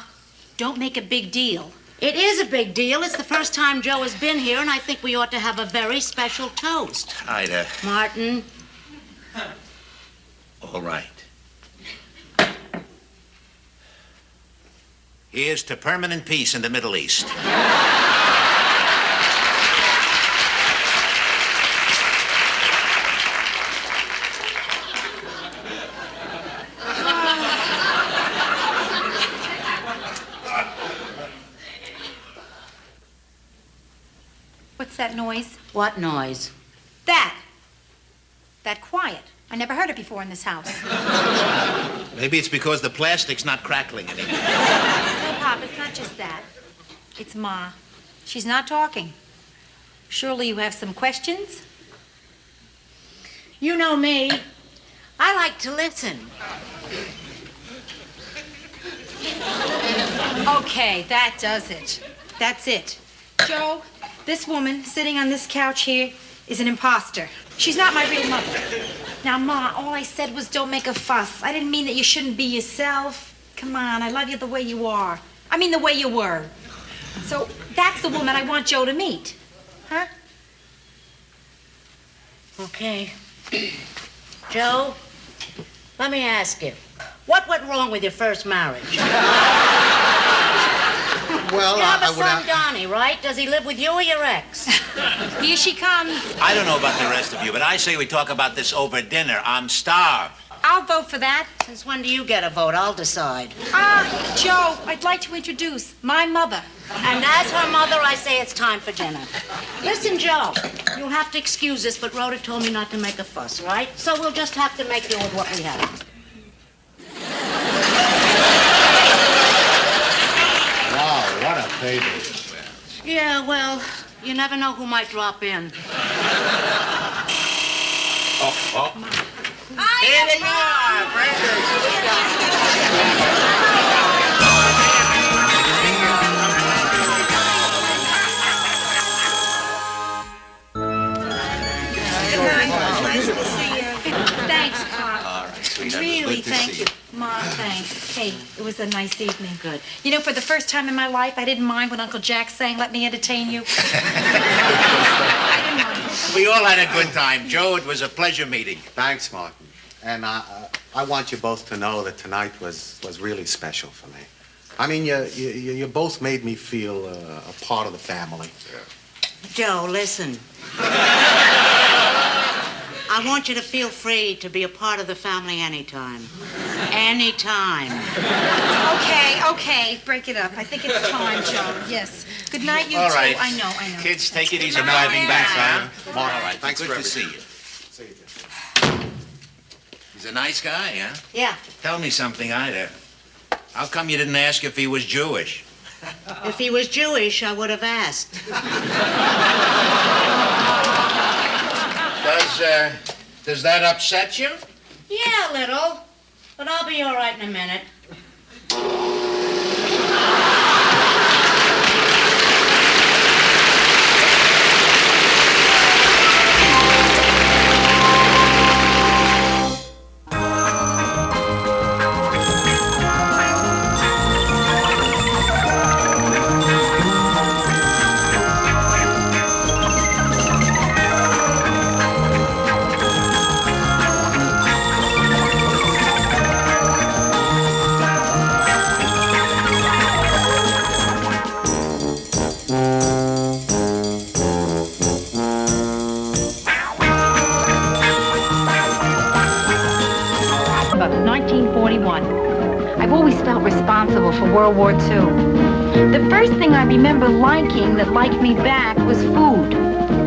don't make a big deal. It is a big deal. It's the first time Joe has been here, and I think we ought to have a very special toast. Ida. Martin. All right. Here's to permanent peace in the Middle East. What's that noise? What noise? That quiet. I never heard it before in this house. Maybe it's because the plastic's not crackling anymore. No, Pop, it's not just that. It's Ma. She's not talking. Surely you have some questions? You know me. I like to listen. Okay, that does it. That's it. Joe, this woman sitting on this couch here is an imposter. She's not my real mother. Now, Ma, all I said was don't make a fuss. I didn't mean that you shouldn't be yourself. Come on, I love you the way you are. I mean the way you were. So that's the woman I want Joe to meet. Huh? Okay. Joe, let me ask you. What went wrong with your first marriage? Well, you have a I would son, Donnie, right? Does he live with you or your ex? Here she comes. I don't know about the rest of you, but I say we talk about this over dinner. I'm starved. I'll vote for that. Since when do you get a vote? I'll decide. Joe, I'd like to introduce my mother. And as her mother, I say it's time for dinner. Listen, Joe, you'll have to excuse us, but Rhoda told me not to make a fuss, right? So we'll just have to make do with what we have. Wow, what a baby. Yeah, well, you never know who might drop in. Oh. Here they are, Nice to see you. Thanks, Pop. All right, sweetheart. Really, Good to thank see you. Mom, thanks. Hey, it was a nice evening. Good. You know, for the first time in my life, I didn't mind when Uncle Jack sang, "Let me entertain you." I didn't mind. We all had a good time. Joe, it was a pleasure meeting. Thanks, Martin. And I want you both to know that tonight was really special for me. I mean, you both made me feel a part of the family. Yeah. Joe, listen. I want you to feel free to be a part of the family anytime. Anytime. Okay, break it up. I think it's time, Joe. Yes. Good night, you All two. right. I know. Kids, take it easy. Good Driving night. back, huh? Mark, All right. thanks Good for to see everything. you. See you, Jim. He's a nice guy, huh? Yeah. Tell me something, Ida. How come you didn't ask if he was Jewish? If he was Jewish, I would have asked. Does that upset you? Yeah, a little. But I'll be all right in a minute. I've always felt responsible for World War II. The first thing I remember liking that liked me back was food.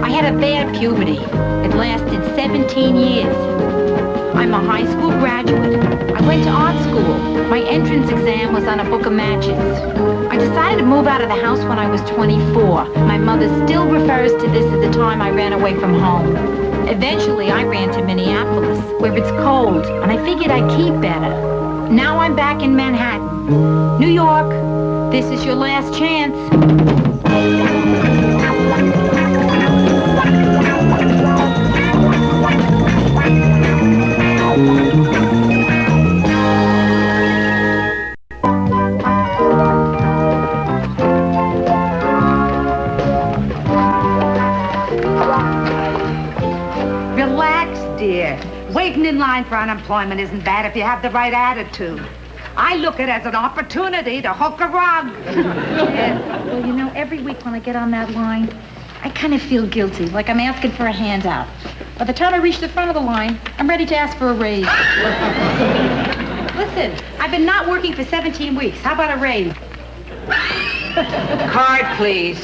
I had a bad puberty. It lasted 17 years. I'm a high school graduate. I went to art school. My entrance exam was on a book of matches. I decided to move out of the house when I was 24. My mother still refers to this as the time I ran away from home. Eventually, I ran to Minneapolis, where it's cold, and I figured I'd keep better. Now I'm back in Manhattan. New York, this is your last chance. Relax, dear. Waiting in line for unemployment isn't bad if you have the right attitude. I look at it as an opportunity to hook a rug. Yeah. Well, you know, every week when I get on that line, I kind of feel guilty, like I'm asking for a handout. By the time I reach the front of the line, I'm ready to ask for a raise. Listen, I've been not working for 17 weeks. How about a raise? Card, please.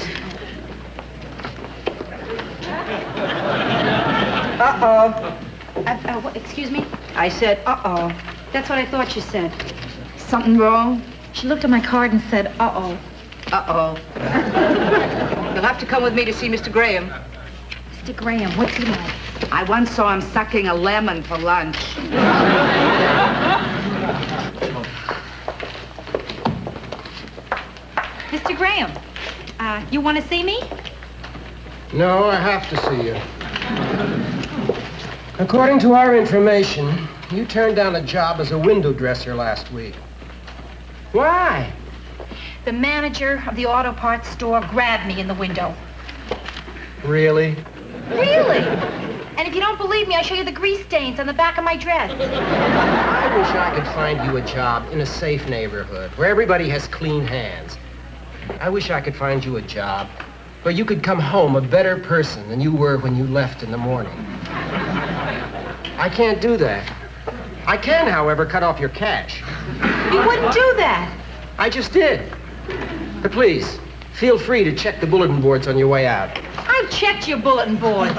Uh-oh. Excuse me? I said, uh-oh. That's what I thought you said. Something wrong? She looked at my card and said, uh-oh. Uh-oh. You'll have to come with me to see Mr. Graham. Mr. Graham, what's he like? I once saw him sucking a lemon for lunch. Mr. Graham, you want to see me? No, I have to see you. According to our information, you turned down a job as a window dresser last week. Why? The manager of the auto parts store grabbed me in the window. Really? Really? And if you don't believe me, I'll show you the grease stains on the back of my dress. I wish I could find you a job in a safe neighborhood where everybody has clean hands. I wish I could find you a job where you could come home a better person than you were when you left in the morning. I can't do that. I can, however, cut off your cash. You wouldn't do that. I just did. But please, feel free to check the bulletin boards on your way out. I've checked your bulletin boards.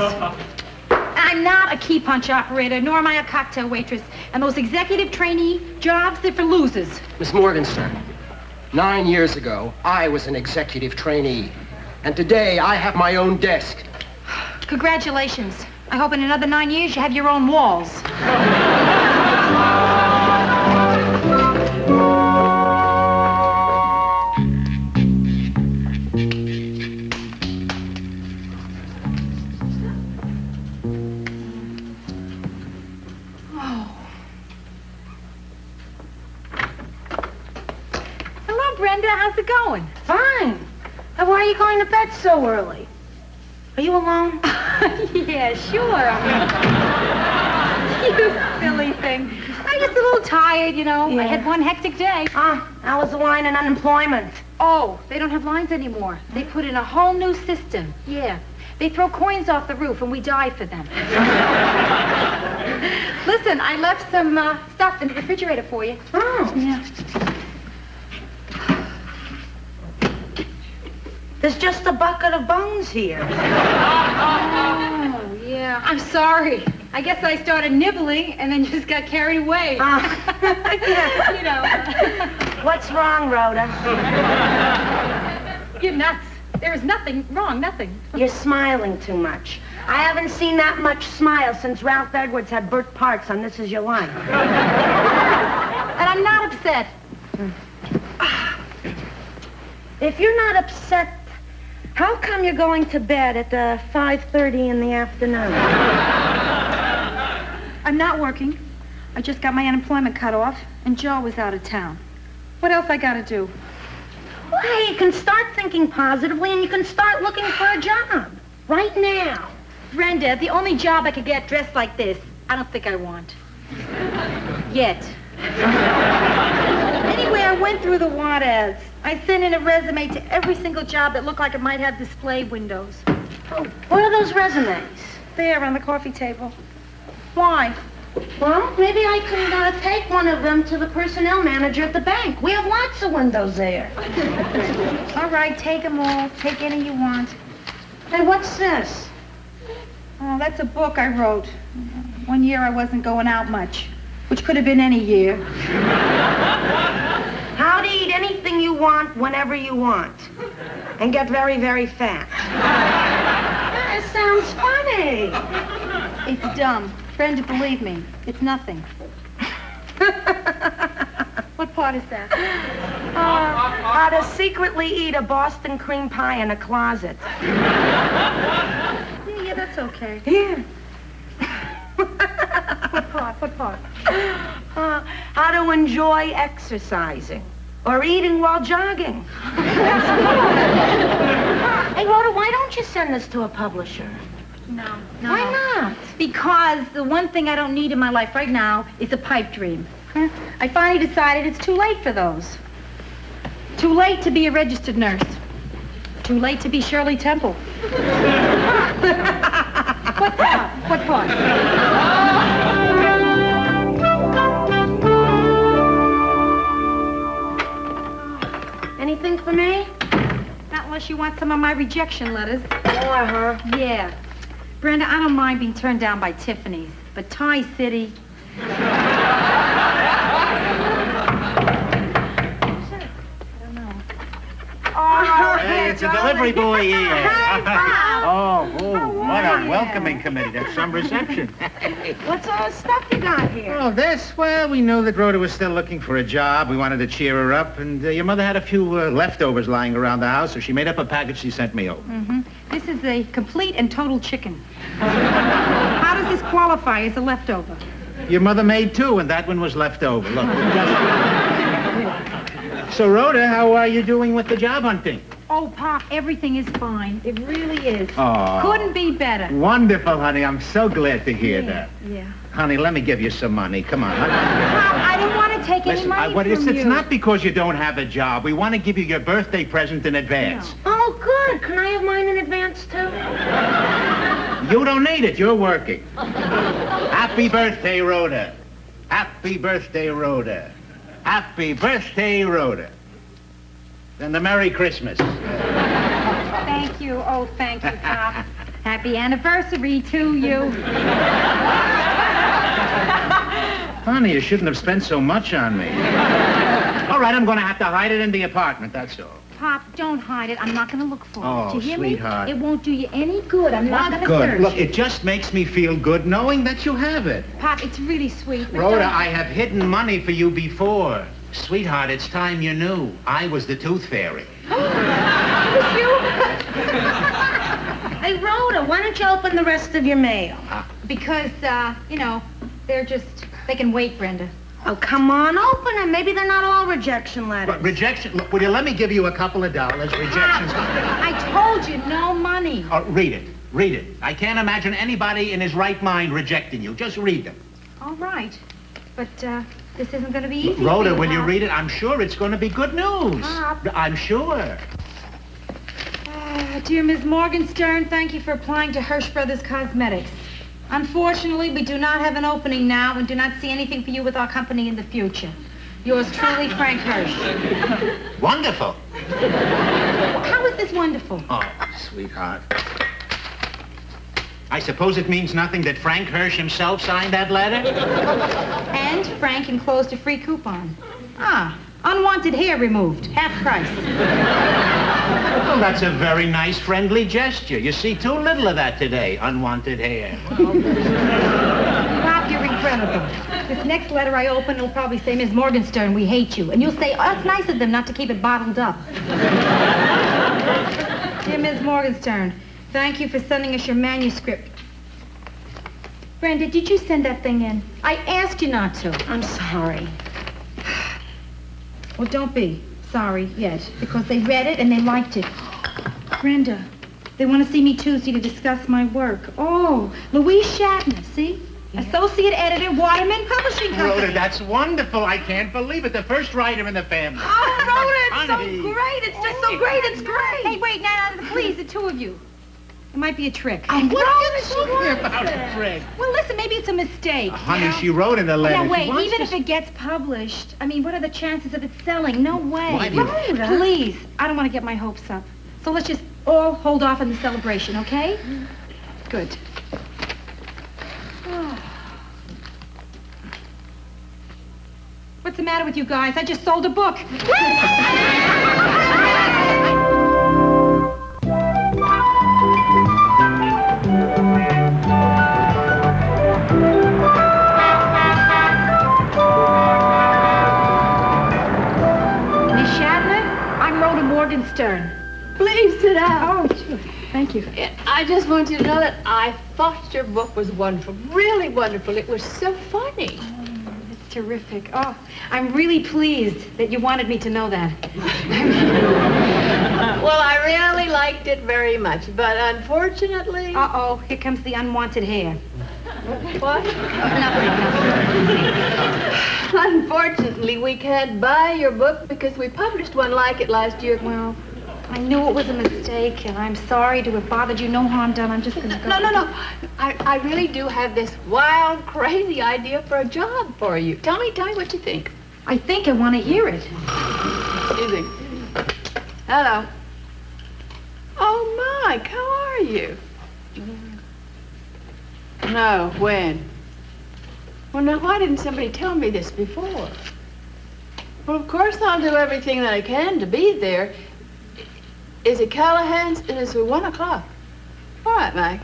I'm not a key punch operator, nor am I a cocktail waitress. And those executive trainee jobs, they're for losers. Miss Morgenstern, 9 years ago, I was an executive trainee. And today, I have my own desk. Congratulations. I hope in another 9 years you have your own walls. Hello, Brenda. How's it going? Fine. Now, why are you going to bed so early? Are you alone? Yeah, sure. You silly thing. Now, just a little tired, you know. Yeah. I had one hectic day. How was the line in unemployment? Oh, they don't have lines anymore. They put in a whole new system. Yeah. They throw coins off the roof and we die for them. Listen, I left some stuff in the refrigerator for you. Oh. Yeah. There's just a bucket of bones here. Oh, yeah. I'm sorry. I guess I started nibbling and then just got carried away. Yeah. You know. What's wrong, Rhoda? You're nuts. There is nothing wrong, nothing. You're smiling too much. I haven't seen that much smile since Ralph Edwards had Burt Parks on This Is Your Life. And I'm not upset. If you're not upset, how come you're going to bed at 5:30 in the afternoon? I'm not working. I just got my unemployment cut off, and Joe was out of town. What else I gotta do? Well, hey, you can start thinking positively and you can start looking for a job. Right now. Brenda, the only job I could get dressed like this, I don't think I want. Yet. Anyway, I went through the want ads. I sent in a resume to every single job that looked like it might have display windows. Oh, where are those resumes? There, on the coffee table. Why? Well, maybe I can take one of them to the personnel manager at the bank. We have lots of windows there. All right, take them all. Take any you want. Hey, what's this? Oh, that's a book I wrote. One year I wasn't going out much, which could have been any year. How to eat anything you want whenever you want. And get very, very fat. That sounds funny. It's dumb. Brenda, believe me, it's nothing. What part is that? How to secretly eat a Boston cream pie in a closet. Yeah, that's okay. Here. What part? What part? How to enjoy exercising. Or eating while jogging. Hey, Rhoda, why don't you send this to a publisher? No. Why not? Because the one thing I don't need in my life right now is a pipe dream. I finally decided it's too late for those. Too late to be a registered nurse. Too late to be Shirley Temple. What part? What part? Anything for me? Not unless you want some of my rejection letters. More, huh? Yeah. Brenda, I don't mind being turned down by Tiffany's, but Tie City... Hey, it's a delivery boy here. Oh, what a welcoming committee. That's some reception. What's all the stuff you got here? Oh, this? Well, we knew that Rhoda was still looking for a job. We wanted to cheer her up, and your mother had a few leftovers lying around the house, so she made up a package she sent me over. Mm-hmm. This is a complete and total chicken. How does this qualify as a leftover? Your mother made two, and that one was left over. Look. So, Rhoda, how are you doing with the job hunting? Oh, Pop, everything is fine. It really is. Oh. Couldn't be better. Wonderful, honey. I'm so glad to hear that. Yeah. Honey, let me give you some money. Come on. Pop, I don't want to take any money from you. It's not because you don't have a job. We want to give you your birthday present in advance. No. Oh, good. Can I have mine in advance, too? You don't need it. You're working. Happy birthday, Rhoda. Happy birthday, Rhoda. Happy birthday, Rhoda. And a Merry Christmas. Thank you. Oh, thank you, Pop. Happy anniversary to you. Honey, you shouldn't have spent so much on me. All right, I'm going to have to hide it in the apartment, that's all. Pop, don't hide it. I'm not going to look for it. Oh, Do you hear sweetheart. me? It won't do you any good. I'm not going to Good. search. Look, it just makes me feel good knowing that you have it. Pop, it's really sweet. but Rhoda, don't- I have hidden money for you before. Sweetheart, it's time you knew. I was the tooth fairy. Hey, Rhoda, why don't you open the rest of your mail? Because, you know, they can wait, Brenda. Oh, come on, open them. Maybe they're not all rejection letters. But rejection, look, will you let me give you a couple of dollars? Rejections. I told you, no money. Read it. Read it. I can't imagine anybody in his right mind rejecting you. Just read them. All right. But, this isn't going to be easy. Rhoda, for you, when you Pop. read it, I'm sure it's going to be good news. Pop. I'm sure. Dear Ms. Morgenstern, thank you for applying to Hirsch Brothers Cosmetics. Unfortunately, we do not have an opening now and do not see anything for you with our company in the future. Yours truly, Frank Hirsch. Wonderful. How is this wonderful? Oh, sweetheart. I suppose it means nothing that Frank Hirsch himself signed that letter? And Frank enclosed a free coupon. Ah, unwanted hair removed, half price. Well, that's a very nice, friendly gesture. You see too little of that today, unwanted hair. Pop, you're incredible. This next letter I open will probably say, Ms. Morgenstern, we hate you. And you'll say, oh, that's nice of them not to keep it bottled up. Dear Ms. Morgenstern, thank you for sending us your manuscript. Brenda, did you send that thing in? I asked you not to. I'm sorry. Well, don't be sorry yet, because they read it and they liked it. Brenda, they want to see me Tuesday to discuss my work. Oh, Louise Shatner, see? Associate editor, Waterman Publishing Company. Rhoda, that's wonderful. I can't believe it. The first writer in the family. Oh, Rhoda, it's Honey. so great. It's just so great. It's great. Hey, wait, now, please, the two of you. It might be a trick. What are you talking about, a trick? Well, listen, maybe it's a mistake. Honey, you know? she wrote in the letter. Now, She wait, wants even to- if it gets published, I mean, what are the chances of it selling? No way. Why do you- Rhoda, please, I don't want to get my hopes up. So let's just all hold off on the celebration, okay? Good. What's the matter with you guys? I just sold a book. Miss Shatner, I'm Rhoda Morgenstern. Please sit down. Oh, sure. Thank you. I just want you to know that I thought your book was wonderful, really wonderful. It was so funny. It's terrific. Oh, I'm really pleased that you wanted me to know that. Well, I really liked it very much, but unfortunately... Uh-oh, here comes the unwanted hair. What? Nothing. Unfortunately, we can't buy your book because we published one like it last year. Well, I knew it was a mistake, and I'm sorry to have bothered you. No harm done. I'm just going to go. No. I really do have this wild, crazy idea for a job for you. Tell me what you think. I think I want to hear it. Excuse me. Hello. Oh, Mike, how are you? No, when? Well, now, why didn't somebody tell me this before? Well, of course I'll do everything that I can to be there. Is it Callahan's? It is at 1 o'clock. All right, Mike.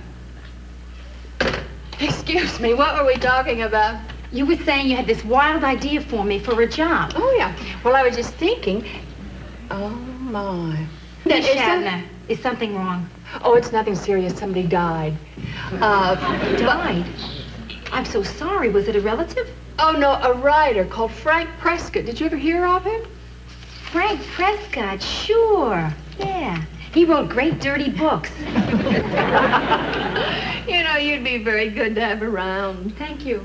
Excuse me, what were we talking about? You were saying you had this wild idea for me for a job. Oh, yeah. Well, I was just thinking... Oh, my. Miss Is Shatner, is something wrong? Oh, it's nothing serious. Somebody died. Died? I'm so sorry. Was it a relative? Oh, no, a writer called Frank Prescott. Did you ever hear of him? Frank Prescott, sure. Yeah. He wrote great dirty books. You know, you'd be very good to have around. Thank you.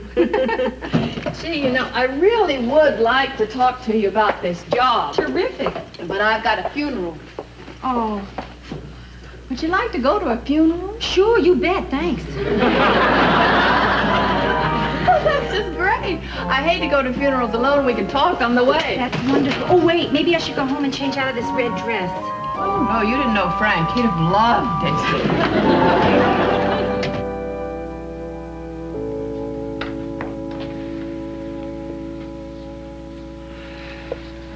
Gee, you know, I really would like to talk to you about this job. Terrific. But I've got a funeral. Oh. Would you like to go to a funeral? Sure, you bet. Thanks. Oh, that's just great. I hate to go to funerals alone. We can talk on the way. That's wonderful. Oh, wait. Maybe I should go home and change out of this red dress. Oh, no, you didn't know Frank. He'd have loved it.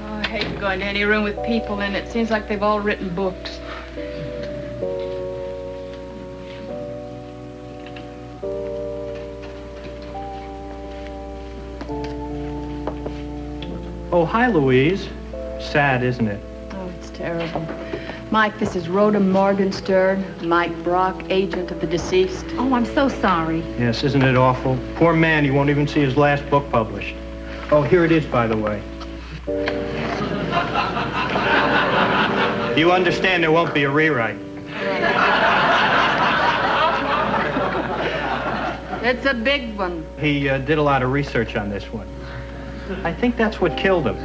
Oh, I hate going to any room with people in it. Seems like they've all written books. Oh, hi, Louise. Sad, isn't it? Oh, it's terrible. Mike, this is Rhoda Morgenstern, Mike Brock, agent of the deceased. Oh, I'm so sorry. Yes, isn't it awful? Poor man, he won't even see his last book published. Oh, here it is, by the way. You understand there won't be a rewrite. It's a big one. He did a lot of research on this one. I think that's what killed him.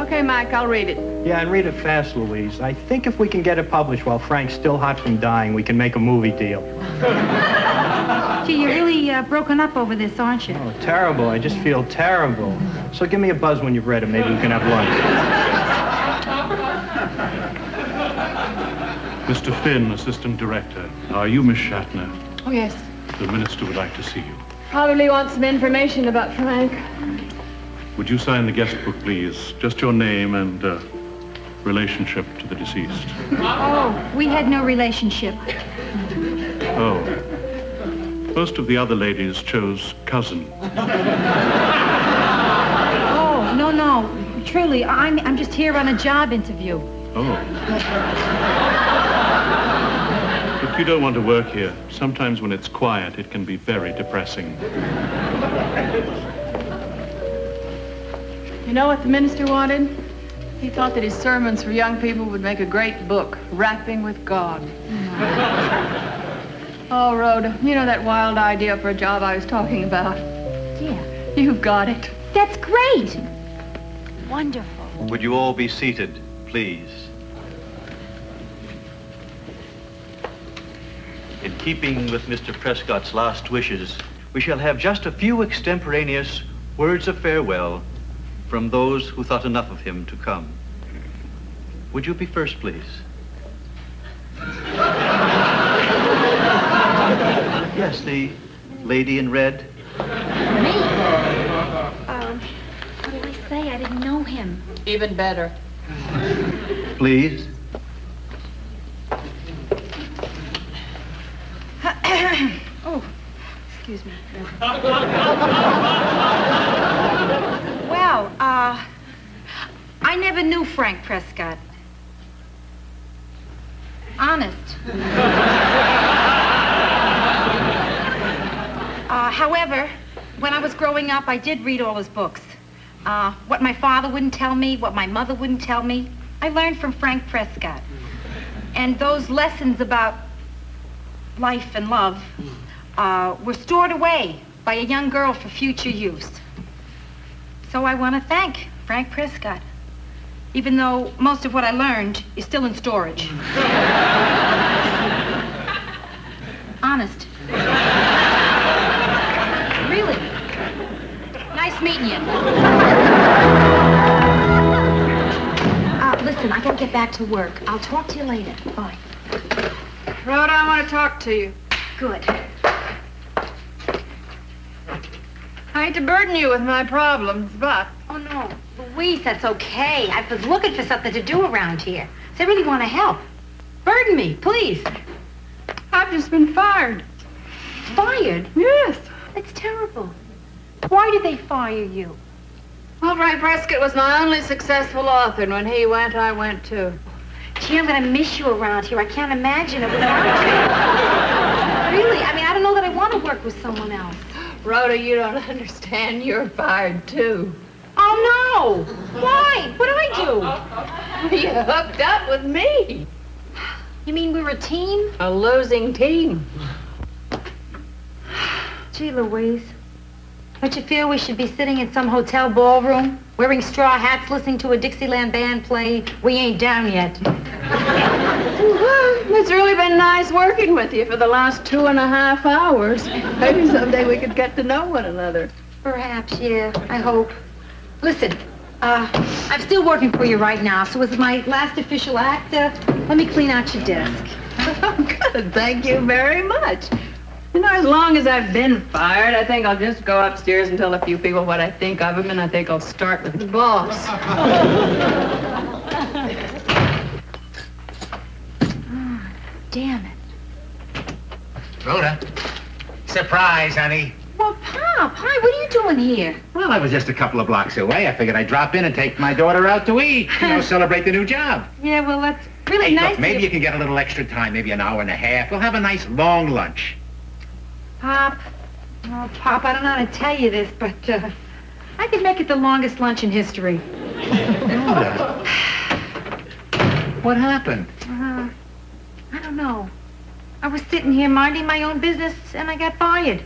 Okay, Mike, I'll read it. Yeah, and read it fast, Louise. I think if we can get it published while Frank's still hot from dying, we can make a movie deal. Gee, you're really broken up over this, aren't you? Oh, terrible. I just feel terrible. So give me a buzz when you've read it. Maybe we can have lunch. Mr. Finn, Assistant Director. Are you Miss Shatner? Oh, yes. The Minister would like to see you. Probably wants some information about Frank. Would you sign the guest book, please? Just your name and relationship to the deceased. Oh, we had no relationship. Oh. Most of the other ladies chose cousin. Oh, no. Truly, I'm just here on a job interview. Oh. If you don't want to work here, sometimes when it's quiet, it can be very depressing. You know what the minister wanted? He thought that his sermons for young people would make a great book, Rapping with God. Oh, Rhoda, you know that wild idea for a job I was talking about? Yeah. You've got it. That's great. Wonderful. Would you all be seated, please? In keeping with Mr. Prescott's last wishes, we shall have just a few extemporaneous words of farewell from those who thought enough of him to come. Would you be first, please? Yes, the lady in red. Me? What did I say? I didn't know him. Even better. Please. Oh, excuse me. Well, I never knew Frank Prescott. Honest. However, when I was growing up, I did read all his books. What my father wouldn't tell me, what my mother wouldn't tell me, I learned from Frank Prescott. And those lessons about life and love were stored away by a young girl for future use. So I want to thank Frank Prescott, even though most of what I learned is still in storage. Honest. Really. Nice meeting you. Listen, I gotta get back to work. I'll talk to you later. Bye. Rhoda, I want to talk to you. Good. I hate to burden you with my problems, but... Oh, no. Louise, that's okay. I was looking for something to do around here. So I really want to help. Burden me, please. I've just been fired. Fired? Yes. That's terrible. Why did they fire you? Well, Frank Prescott was my only successful author, and when he went, I went too. Gee, I'm going to miss you around here. I can't imagine it without you. Really, I mean, I don't know that I want to work with someone else. Rhoda, you don't understand. You're fired, too. Oh, no. Why? What did I do? You hooked up with me. You mean we were a team? A losing team. Gee, Louise. Don't you feel we should be sitting in some hotel ballroom, wearing straw hats, listening to a Dixieland band play We Ain't Down Yet? It's really been nice working with you for the last 2.5 hours. Maybe someday we could get to know one another. Perhaps, yeah, I hope. Listen, I'm still working for you right now, so as my last official act, let me clean out your desk. Good, thank you very much. You know, as long as I've been fired, I think I'll just go upstairs and tell a few people what I think of him, and I think I'll start with the boss. Damn it. Rhoda. Surprise, honey. Well, Pop, hi, what are you doing here? Well, I was just a couple of blocks away. I figured I'd drop in and take my daughter out to eat. Celebrate the new job. Yeah, well, that's really Hey, nice look, maybe of you can get a little extra time, maybe an hour and a half. We'll have a nice long lunch. Pop, oh, Pop, I don't know how to tell you this, but I could make it the longest lunch in history. What happened? I don't know. I was sitting here minding my own business, and I got fired.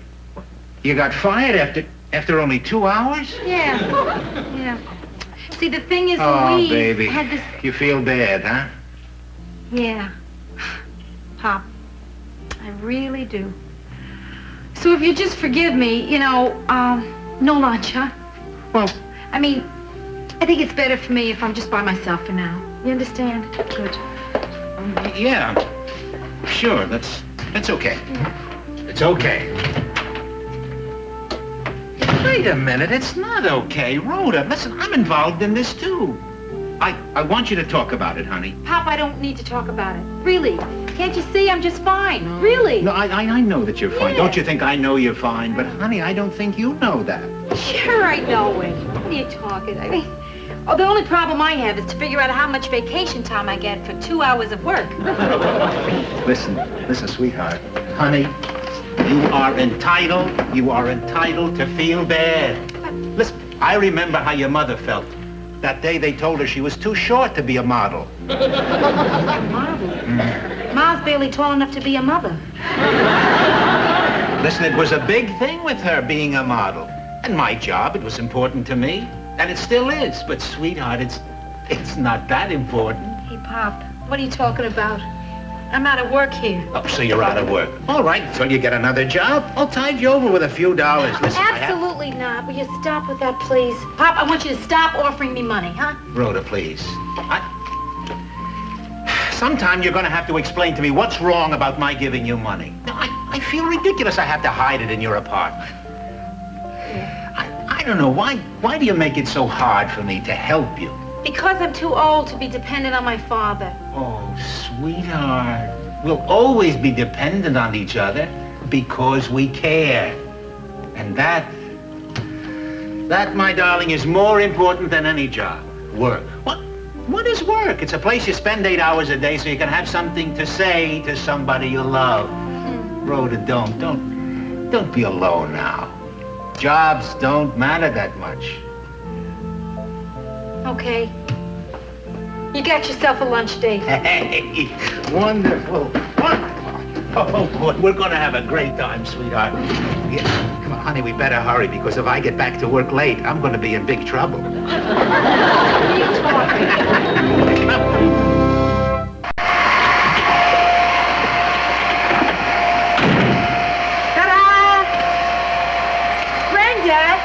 You got fired after... After only 2 hours? Yeah. Yeah. See, the thing is, Oh, Louise baby. had this... You feel bad, huh? Yeah. Pop, I really do. So if you just forgive me, no lunch, huh? Well... I mean, I think it's better for me if I'm just by myself for now. You understand? Good. Yeah. Sure, that's okay. It's okay. Wait a minute, it's not okay. Rhoda, listen, I'm involved in this too. I want you to talk about it, honey. Pop, I don't need to talk about it. Really. Can't you see I'm just fine? Really. No, I know that you're fine. Yeah. Don't you think I know you're fine? But, honey, I don't think you know that. Sure, I know it. What are you talking? I mean, the only problem I have is to figure out how much vacation time I get for 2 hours of work. Listen, sweetheart. Honey, you are entitled to feel bad. Listen, I remember how your mother felt. That day they told her she was too short to be a model. Model? Ma's barely tall enough to be a mother. Listen, it was a big thing with her being a model. And my job, it was important to me. And it still is. But, sweetheart, it's not that important. Hey, Pop, what are you talking about? I'm out of work here. Oh, so you're out of work. All right, until you get another job, I'll tide you over with a few dollars. Listen, Absolutely not. Will you stop with that, please? Pop, I want you to stop offering me money, huh? Rhoda, please. Sometime you're going to have to explain to me what's wrong about my giving you money. I feel ridiculous I have to hide it in your apartment. I don't know. Why do you make it so hard for me to help you? Because I'm too old to be dependent on my father. Oh, sweetheart. We'll always be dependent on each other because we care. And that, my darling, is more important than any job. Work. What is work? It's a place you spend 8 hours a day so you can have something to say to somebody you love. Rhoda, don't be alone now. Jobs don't matter that much. Okay. You got yourself a lunch date. Hey, wonderful. Oh, boy, we're going to have a great time, sweetheart. Yeah, come on, honey, we better hurry, because if I get back to work late, I'm going to be in big trouble.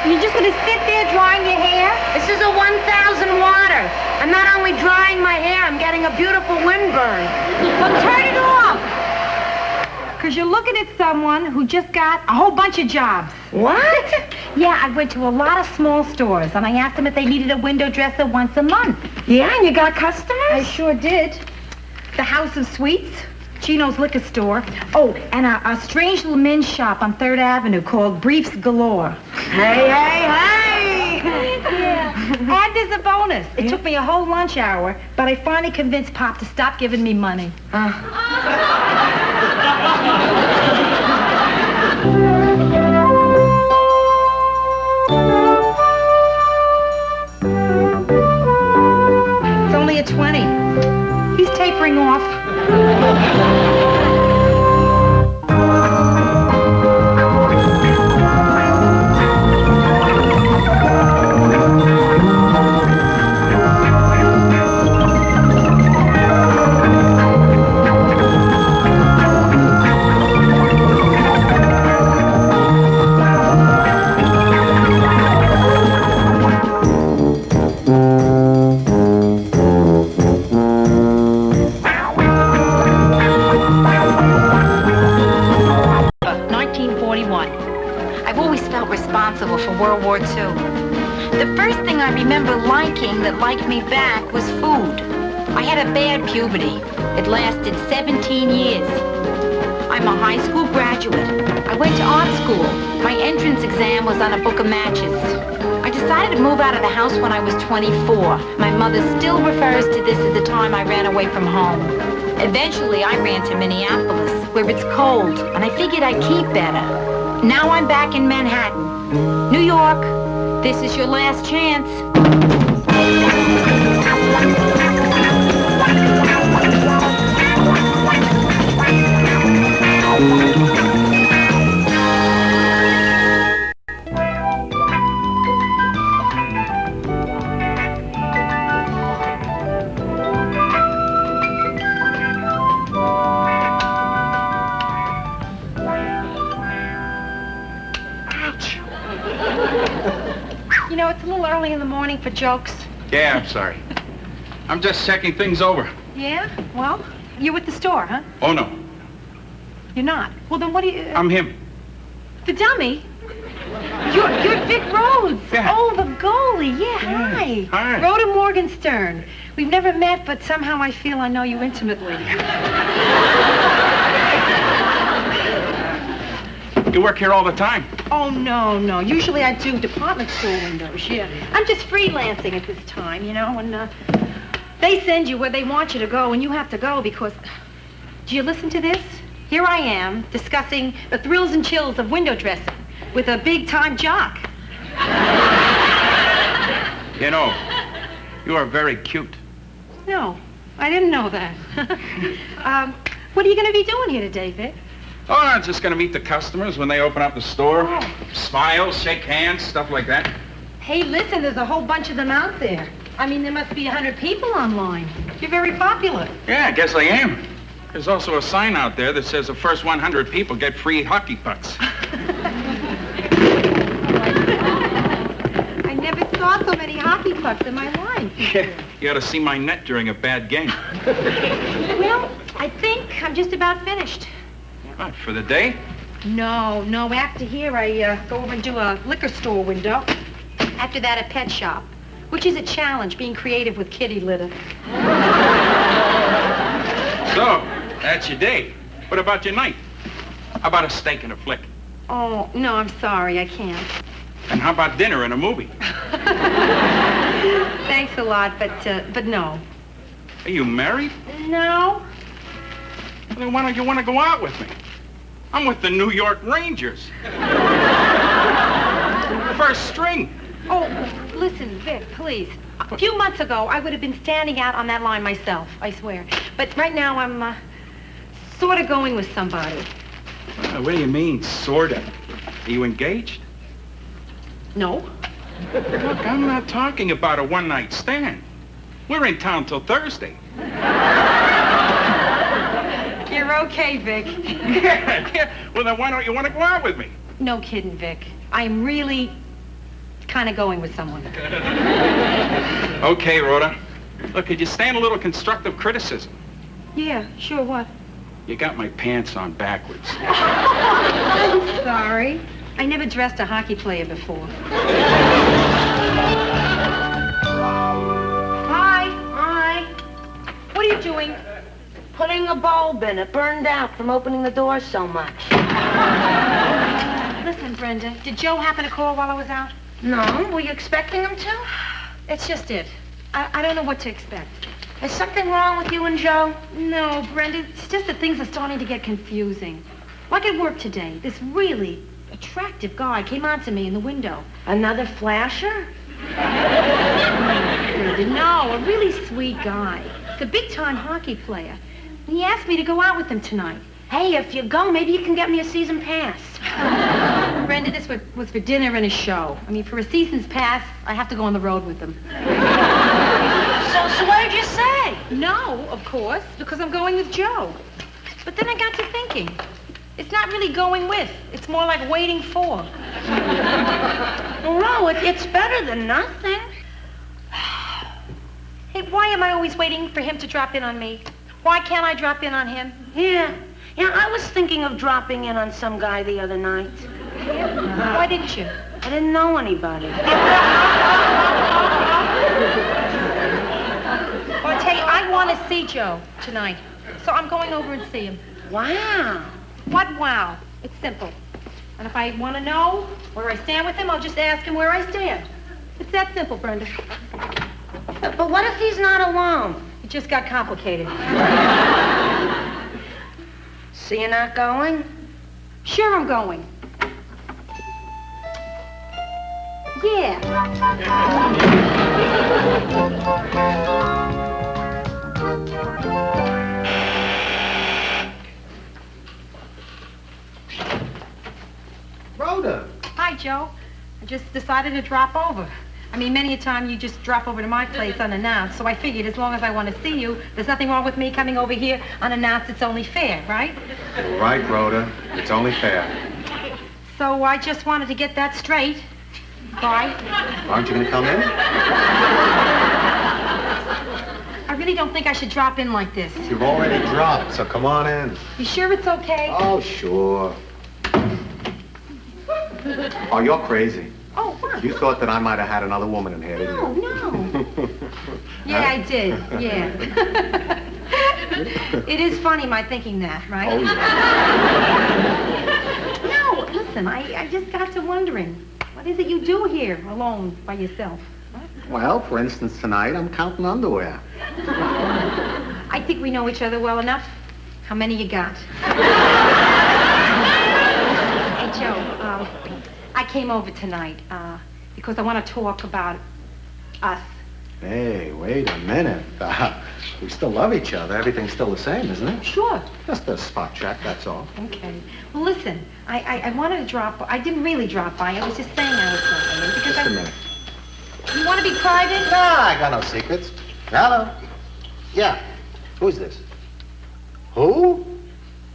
You're just gonna sit there drying your hair? This is a 1,000 water. I'm not only drying my hair, I'm getting a beautiful windburn. Well, turn it off. Because you're looking at someone who just got a whole bunch of jobs. What? Yeah, I went to a lot of small stores, and I asked them if they needed a window dresser once a month. Yeah, and you got customers? I sure did. The House of Sweets, Chino's liquor store. Oh, and a strange little men's shop on 3rd Avenue called Briefs Galore. Hey! Yeah. And there's a bonus. It took me a whole lunch hour, but I finally convinced Pop to stop giving me money. It's only a 20. He's tapering off. I've always felt responsible for World War II. The first thing I remember liking that liked me back was food. I had a bad puberty. It lasted 17 years. I'm a high school graduate. I went to art school. My entrance exam was on a book of matches. I decided to move out of the house when I was 24. My mother still refers to this as the time I ran away from home. Eventually, I ran to Minneapolis, where it's cold, and I figured I'd keep better. Now I'm back in Manhattan. New York, this is your last chance. it's a little early in the morning for jokes. Yeah, I'm sorry. I'm just checking things over. Yeah? Well, you're at the store, huh? Oh, no. You're not. Well, then what do you... I'm him. The dummy? You're Vic Rhodes. Yeah. Oh, the goalie. Yeah, hi. Hi. Rhoda Morgenstern. We've never met, but somehow I feel I know you intimately. You work here all the time? Oh, no. Usually I do department store windows, yeah. I'm just freelancing at this time, you know, and they send you where they want you to go, and you have to go because... Do you listen to this? Here I am, discussing the thrills and chills of window dressing with a big-time jock. You know, you are very cute. No, I didn't know that. What are you going to be doing here today, Vic? Oh, I'm just going to meet the customers when they open up the store. Oh. Smile, shake hands, stuff like that. Hey, listen, there's a whole bunch of them out there. I mean, there must be 100 people online. You're very popular. Yeah, I guess I am. There's also a sign out there that says the first 100 people get free hockey pucks. I never saw so many hockey pucks in my life. Yeah, you ought to see my net during a bad game. Well, I think I'm just about finished. What, for the day? No. After here, I go over and do a liquor store window. After that, a pet shop, which is a challenge, being creative with kitty litter. So, that's your day. What about your night? How about a steak and a flick? Oh, no, I'm sorry, I can't. And how about dinner and a movie? Thanks a lot, but no. Are you married? No. Well, then why don't you want to go out with me? I'm with the New York Rangers. First string. Oh, listen, Vic, please. A few months ago, I would have been standing out on that line myself, I swear. But right now, I'm sort of going with somebody. What do you mean, sort of? Are you engaged? No. Look, I'm not talking about a one-night stand. We're in town till Thursday. You're okay, Vic. Yeah. Well, then why don't you want to go out with me? No kidding, Vic. I'm really kind of going with someone. Okay, Rhoda. Look, could you stand a little constructive criticism? Yeah, sure, what? You got my pants on backwards. I'm sorry. I never dressed a hockey player before. Hi. What are you doing? Putting a bulb in. It burned out from opening the door so much. Listen, Brenda, did Joe happen to call while I was out? No. Were you expecting him to? It's just it. I don't know what to expect. Is something wrong with you and Joe? No, Brenda, it's just that things are starting to get confusing. Like at work today, this really attractive guy came on to me in the window. Another flasher? Brenda, no, a really sweet guy. He's a big-time hockey player. And he asked me to go out with him tonight. Hey, if you go, maybe you can get me a season pass. Brenda, this was for dinner and a show. I mean, for a season's pass, I have to go on the road with them. So what did you say? No, of course, because I'm going with Joe. But then I got to thinking. It's not really going with. It's more like waiting for. No, it's better than nothing. Hey, why am I always waiting for him to drop in on me? Why can't I drop in on him? Yeah, I was thinking of dropping in on some guy the other night. Why didn't you? I didn't know anybody. Well, I tell you, I want to see Joe tonight. So I'm going over and see him. Wow. What wow? It's simple. And if I want to know where I stand with him, I'll just ask him where I stand. It's that simple, Brenda. But what if he's not alone? It just got complicated. So you're not going? Sure I'm going. Yeah. Rhoda. Hi, Joe. I just decided to drop over. I mean, many a time you just drop over to my place unannounced, so I figured as long as I want to see you, there's nothing wrong with me coming over here unannounced. It's only fair, right? Right, Rhoda. It's only fair. So I just wanted to get that straight. Why? Aren't you going to come in? I really don't think I should drop in like this. You've already dropped, so come on in. You sure it's okay? Oh, sure. Oh, you're crazy. Oh, what? You thought that I might have had another woman in here, didn't you? No. Yeah, I did. Yeah. It is funny, my thinking that, right? Oh, yeah. No, listen, I just got to wondering. What is it you do here, alone, by yourself? Well, for instance, tonight I'm counting underwear. I think we know each other well enough. How many you got? Hey, Joe, I came over tonight because I want to talk about us. Hey, wait a minute. We still love each other. Everything's still the same, isn't it? Sure. Just a spot check, that's all. Okay. Well, listen, I wanted to drop. I didn't really drop by. I was just saying I was dropping in because Just a minute. You want to be private? No, I got no secrets. Hello? Yeah. Who's this? Who?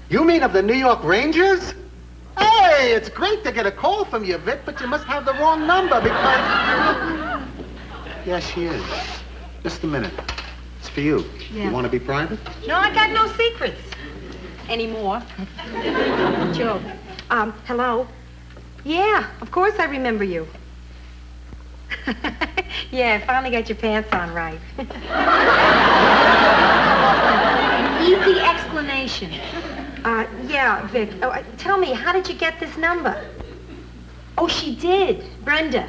You mean of the New York Rangers? Hey, it's great to get a call from you, Vic, but you must have the wrong number because... Yes, she is. Just a minute. It's for you. Yeah. You want to be private? No, I got no secrets anymore. Joe, hello? Yeah, of course I remember you. Yeah, finally got your pants on right. Easy explanation. Yeah, Vic. Oh, tell me, how did you get this number? Oh, she did. Brenda.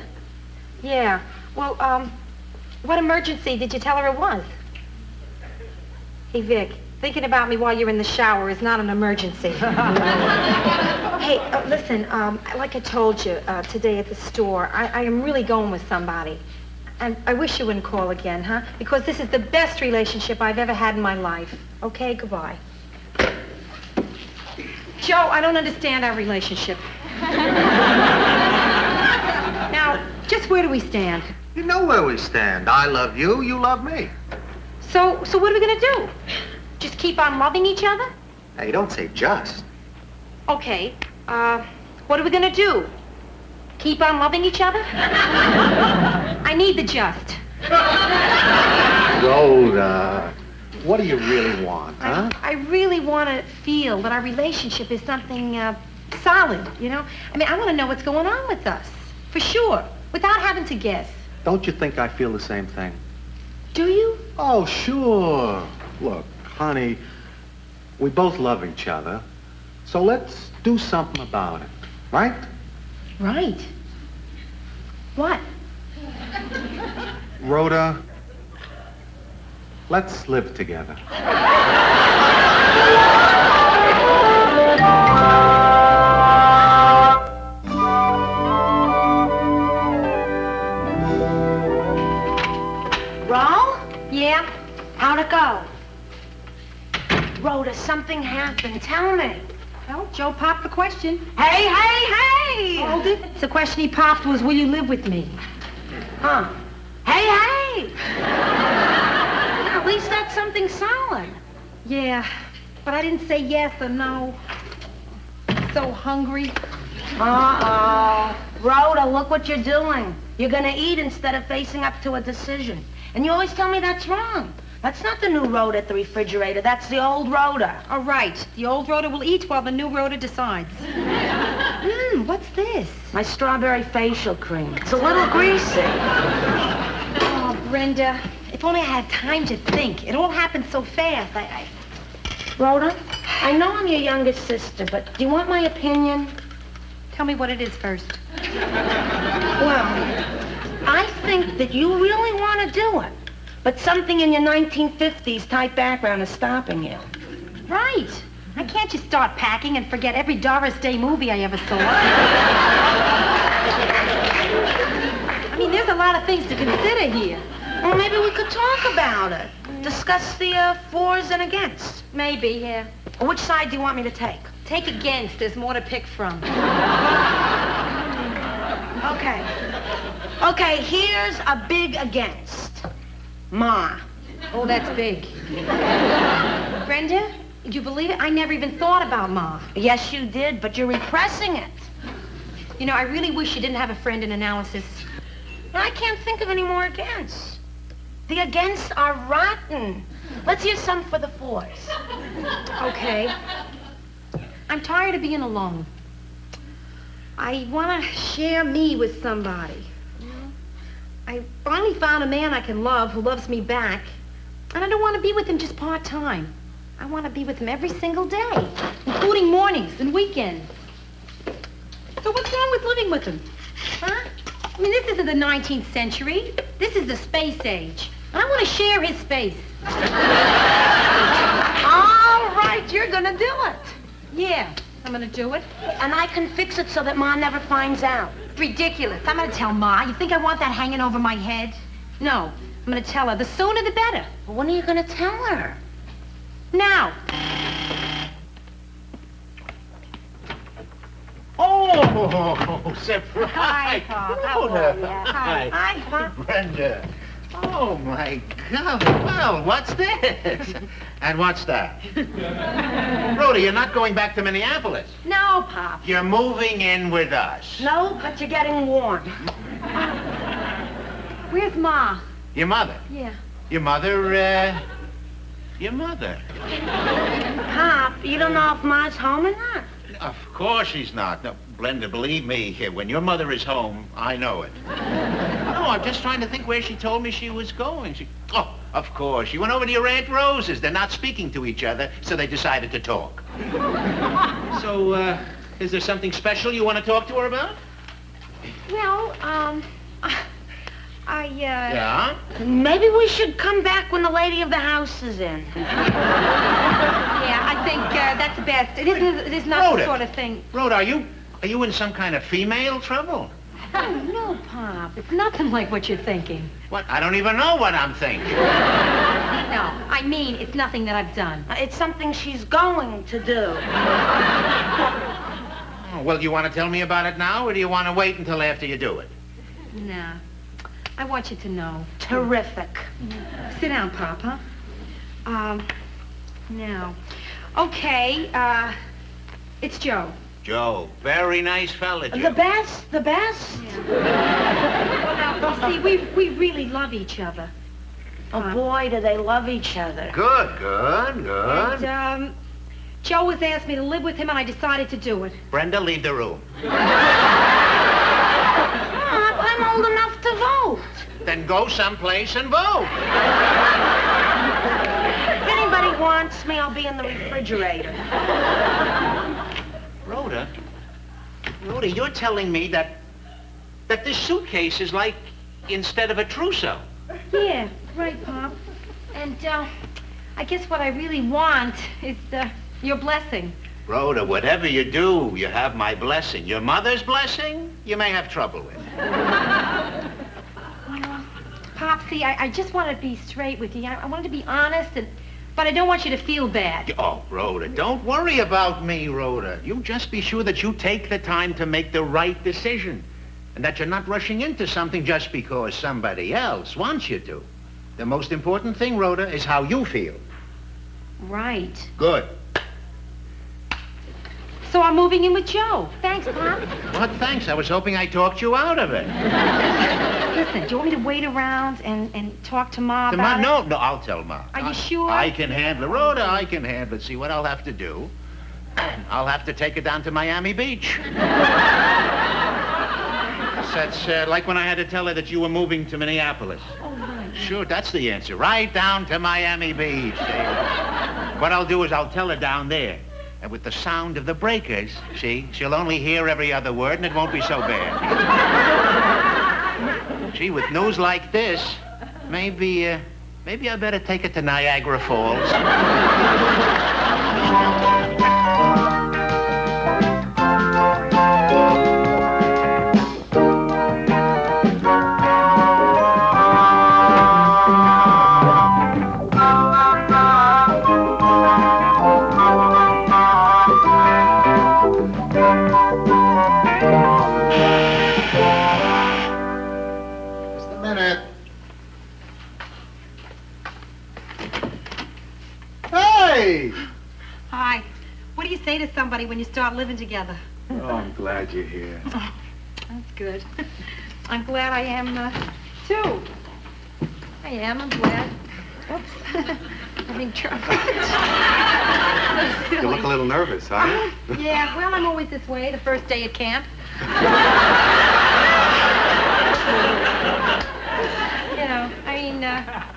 Yeah. Well, what emergency did you tell her it was? Hey, Vic, thinking about me while you're in the shower is not an emergency. Hey, listen, like I told you today at the store, I am really going with somebody. And I wish you wouldn't call again, huh? Because this is the best relationship I've ever had in my life. Okay, goodbye. Joe, I don't understand our relationship. Now, just where do we stand? You know where we stand. I love you, you love me. So what are we gonna do? Just keep on loving each other? Hey, don't say just. Okay, what are we gonna do? Keep on loving each other? I need the just. Rhoda, what do you really want, huh? I really want to feel that our relationship is something solid, you know? I mean, I want to know what's going on with us, for sure, without having to guess. Don't you think I feel the same thing? Do you? Oh, sure. Look, honey, we both love each other, so let's do something about it, right? Right. What? Rhoda, let's live together. Roll? Yeah? How'd it go? Rhoda, something happened. Tell me. Well, Joe popped the question. Hey, hey, hey! Hold it. The question he popped was, will you live with me? Huh? Hey, hey! At least that's something solid. Yeah, but I didn't say yes or no. So hungry. Uh-oh. Rhoda, look what you're doing. You're gonna eat instead of facing up to a decision. And you always tell me that's wrong. That's not the new Rhoda at the refrigerator. That's the old Rhoda. All right. The old Rhoda will eat while the new Rhoda decides. What's this? My strawberry facial cream. It's a little greasy. Oh, Brenda, if only I had time to think. It all happened so fast. Rhoda, I know I'm your youngest sister, but do you want my opinion? Tell me what it is first. Well, I think that you really want to do it, but something in your 1950s type background is stopping you. Right. I can't just start packing and forget every Doris Day movie I ever saw. I mean, there's a lot of things to consider here. Well, maybe we could talk about it. Discuss the fors and against. Maybe, yeah. Which side do you want me to take? Take against. There's more to pick from. Okay. Okay, here's a big against. Ma. Oh, that's big. Brenda, did you believe it? I never even thought about Ma. Yes, you did, but you're repressing it. You know, I really wish you didn't have a friend in analysis. I can't think of any more against. The against are rotten. Let's hear some for the fours. Okay. I'm tired of being alone. I want to share me with somebody. You know? I finally found a man I can love who loves me back. And I don't want to be with him just part-time. I want to be with him every single day, including mornings and weekends. So what's wrong with living with him? Huh? I mean, this isn't the 19th century. This is the space age. And I want to share his space. All right, you're gonna do it. Yeah, I'm gonna do it. And I can fix it so that Ma never finds out. It's ridiculous. I'm gonna tell Ma. You think I want that hanging over my head? No, I'm gonna tell her. The sooner the better. Well, when are you gonna tell her? Now. Oh, surprise. Hi, Pop. How are you? Hi. Hi, Pop. Brenda. Oh, my God. Well, what's this? And what's that? Rhoda, you're not going back to Minneapolis. No, Pop. You're moving in with us. No, but you're getting warm. Where's Ma? Your mother? Yeah. Your mother, your mother. Pop, you don't know if Ma's home or not? Of course she's not. No, Brenda, believe me, when your mother is home, I know it. No, I'm just trying to think where she told me she was going. Oh, of course. She went over to your Aunt Rose's. They're not speaking to each other, so they decided to talk. So, is there something special you want to talk to her about? Well, Yeah? Maybe we should come back when the lady of the house is in. Yeah, I think that's the best. It is not Rhoda. the sort of thing. Rhoda, are you in some kind of female trouble? Oh, no, Pop. It's nothing like what you're thinking. What? I don't even know what I'm thinking. No, I mean, it's nothing that I've done. It's something she's going to do. Oh, well, do you want to tell me about it now, or do you want to wait until after you do it? No. I want you to know. Terrific. Sit down, Pop, huh? Now. Okay, it's Joe. Joe, very nice fella, Joe. The best, the best. Well, see, we really love each other. Oh, boy, do they love each other. Good, good, good. And, Joe has asked me to live with him, and I decided to do it. Brenda, leave the room. I'm old enough to vote. Then go someplace and vote. If anybody wants me, I'll be in the refrigerator. Rhoda, you're telling me that this suitcase is like instead of a trousseau. Yeah, right, Pop. And, I guess what I really want is, your blessing. Rhoda, whatever you do, you have my blessing. Your mother's blessing, you may have trouble with. Pop, see, I just want to be straight with you. I wanted to be honest, but I don't want you to feel bad. Oh, Rhoda, don't worry about me, Rhoda. You just be sure that you take the time to make the right decision. And that you're not rushing into something just because somebody else wants you to. The most important thing, Rhoda, is how you feel. Right. Good. So I'm moving in with Joe. Thanks, Pop. What thanks? I was hoping I talked you out of it. Listen, do you want me to wait around and talk to Ma about it? No, I'll tell Ma. Are you sure? I can handle it. Rhoda, I can handle it. See what I'll have to do? I'll have to take her down to Miami Beach. That's like when I had to tell her that you were moving to Minneapolis. Oh, right. Sure, that's the answer. Right down to Miami Beach. What I'll do is I'll tell her down there. And with the sound of the breakers, see, she'll only hear every other word and it won't be so bad. Gee, with news like this, maybe I better take her to Niagara Falls. Hi. What do you say to somebody when you start living together? Oh, I'm glad you're here. That's good. I'm glad I am, too. I'm glad. Oops. Having trouble. You look a little nervous, huh? Yeah, well, I'm always this way the first day at camp.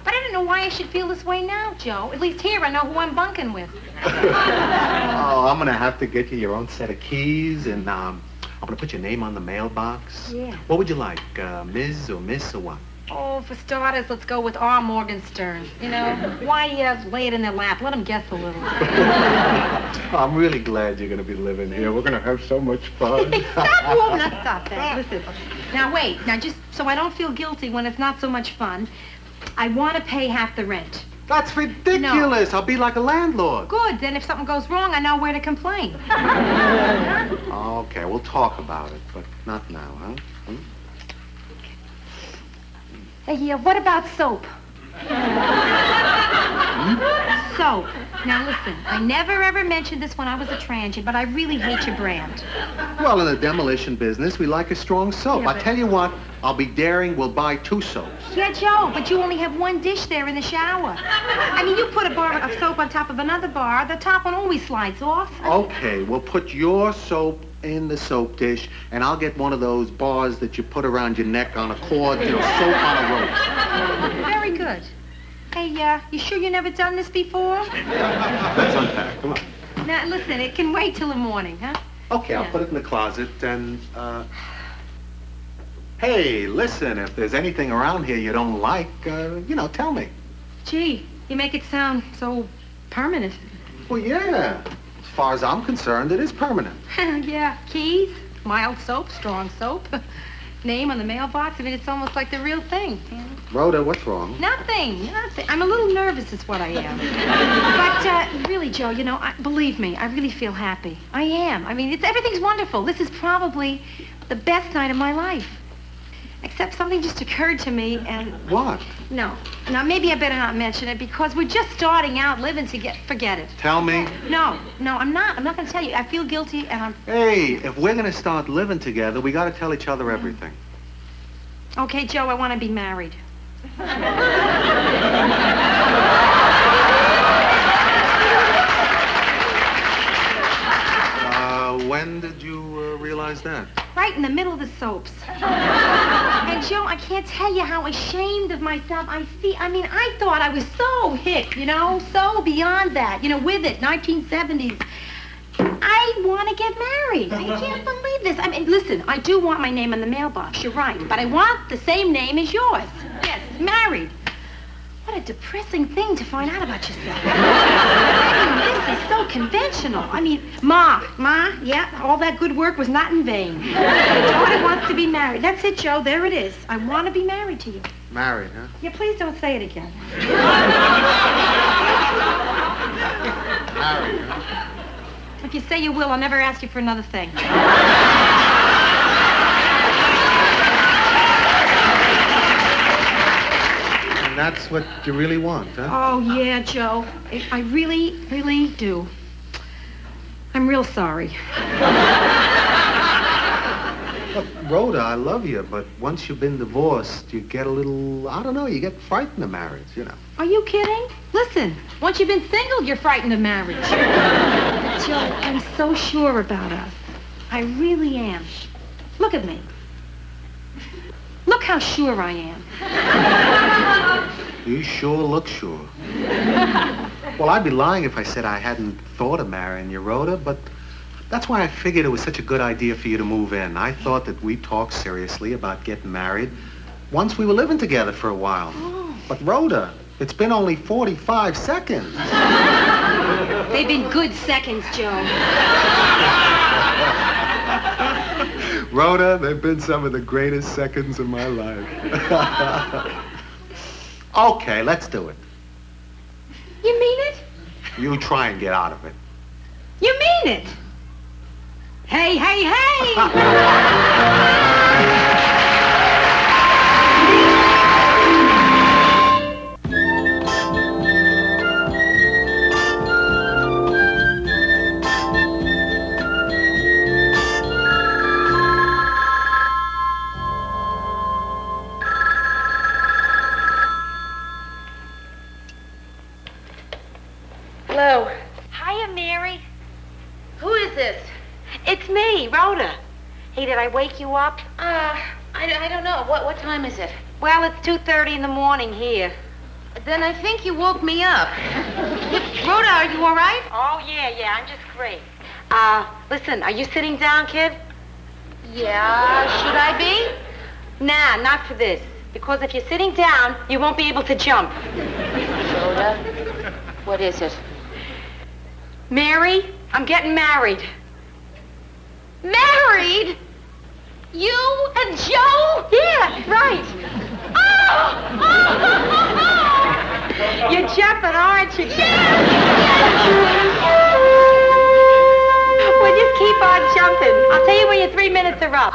But I don't know why I should feel this way now, Joe. At least here I know who I'm bunking with. Oh, I'm gonna have to get you your own set of keys, and I'm gonna put your name on the mailbox. Yeah. What would you like, Ms. or Miss or what? Oh, for starters, let's go with R. Morgenstern. Why lay it in their lap? Let them guess a little. I'm really glad you're gonna be living here. We're gonna have so much fun. Stop that. Listen. Now, wait. Now, just so I don't feel guilty when it's not so much fun, I want to pay half the rent. That's ridiculous. No. I'll be like a landlord. Good. Then if something goes wrong, I know where to complain. Okay, we'll talk about it, but not now, huh? Hey, what about soap? Soap. Now, listen, I never ever mentioned this when I was a transient, but I really hate your brand. Well, in the demolition business, we like a strong soap. Yeah, I tell you what, I'll be daring. We'll buy 2 soaps. Yeah, Joe, but you only have 1 dish there in the shower. I mean, you put a bar of soap on top of another bar, the top one always slides off. Okay, we'll put your soap in the soap dish, and I'll get one of those bars that you put around your neck on a cord, soap on a rope. Very good. Hey, you sure you never done this before? Let's unpack. Come on. Now, listen, it can wait till the morning, huh? Okay, I'll put it in the closet, and, hey, listen, if there's anything around here you don't like, tell me. Gee, you make it sound so permanent. Well, yeah. As far as I'm concerned, it is permanent. Yeah, keys, mild soap, strong soap, name on the mailbox. I mean, it's almost like the real thing. Rhoda, what's wrong? Nothing. I'm a little nervous is what I am. But really, Joe, believe me, I really feel happy. I am. I mean, everything's wonderful. This is probably the best night of my life. Except something just occurred to me and... What? No. Now, maybe I better not mention it because we're just starting out living together. Forget it. Tell me. No, I'm not. I'm not going to tell you. I feel guilty and I'm... Hey, if we're going to start living together, we got to tell each other everything. Okay, Joe, I want to be married. When did you realize that? Right in the middle of the soaps. And Joe, I can't tell you how ashamed of myself I feel. I mean, I thought I was so hip, so beyond that, with it, 1970s. I want to get married. I can't believe this. I mean, listen, I do want my name in the mailbox, you're right, but I want the same name as yours. Yes, married. What a depressing thing to find out about yourself. I mean, this is so conventional. I mean, Ma, yeah, all that good work was not in vain. My daughter wants to be married. That's it, Joe, there it is. I want to be married to you. Married, huh? Yeah, please don't say it again. Married, huh? If you say you will, I'll never ask you for another thing. And that's what you really want, huh? Oh, yeah, Joe. I really, really do. I'm real sorry. Look, Rhoda, I love you, but once you've been divorced, you get a little, I don't know, you get frightened of marriage, Are you kidding? Listen, once you've been single, you're frightened of marriage. Joe, I'm so sure about us. I really am. Look at me. Look how sure I am. You sure look sure. Well, I'd be lying if I said I hadn't thought of marrying you, Rhoda, but that's why I figured it was such a good idea for you to move in. I thought that we'd talk seriously about getting married once we were living together for a while. Oh. But Rhoda, it's been only 45 seconds. They've been good seconds, Joe. Rhoda, they've been some of the greatest seconds of my life. Okay, let's do it. You mean it? You try and get out of it. You mean it? Hey, hey, hey! is this? It's me, Rhoda. Hey, did I wake you up? I don't know. What time is it? Well, it's 2:30 in the morning here. Then I think you woke me up. Rhoda, are you all right? Oh, yeah, I'm just great. Listen, are you sitting down, kid? Yeah, should I be? Nah, not for this. Because if you're sitting down, you won't be able to jump. Rhoda, what is it? Mary, I'm getting married. Married? You and Joe? Yeah, right. You're jumping, aren't you, kid? Well, just keep on jumping. I'll tell you when your 3 minutes are up.